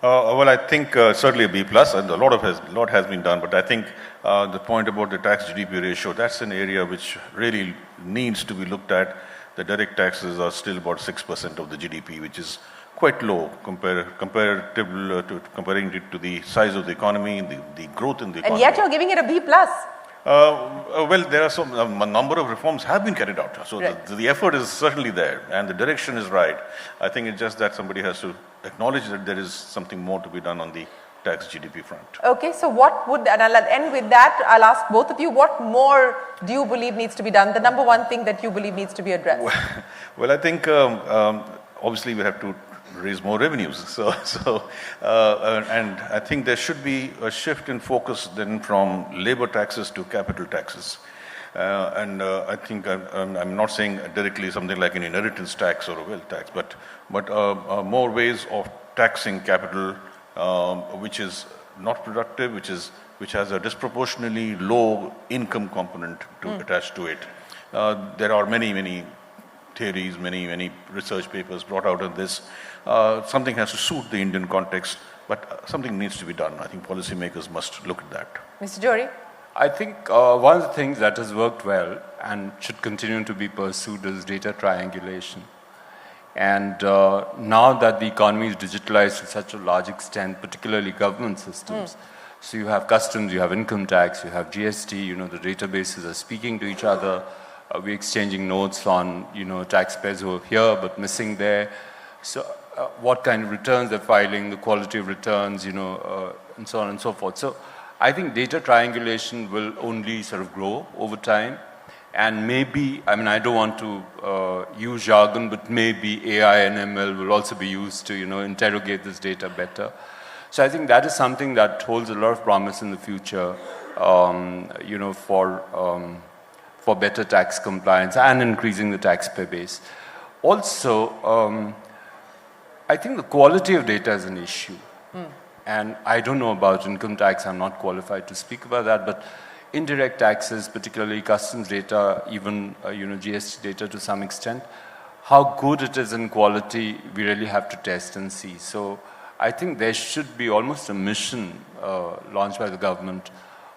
Well, I think certainly a B plus, and a lot has been done. But I think the point about the tax GDP ratio, that's an area which really needs to be looked at. The direct taxes are still about 6% of the GDP, which is quite low comparing it to the size of the economy, the growth in the economy. And yet you're giving it a B plus. Well, there are a number of reforms have been carried out. So right. the effort is certainly there, and the direction is right. I think it's just that somebody has to acknowledge that there is something more to be done on the tax GDP front. Okay, so and I'll end with that, I'll ask both of you, what more do you believe needs to be done? The number one thing that you believe needs to be addressed? Well, I think obviously we have to raise more revenues. And I think there should be a shift in focus then from labor taxes to capital taxes. I think I'm not saying directly something like an inheritance tax or a wealth tax, but more ways of taxing capital, which is not productive, which has a disproportionately low income component attached to it. There are many theories, many research papers brought out on this. Something has to suit the Indian context, but something needs to be done. I think policymakers must look at that. Mr. Jory? I think one of the things that has worked well and should continue to be pursued is data triangulation. And now that the economy is digitalized to such a large extent, particularly government systems, so you have customs, you have income tax, you have GST, you know, the databases are speaking to each other. We're exchanging notes on, you know, taxpayers who are here but missing there. So what kind of returns they're filing, the quality of returns, you know, and so on and so forth. So I think data triangulation will only sort of grow over time. And maybe, I mean, I don't want to use jargon, but maybe AI and ML will also be used to, you know, interrogate this data better. So I think that is something that holds a lot of promise in the future, you know, for better tax compliance and increasing the taxpayer base. Also, I think the quality of data is an issue. And I don't know about income tax, I'm not qualified to speak about that, but indirect taxes, particularly customs data, even you know, GST data to some extent, how good it is in quality, we really have to test and see. So I think there should be almost a mission launched by the government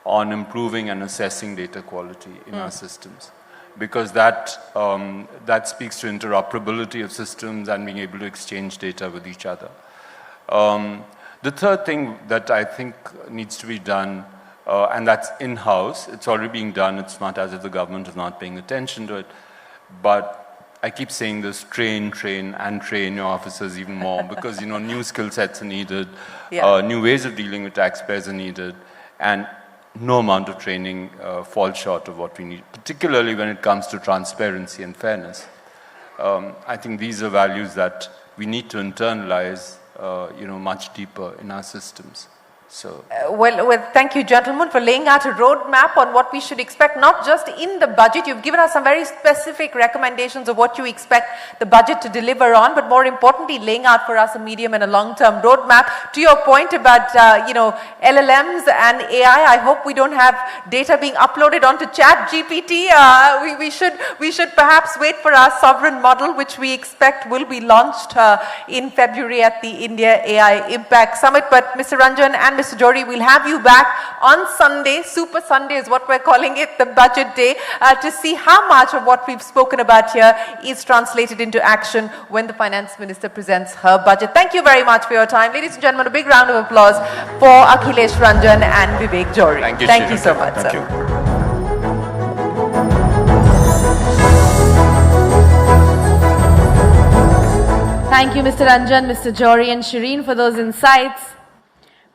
on improving and assessing data quality in our systems, because that speaks to interoperability of systems and being able to exchange data with each other. The third thing that I think needs to be done, and that's in-house, it's already being done, it's not as if the government is not paying attention to it, but I keep saying this, train your officers even more, because, you know, new skill sets are needed, new ways of dealing with taxpayers are needed, and no amount of training falls short of what we need, particularly when it comes to transparency and fairness. I think these are values that we need to internalize, you know, much deeper in our systems. So, well, thank you, gentlemen, for laying out a roadmap on what we should expect, not just in the budget. You've given us some very specific recommendations of what you expect the budget to deliver on, but more importantly, laying out for us a medium and a long-term roadmap. To your point about, you know, LLMs and AI, I hope we don't have data being uploaded onto ChatGPT. We should perhaps wait for our sovereign model, which we expect will be launched in February at the India AI Impact Summit. But Mr. Ranjan and Mr. Jory, we'll have you back on Sunday, Super Sunday is what we're calling it, the budget day, to see how much of what we've spoken about here is translated into action when the Finance Minister presents her budget. Thank you very much for your time. Ladies and gentlemen, a big round of applause for Akhilesh Ranjan and Vivek Jory. Thank you so much, Thank sir. you. Thank you, Mr. Ranjan, Mr. Jory and Shireen for those insights.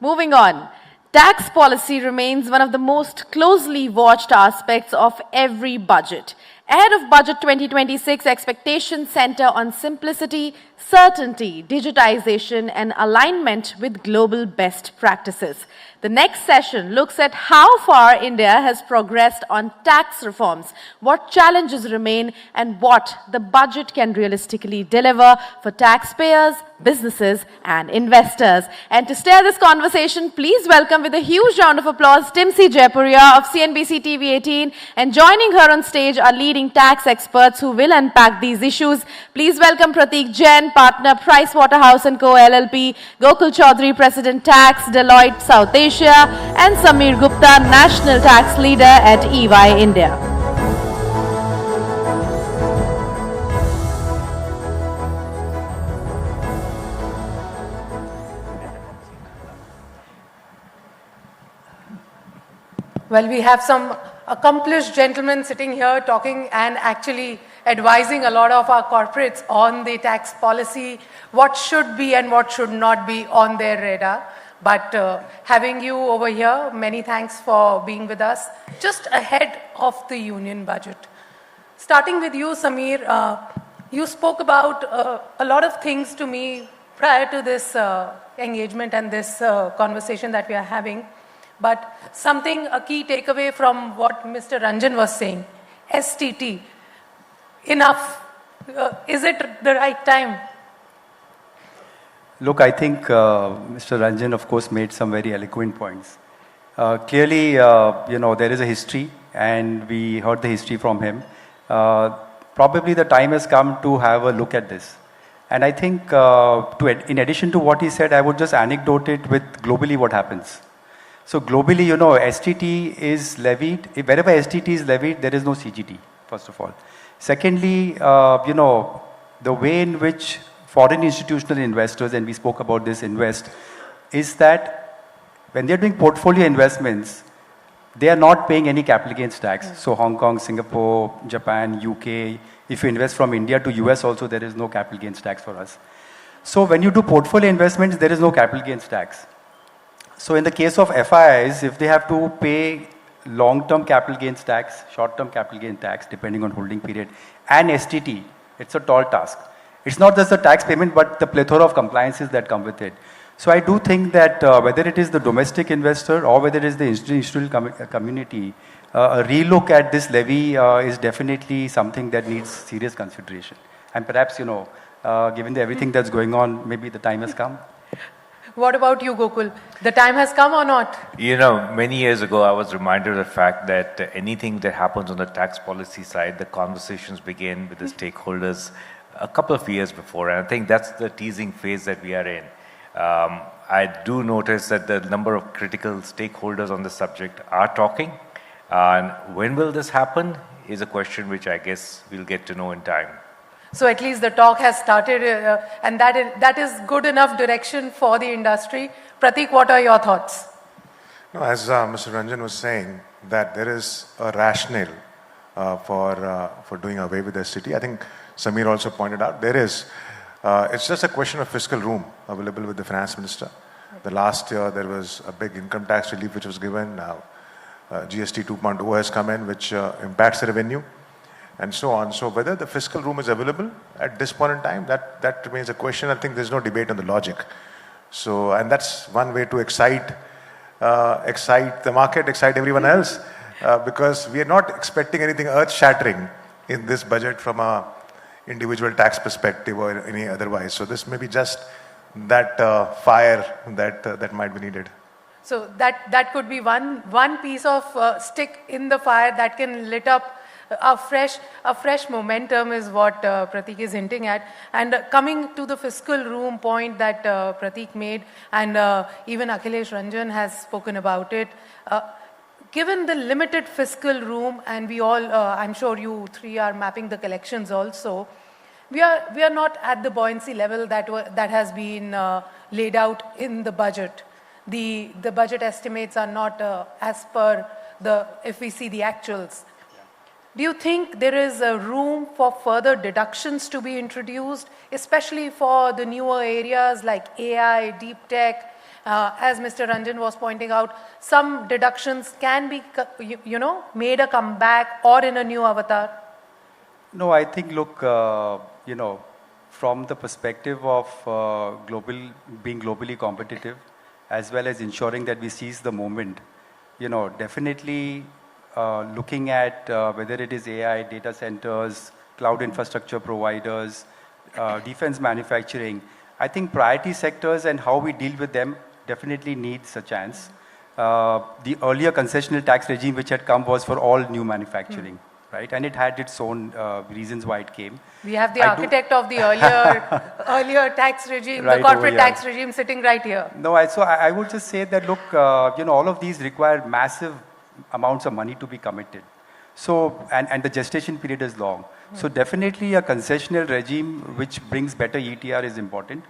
Moving on, tax policy remains one of the most closely watched aspects of every budget. Ahead of Budget 2026, expectations center on simplicity, certainty, digitization, and alignment with global best practices. The next session looks at how far India has progressed on tax reforms, what challenges remain, and what the budget can realistically deliver for taxpayers, businesses, and investors. And to steer this conversation, please welcome with a huge round of applause Timsi Jaipuria of CNBC-TV18, and joining her on stage are leading tax experts who will unpack these issues. Please welcome Prateek Jain, partner Pricewaterhouse & Co. LLP, Gokul Chaudhary, President Tax, Deloitte South Asia, and Samir Gupta, National Tax Leader at EY India. Well, we have some accomplished gentlemen sitting here talking and actually advising a lot of our corporates on the tax policy, what should be and what should not be on their radar. But having you over here, many thanks for being with us just ahead of the union budget. Starting with you, Samir, you spoke about a lot of things to me prior to this engagement and this conversation that we are having, but a key takeaway from what Mr. Ranjan was saying, STT, enough. Is it the right time? Look, I think Mr. Ranjan, of course, made some very eloquent points. Clearly, there is a history, and we heard the history from him. Probably the time has come to have a look at this. And I think, in addition to what he said, I would just anecdote it with globally what happens. So globally, STT is levied. Wherever STT is levied, there is no CGT, first of all. Secondly, the way in which foreign institutional investors, and we spoke about this, invest, is that when they're doing portfolio investments, they are not paying any capital gains tax. So Hong Kong, Singapore, Japan, UK, if you invest from India to US also, there is no capital gains tax for us. So when you do portfolio investments, there is no capital gains tax. So in the case of FIIs, if they have to pay long-term capital gains tax, short-term capital gain tax, depending on holding period, and STT, it's a tall task. It's not just the tax payment, but the plethora of compliances that come with it. So I do think that whether it is the domestic investor or whether it is the institutional community, a relook at this levy is definitely something that needs serious consideration. And perhaps, given everything that's going on, maybe the time has come. What about you, Gokul? The time has come or not? Many years ago, I was reminded of the fact that anything that happens on the tax policy side, the conversations begin with the stakeholders a couple of years before. And I think that's the teasing phase that we are in. I do notice that the number of critical stakeholders on the subject are talking. And when will this happen is a question which I guess we'll get to know in time. So at least the talk has started, and that is good enough direction for the industry. Prateek, what are your thoughts? No, as Mr. Ranjan was saying, that there is a rationale for doing away with the STT. I think Samir also pointed out there is. It's just a question of fiscal room available with the finance minister. The last year there was a big income tax relief which was given. Now GST 2.0 has come in, which impacts the revenue, and so on. So whether the fiscal room is available at this point in time, that remains a question. I think there's no debate on the logic. So, and that's one way to excite the market, excite everyone else, because we are not expecting anything earth-shattering in this budget from a individual tax perspective or any otherwise. So this may be just that fire that might be needed. So that could be one piece of stick in the fire that can lit up a fresh momentum is what Prateek is hinting at. And coming to the fiscal room point that Prateek made, and even Akhilesh Ranjan has spoken about it, given the limited fiscal room, and we all, I'm sure you three are mapping the collections also, we are not at the buoyancy level that has been laid out in the budget. The budget estimates are not as per if we see the actuals. Do you think there is a room for further deductions to be introduced, especially for the newer areas like AI, deep tech? As Mr. Ranjan was pointing out, some deductions can be, made a comeback or in a new avatar. No, I think, look, from the perspective of being globally competitive, as well as ensuring that we seize the moment, definitely looking at whether it is AI, data centers, cloud infrastructure providers, defense manufacturing, I think priority sectors and how we deal with them definitely needs a chance. The earlier concessional tax regime which had come was for all new manufacturing, right? And it had its own reasons why it came. We have the architect of the earlier tax regime, right, the corporate tax regime sitting right here. No, so I would just say that, look, all of these require massive amounts of money to be committed. So, and the gestation period is long. So definitely a concessional regime which brings better ETR is important.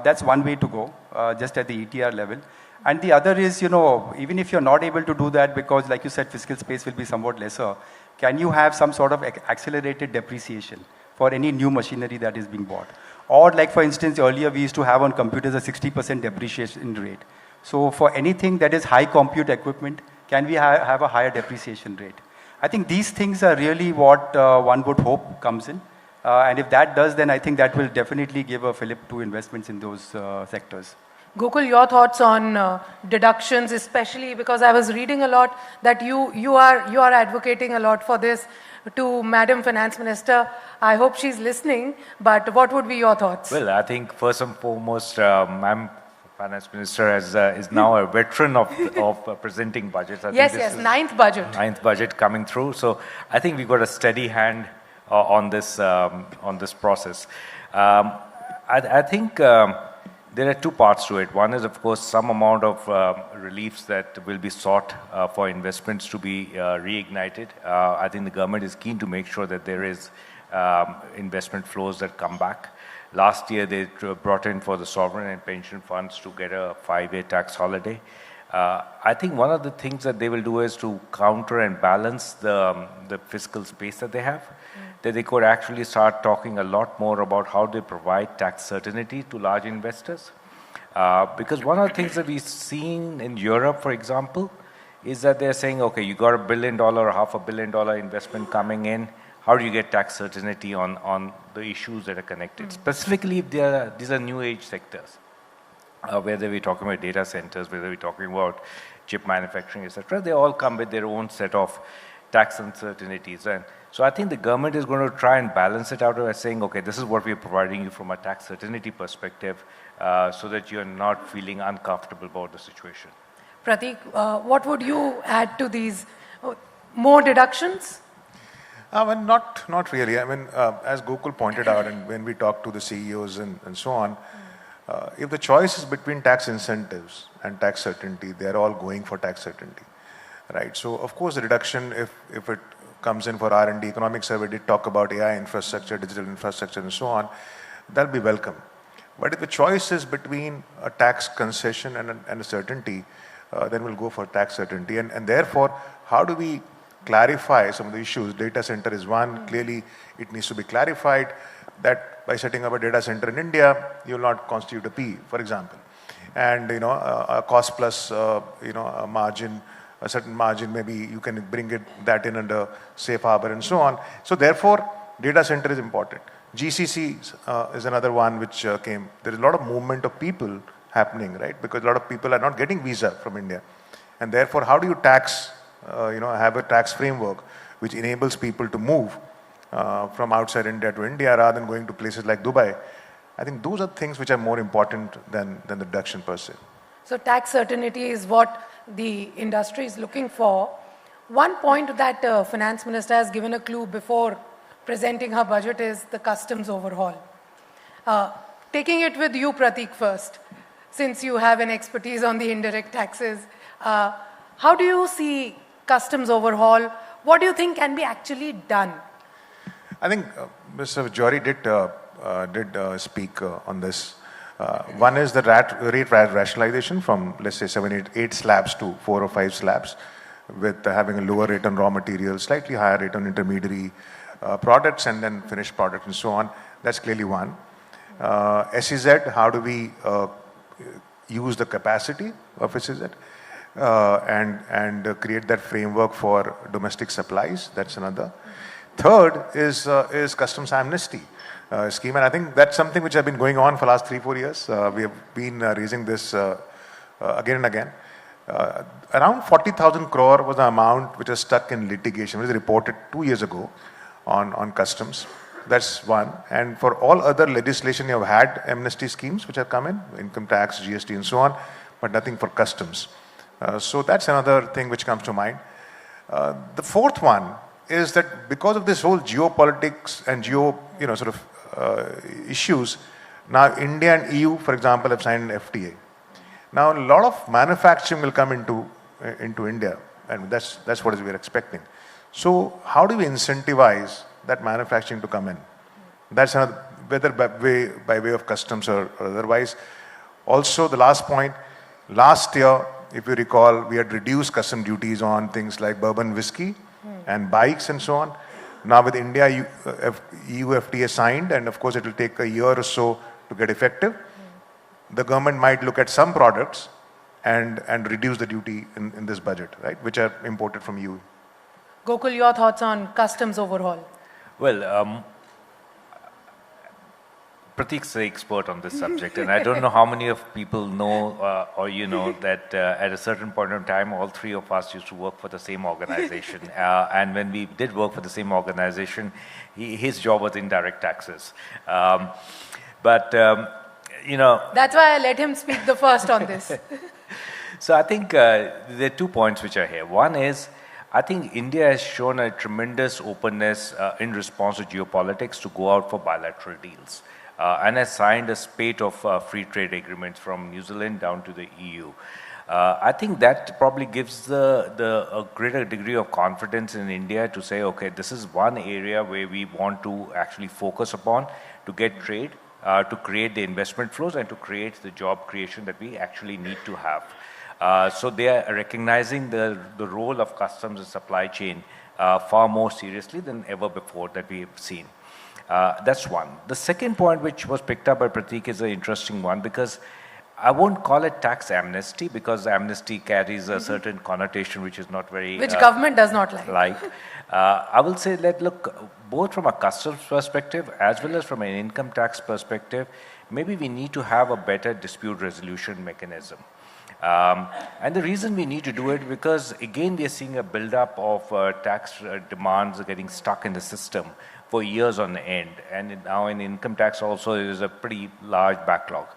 That's one way to go, just at the ETR level. And the other is, even if you're not able to do that because, like you said, fiscal space will be somewhat lesser, can you have some sort of accelerated depreciation for any new machinery that is being bought? Or like, for instance, earlier we used to have on computers a 60% depreciation rate. So for anything that is high compute equipment, can we have a higher depreciation rate? I think these things are really what one would hope comes in. And if that does, then I think that will definitely give a fillip to investments in those sectors. Gokul, your thoughts on deductions, especially because I was reading a lot that you are advocating a lot for this to Madam Finance Minister. I hope she's listening, but what would be your thoughts? Well, I think first and foremost, Madam Finance Minister is now a veteran of presenting budgets. I Yes, think yes, ninth budget. Ninth budget coming through. So I think we got a steady hand on this process. I think there are two parts to it. One is, of course, some amount of reliefs that will be sought for investments to be reignited. I think the government is keen to make sure that there is investment flows that come back. Last year, they brought in for the sovereign and pension funds to get a 5-year tax holiday. I think one of the things that they will do is to counter and balance the fiscal space that they have, that they could actually start talking a lot more about how they provide tax certainty to large investors. Because one of the things that we've seen in Europe, for example, is that they're saying, okay, you got $1 billion or $500 million investment coming in. How do you get tax certainty on the issues that are connected? Specifically, if these are new age sectors, whether we're talking about data centers, whether we're talking about chip manufacturing, etc., they all come with their own set of tax uncertainties. And so I think the government is going to try and balance it out by saying, okay, this is what we're providing you from a tax certainty perspective, so that you're not feeling uncomfortable about the situation. Prateek, what would you add to these? More deductions? Well, not really. I mean, as Gokul pointed out, and when we talk to the CEOs and so on, if the choice is between tax incentives and tax certainty, they are all going for tax certainty, right? So, of course, the reduction, if it comes in for R&D, Economic Survey did talk about AI infrastructure, digital infrastructure, and so on, that'll be welcome. But if the choice is between a tax concession and a certainty, then we'll go for tax certainty. And therefore, how do we clarify some of the issues? Data center is one. Clearly, it needs to be clarified that by setting up a data center in India, you will not constitute a P, for example. And, a cost plus, a margin, a certain margin, maybe you can bring that in under safe harbor and so on. So therefore, data center is important. GCC is another one which came. There is a lot of movement of people happening, right? Because a lot of people are not getting visa from India. And therefore, how do you tax, have a tax framework which enables people to move from outside India to India rather than going to places like Dubai? I think those are things which are more important than the deduction per se. So tax certainty is what the industry is looking for. One point that Finance Minister has given a clue before presenting her budget is the customs overhaul. Taking it with you, Prateek, first, since you have an expertise on the indirect taxes, how do you see customs overhaul? What do you think can be actually done? I think Mr. Jory did speak on this. One is the rate rationalization from, let's say, 7, 8 slabs to 4 or 5 slabs, with having a lower rate on raw materials, slightly higher rate on intermediary products, and then finished products and so on. That's clearly one. SEZ, how do we use the capacity of SEZ and create that framework for domestic supplies? That's another. Third is customs amnesty scheme, and I think that's something which has been going on for the last 3-4 years. We have been raising this again and again. Around 40,000 crore was the amount which was stuck in litigation, which was reported 2 years ago on customs. That's one. And for all other legislation, you have had amnesty schemes which have come in, income tax, GST and so on, but nothing for customs. So that's another thing which comes to mind. The fourth one is that because of this whole geopolitics and issues, now India and EU, for example, have signed an FTA. Now a lot of manufacturing will come into India, and that's what we're expecting. So how do we incentivize that manufacturing to come in? That's another, whether by way of customs or otherwise. Also, the last point, last year, if you recall, we had reduced custom duties on things like bourbon whiskey and bikes and so on. Now with India, EU FTA signed, and of course it will take a year or so to get effective. The government might look at some products and reduce the duty in this budget, right, which are imported from EU. Gokul, your thoughts on customs overhaul? Well, Pratik's the expert on this subject, and I don't know how many of people know or you know that at a certain point in time, all three of us used to work for the same organization. And when we did work for the same organization, his job was indirect taxes. You know... That's why I let him speak the first on this. So I think there are 2 points which are here. One is, I think India has shown a tremendous openness in response to geopolitics to go out for bilateral deals and has signed a spate of free trade agreements from New Zealand down to the EU. I think that probably gives a greater degree of confidence in India to say, okay, this is one area where we want to actually focus upon to get trade, to create the investment flows and to create the job creation that we actually need to have. So they are recognizing the role of customs and supply chain far more seriously than ever before that we have seen. That's one. The second point which was picked up by Pratik is an interesting one, because I won't call it tax amnesty, because amnesty carries a certain connotation which is not very... Which government does not like. I will say that, look, both from a customs perspective as well as from an income tax perspective, maybe we need to have a better dispute resolution mechanism. And the reason we need to do it, because again we are seeing a build-up of tax demands getting stuck in the system for years on end, and now in income tax also there is a pretty large backlog.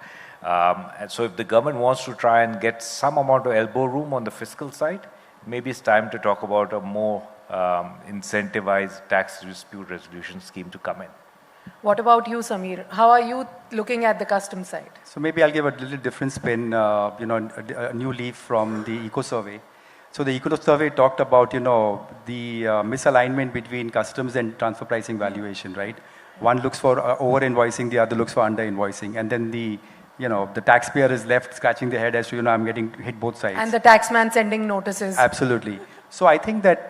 And so if the government wants to try and get some amount of elbow room on the fiscal side, maybe it's time to talk about a more incentivized tax dispute resolution scheme to come in. What about you, Samir? How are you looking at the custom side? So maybe I'll give a little different spin, a new leaf from the Eco-Survey. So the Eco-Survey talked about, the misalignment between customs and transfer pricing valuation, right? One looks for over-invoicing, the other looks for under-invoicing. And then the taxpayer is left scratching their head as to, I'm getting hit both sides. And the taxman sending notices. Absolutely. So I think that,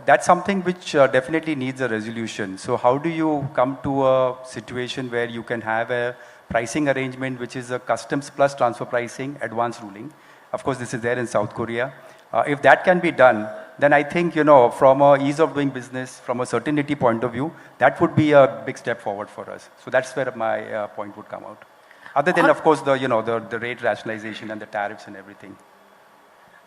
that's something which definitely needs a resolution. So how do you come to a situation where you can have a pricing arrangement which is a customs plus transfer pricing advance ruling? Of course, this is there in South Korea. If that can be done, then I think, from a ease of doing business, from a certainty point of view, that would be a big step forward for us. So that's where my point would come out. Other than, of course, the rate rationalization and the tariffs and everything.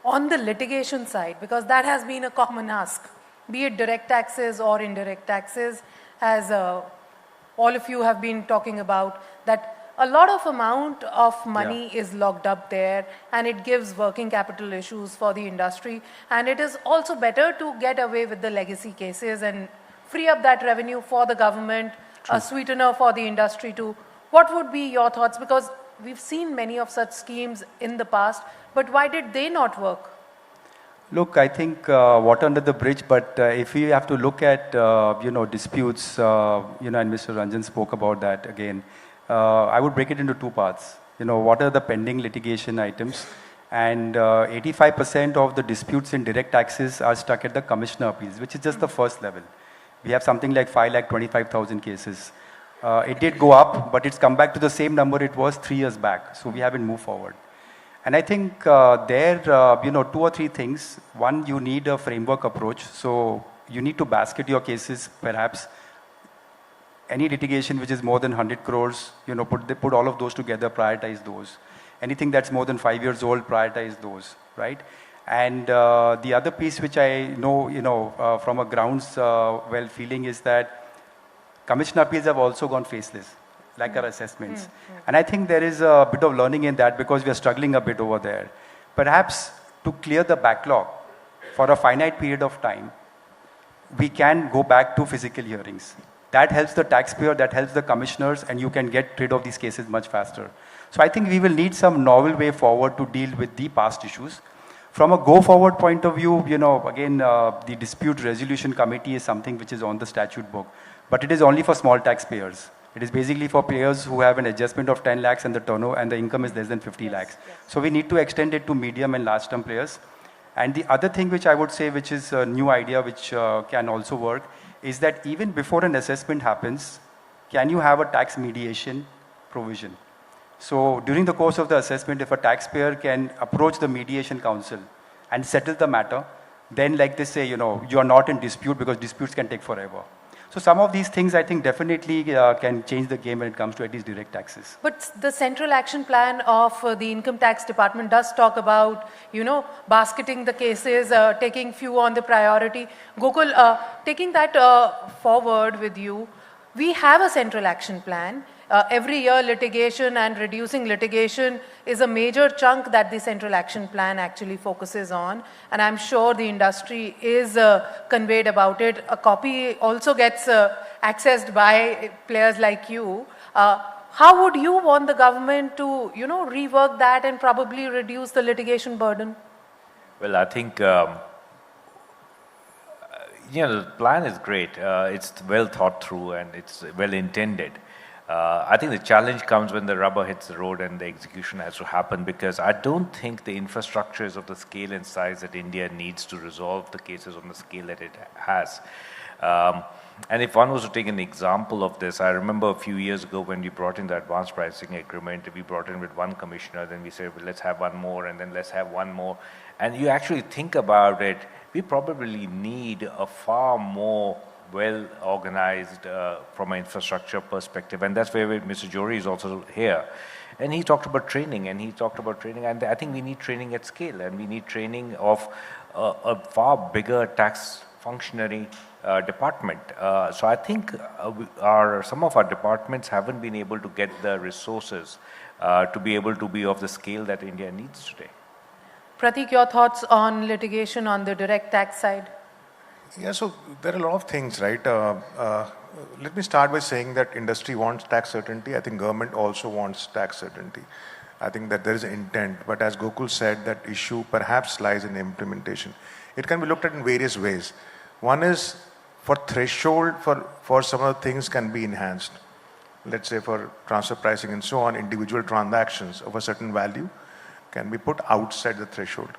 On the litigation side, because that has been a common ask, be it direct taxes or indirect taxes, as all of you have been talking about, that a lot of amount of money is locked up there, and it gives working capital issues for the industry. And it is also better to get away with the legacy cases and free up that revenue for the government, a sweetener for the industry too. What would be your thoughts? Because we've seen many of such schemes in the past, but why did they not work? Look, I think water under the bridge, but if we have to look at, disputes, and Mr. Ranjan spoke about that again, I would break it into 2 parts. What are the pending litigation items? And 85% of the disputes in direct taxes are stuck at the commissioner appeals, which is just the first level. We have something like 525,000 cases. It did go up, but it's come back to the same number it was 3 years back. So we haven't moved forward. And I think 2 or 3 things. One, you need a framework approach. So you need to basket your cases, perhaps. Any litigation which is more than 100 crores, put all of those together, prioritize those. Anything that's more than 5 years old, prioritize those, right? And the other piece which I know, from a grounds feeling is that commission appeals have also gone faceless, like our assessments. And I think there is a bit of learning in that, because we are struggling a bit over there. Perhaps to clear the backlog for a finite period of time, we can go back to physical hearings. That helps the taxpayer, that helps the commissioners, and you can get rid of these cases much faster. So I think we will need some novel way forward to deal with the past issues. From a go-forward point of view, again, the dispute resolution committee is something which is on the statute book, but it is only for small taxpayers. It is basically for players who have an adjustment of 10 lakhs and the turnover and the income is less than 50 lakhs. So we need to extend it to medium and large term players. And the other thing which I would say, which is a new idea which can also work, is that even before an assessment happens, can you have a tax mediation provision? So during the course of the assessment, if a taxpayer can approach the mediation council and settle the matter, then like they say, you are not in dispute, because disputes can take forever. So some of these things I think definitely can change the game when it comes to at least direct taxes. But the central action plan of the income tax department does talk about, basketing the cases, taking few on the priority. Gokul, taking that forward with you, we have a central action plan. Every year litigation and reducing litigation is a major chunk that the central action plan actually focuses on, and I'm sure the industry is conveyed about it. A copy also gets accessed by players like you. How would you want the government to rework that and probably reduce the litigation burden? Well, I think the plan is great. It's well thought through and it's well intended. I think the challenge comes when the rubber hits the road and the execution has to happen, because I don't think the infrastructure is of the scale and size that India needs to resolve the cases on the scale that it has. And if one was to take an example of this, I remember a few years ago when we brought in the advanced pricing agreement, we brought in with one commissioner, then we said, well, let's have one more, and then let's have one more. And you actually think about it, we probably need a far more well-organized from an infrastructure perspective, and that's where Mr. Jory is also here. And he talked about training, and I think we need training at scale, and we need training of a far bigger tax functionary department. So I think some of our departments haven't been able to get the resources to be able to be of the scale that India needs today. Pratik, your thoughts on litigation on the direct tax side? Yeah, so there are a lot of things, right? Let me start by saying that industry wants tax certainty. I think government also wants tax certainty. I think that there is intent, but as Gokul said, that issue perhaps lies in implementation. It can be looked at in various ways. One is for threshold for some of the things can be enhanced. Let's say for transfer pricing and so on, individual transactions of a certain value can be put outside the threshold.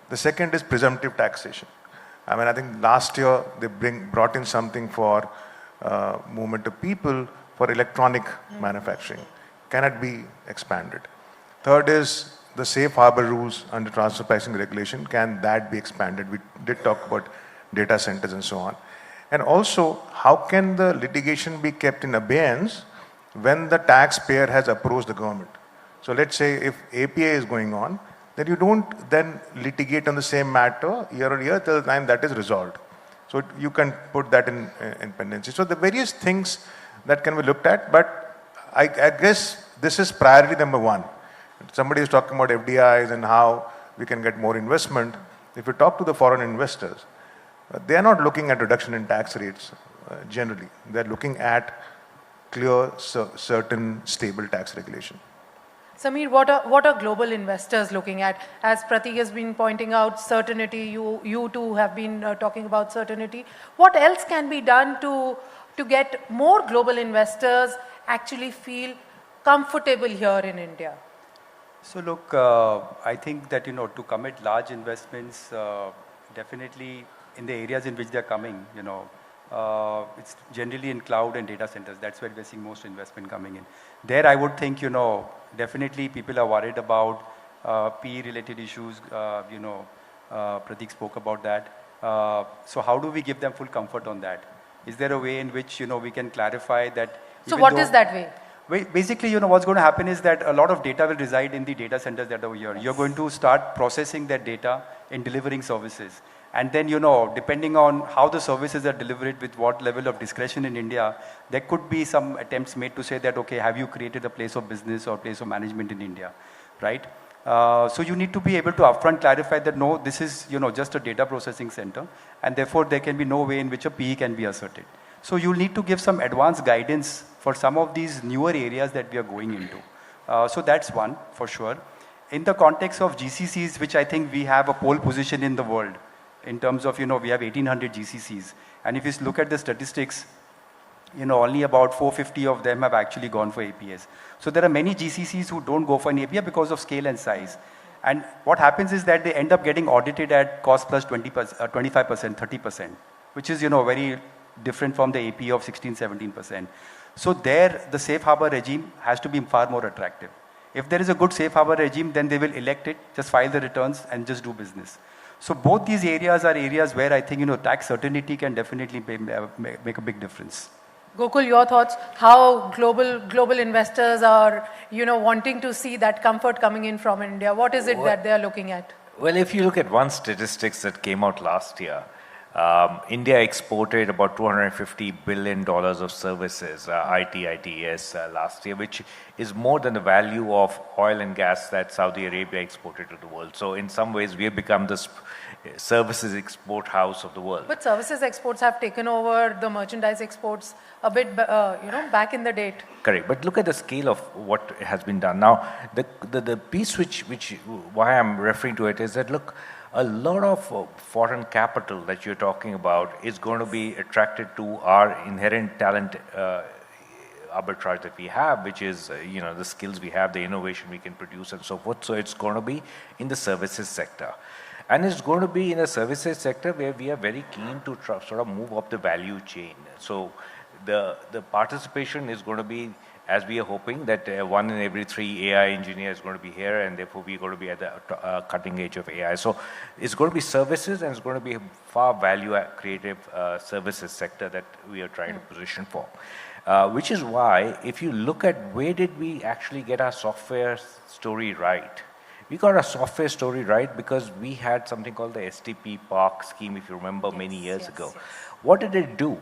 The second is presumptive taxation. I think last year they brought in something for movement of people for electronic manufacturing. Can it be expanded? Third is the safe harbor rules under transfer pricing regulation. Can that be expanded? We did talk about data centers and so on. And also, how can the litigation be kept in abeyance when the taxpayer has approached the government? So let's say if APA is going on, then you don't then litigate on the same matter year on year till the time that is resolved. So you can put that in pendency. So the various things that can be looked at, but I guess this is priority number one. Somebody is talking about FDIs and how we can get more investment. If you talk to the foreign investors, they are not looking at reduction in tax rates generally. They are looking at clear, certain, stable tax regulation. Sameer, what are global investors looking at? As Pratik has been pointing out, certainty, you too have been talking about certainty. What else can be done to get more global investors actually feel comfortable here in India? So look, I think that, to commit large investments, definitely in the areas in which they're coming, it's generally in cloud and data centers. That's where we're seeing most investment coming in. There, I would think, definitely people are worried about PE-related issues. Pratik spoke about that. So how do we give them full comfort on that? Is there a way in which, we can clarify that? So what is that way? Basically, what's going to happen is that a lot of data will reside in the data centers that are here. You're going to start processing that data and delivering services. And then, depending on how the services are delivered with what level of discretion in India, there could be some attempts made to say that, okay, have you created a place of business or place of management in India, right? So you need to be able to upfront clarify that, no, this is, just a data processing center, and therefore there can be no way in which a PE can be asserted. So you'll need to give some advanced guidance for some of these newer areas that we are going into. So that's one, for sure. In the context of GCCs, which I think we have a pole position in the world, in terms of, we have 1,800 GCCs. And if you look at the statistics, only about 450 of them have actually gone for APS. So there are many GCCs who don't go for an APA because of scale and size. And what happens is that they end up getting audited at cost plus 25%, 30%, which is, very different from the AP of 16, 17%. So there, the safe harbor regime has to be far more attractive. If there is a good safe harbor regime, then they will elect it, just file the returns and just do business. So both these areas are areas where I think, tax certainty can definitely make a big difference. Gokul, your thoughts? How global investors are, wanting to see that comfort coming in from India? What is it that they are looking at? Well, if you look at one statistics that came out last year, India exported about $250 billion of services, ITES, last year, which is more than the value of oil and gas that Saudi Arabia exported to the world. So in some ways, we have become this services export house of the world. But services exports have taken over the merchandise exports a bit, back in the date. Correct. But look at the scale of what has been done. Now, the piece why I'm referring to it is that, look, a lot of foreign capital that you're talking about is going to be attracted to our inherent talent arbitrage that we have, which is, the skills we have, the innovation we can produce and so forth. So it's going to be in the services sector. And it's going to be in a services sector where we are very keen to sort of move up the value chain. So the participation is going to be, as we are hoping, that 1 in every 3 AI engineers is going to be here, and therefore we're going to be at the cutting edge of AI. So it's going to be services, and it's going to be a far value creative services sector that we are trying to position for. Which is why, if you look at where did we actually get our software story right, we got our software story right because we had something called the STP Park scheme, if you remember, many years ago. What did it do?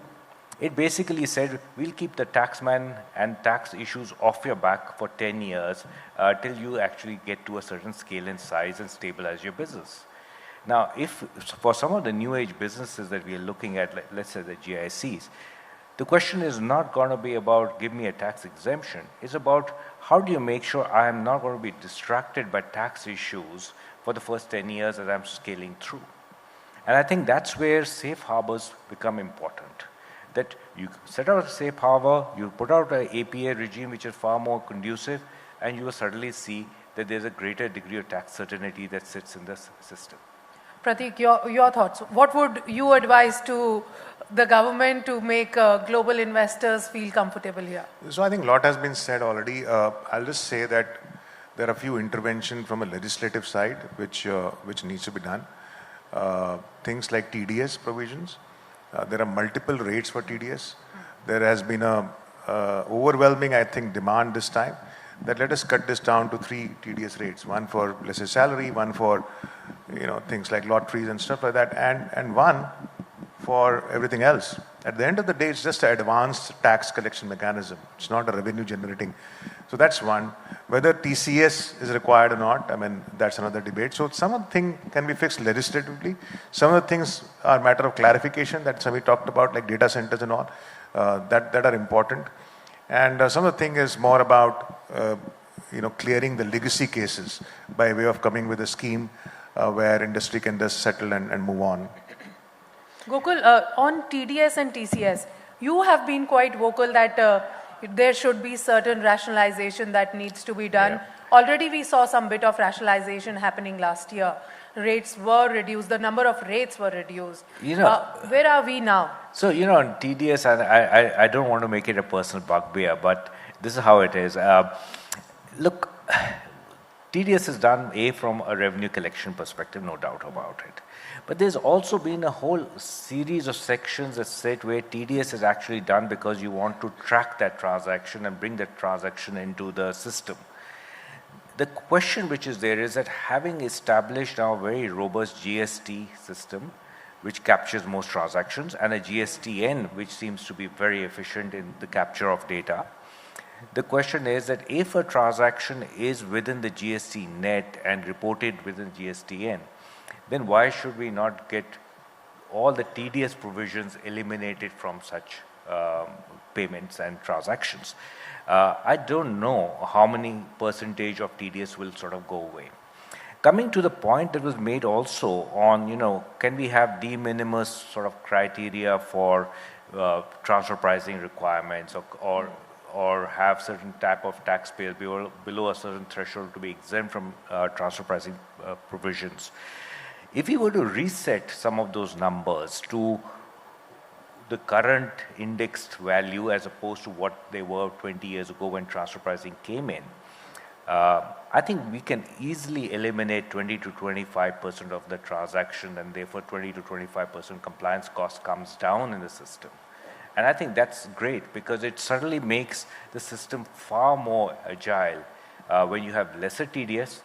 It basically said, we'll keep the taxman and tax issues off your back for 10 years till you actually get to a certain scale and size and stabilize your business. Now, if for some of the new age businesses that we are looking at, let's say the GICs, the question is not going to be about give me a tax exemption. It's about how do you make sure I am not going to be distracted by tax issues for the first 10 years as I'm scaling through. And I think that's where safe harbors become important. That you set out a safe harbor, you put out an APA regime which is far more conducive, and you will suddenly see that there's a greater degree of tax certainty that sits in this system. Prateek, your thoughts. What would you advise to the government to make global investors feel comfortable here? So I think a lot has been said already. I'll just say that there are a few interventions from a legislative side which needs to be done. Things like TDS provisions. There are multiple rates for TDS. There has been a overwhelming, I think, demand this time that let us cut this down to 3 TDS rates. One for, let's say, salary, one for, things like lotteries and stuff like that, and one for everything else. At the end of the day, it's just an advanced tax collection mechanism. It's not a revenue generating. So that's one. Whether TCS is required or not, that's another debate. So some of the things can be fixed legislatively. Some of the things are a matter of clarification that Samir talked about, like data centers and all, that are important. And some of the thing is more about, clearing the legacy cases by way of coming with a scheme where industry can just settle and move on. Gokul, on TDS and TCS, you have been quite vocal that there should be certain rationalization that needs to be done. Yeah. Already we saw some bit of rationalization happening last year. Rates were reduced, the number of rates were reduced. Where are we now? So, on TDS, I don't want to make it a personal bugbear, but this is how it is. Look, TDS is done, from a revenue collection perspective, no doubt about it. But there's also been a whole series of sections that said where TDS is actually done because you want to track that transaction and bring that transaction into the system. The question which is there is that having established now a very robust GST system, which captures most transactions, and a GSTN, which seems to be very efficient in the capture of data, the question is that if a transaction is within the GST net and reported within GSTN, then why should we not get all the TDS provisions eliminated from such payments and transactions? I don't know how many percentage of TDS will sort of go away. Coming to the point that was made also on, can we have de minimis sort of criteria for transfer pricing requirements or have certain type of taxpayers below a certain threshold to be exempt from transfer pricing provisions. If you were to reset some of those numbers to the current indexed value as opposed to what they were 20 years ago when transfer pricing came in, I think we can easily eliminate 20 to 25% of the transaction, and therefore 20 to 25% compliance cost comes down in the system. And I think that's great because it certainly makes the system far more agile when you have lesser TDS,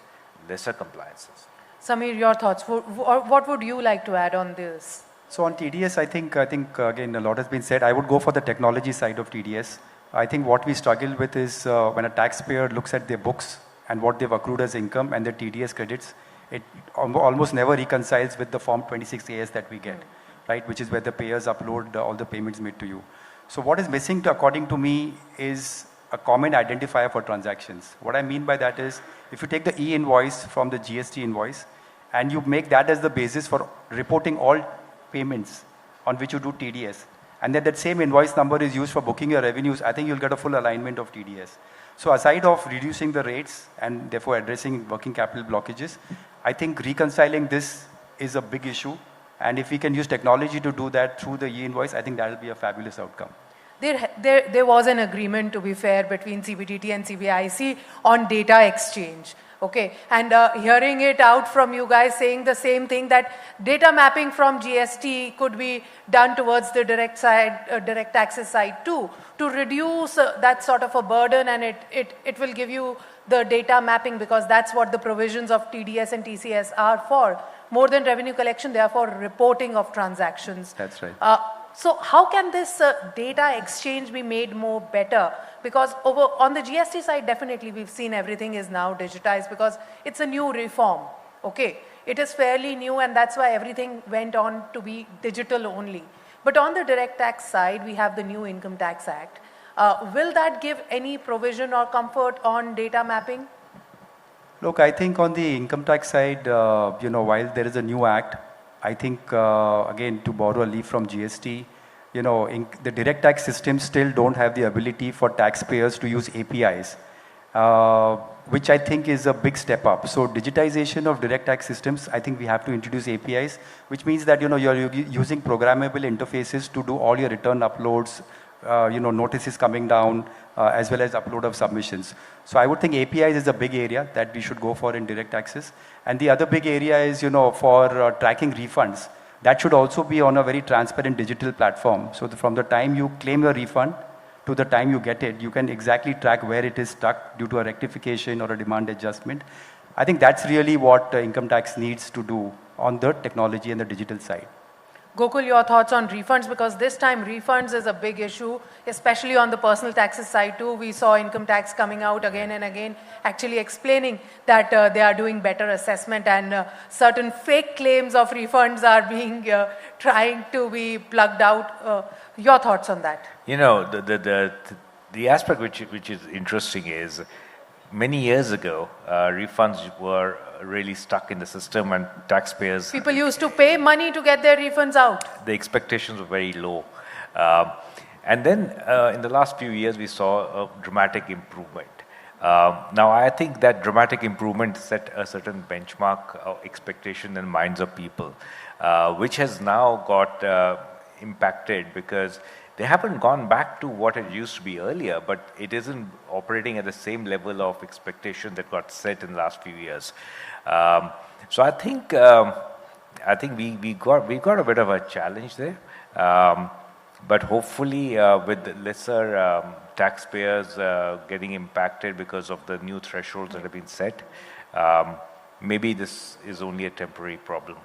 lesser compliances. Samir, your thoughts. What would you like to add on this? So on TDS, I think again, a lot has been said. I would go for the technology side of TDS. I think what we struggle with is when a taxpayer looks at their books and what they've accrued as income and their TDS credits, it almost never reconciles with the Form 26AS that we get, right? Which is where the payers upload all the payments made to you. So what is missing, according to me, is a common identifier for transactions. What I mean by that is, if you take the e-invoice from the GST invoice and you make that as the basis for reporting all payments on which you do TDS, and then that same invoice number is used for booking your revenues, I think you'll get a full alignment of TDS. So aside of reducing the rates and therefore addressing working capital blockages, I think reconciling this is a big issue. And if we can use technology to do that through the e-invoice, I think that will be a fabulous outcome. There was an agreement, to be fair, between CBDT and CBIC on data exchange. Okay, and hearing it out from you guys saying the same thing, that data mapping from GST could be done towards the direct taxes side too, to reduce that sort of a burden, and it will give you the data mapping, because that's what the provisions of TDS and TCS are for. More than revenue collection, they are for reporting of transactions. That's right. So how can this data exchange be made more better? Because on the GST side, definitely we've seen everything is now digitized because it's a new reform. Okay, it is fairly new, and that's why everything went on to be digital only. But on the direct tax side, we have the new Income Tax Act. Will that give any provision or comfort on data mapping? Look, I think on the income tax side, while there is a new act, I think, again, to borrow a leaf from GST, the direct tax systems still don't have the ability for taxpayers to use APIs, which I think is a big step up. So digitization of direct tax systems, I think we have to introduce APIs, which means that, you're using programmable interfaces to do all your return uploads, notices coming down, as well as upload of submissions. So I would think APIs is a big area that we should go for in direct taxes. And the other big area is, for tracking refunds. That should also be on a very transparent digital platform. So from the time you claim your refund to the time you get it, you can exactly track where it is stuck due to a rectification or a demand adjustment. I think that's really what income tax needs to do on the technology and the digital side. Gokul, your thoughts on refunds, because this time refunds is a big issue, especially on the personal taxes side too. We saw income tax coming out again and again, actually explaining that they are doing better assessment, and certain fake claims of refunds are being trying to be plugged out. Your thoughts on that? The aspect which is interesting is, many years ago, refunds were really stuck in the system, and taxpayers... People used to pay money to get their refunds out. The expectations were very low. And then in the last few years, we saw a dramatic improvement. Now, I think that dramatic improvement set a certain benchmark of expectation in the minds of people, which has now got impacted because they haven't gone back to what it used to be earlier, but it isn't operating at the same level of expectation that got set in the last few years. So I think we got a bit of a challenge there, but hopefully with lesser taxpayers getting impacted because of the new thresholds that have been set, maybe this is only a temporary problem.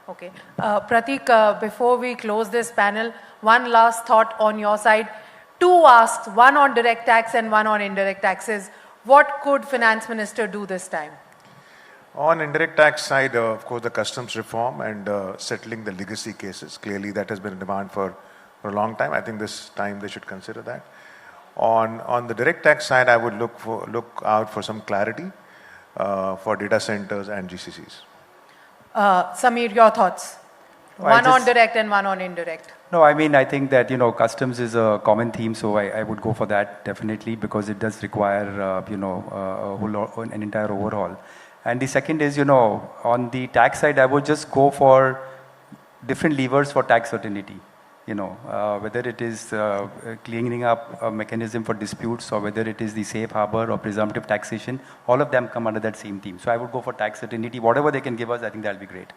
Okay. Pratik, before we close this panel, one last thought on your side. Two asks, one on direct tax and one on indirect taxes. What could Finance Minister do this time? On indirect tax side, of course, the customs reform and settling the legacy cases. Clearly, that has been a demand for a long time. I think this time they should consider that. On the direct tax side, I would look out for some clarity for data centers and GCCs. Samir, your thoughts? One on direct and one on indirect. No, I mean, I think that, customs is a common theme, so I would go for that definitely, because it does require, an entire overhaul. And the second is, on the tax side, I would just go for different levers for tax certainty. whether it is cleaning up a mechanism for disputes or whether it is the safe harbor or presumptive taxation, all of them come under that same theme. So I would go for tax certainty. Whatever they can give us, I think that'll be great.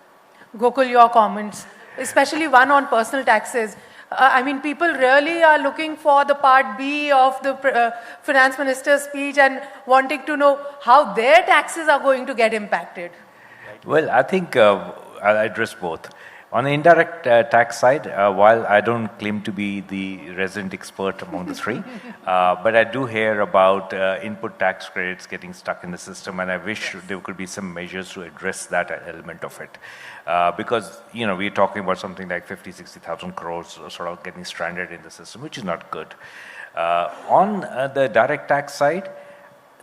Gokul, your comments, especially one on personal taxes. I mean, people really are looking for the part B of the finance minister's speech and wanting to know how their taxes are going to get impacted. Well, I think I'll address both. On the indirect tax side, while I don't claim to be the resident expert among the three, but I do hear about input tax credits getting stuck in the system, and I wish there could be some measures to address that element of it. Because, we're talking about something like 50,000-60,000 crores sort of getting stranded in the system, which is not good. On the direct tax side,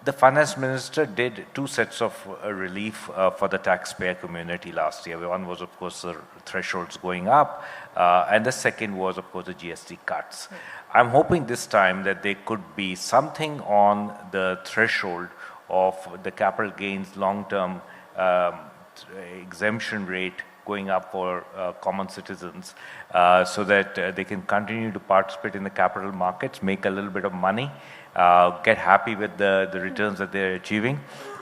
the finance minister did two sets of relief for the taxpayer community last year. One was, of course, the thresholds going up, and the second was, of course, the GST cuts. I'm hoping this time that there could be something on the threshold of the capital gains long-term exemption rate going up for common citizens so that they can continue to participate in the capital markets, make a little bit of money, get happy with the returns that they're achieving,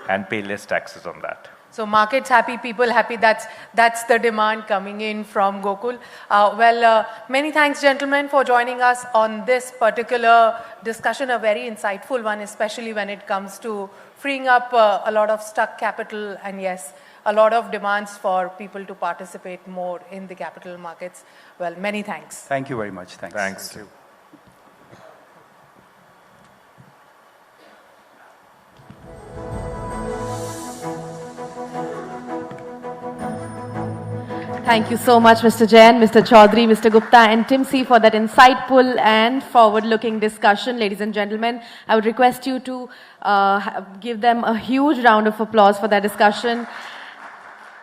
and pay less taxes on that. So markets happy, people happy, that's the demand coming in from Gokul. Many thanks, gentlemen, for joining us on this particular discussion, a very insightful one, especially when it comes to freeing up a lot of stuck capital and, yes, a lot of demands for people to participate more in the capital markets. Well, many thanks. Thank you very much. Thanks. Thanks. Thank you. Thank you so much, Mr. Jain, Mr. Chaudhary, Mr. Gupta, and Timsy for that insightful and forward-looking discussion. Ladies and gentlemen, I would request you to give them a huge round of applause for that discussion.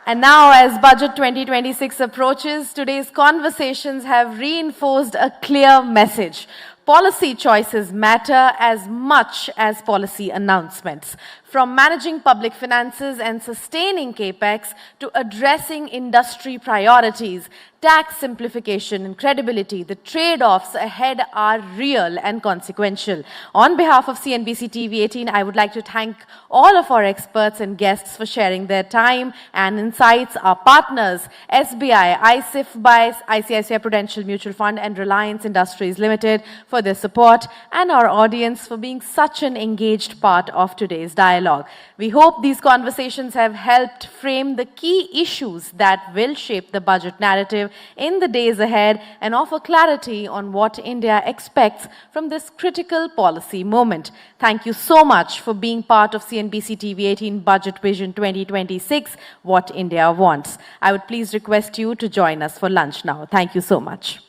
And now, as Budget 2026 approaches, today's conversations have reinforced a clear message. Policy choices matter as much as policy announcements. From managing public finances and sustaining capex to addressing industry priorities, tax simplification and credibility, the trade-offs ahead are real and consequential. On behalf of CNBC-TV18, I would like to thank all of our experts and guests for sharing their time and insights, our partners, SBI, ISIF by ICICI Prudential Mutual Fund and Reliance Industries Limited for their support, and our audience for being such an engaged part of today's dialogue. We hope these conversations have helped frame the key issues that will shape the budget narrative in the days ahead and offer clarity on what India expects from this critical policy moment. Thank you so much for being part of CNBC-TV18 Budget Vision 2026, What India Wants. I would please request you to join us for lunch now. Thank you so much.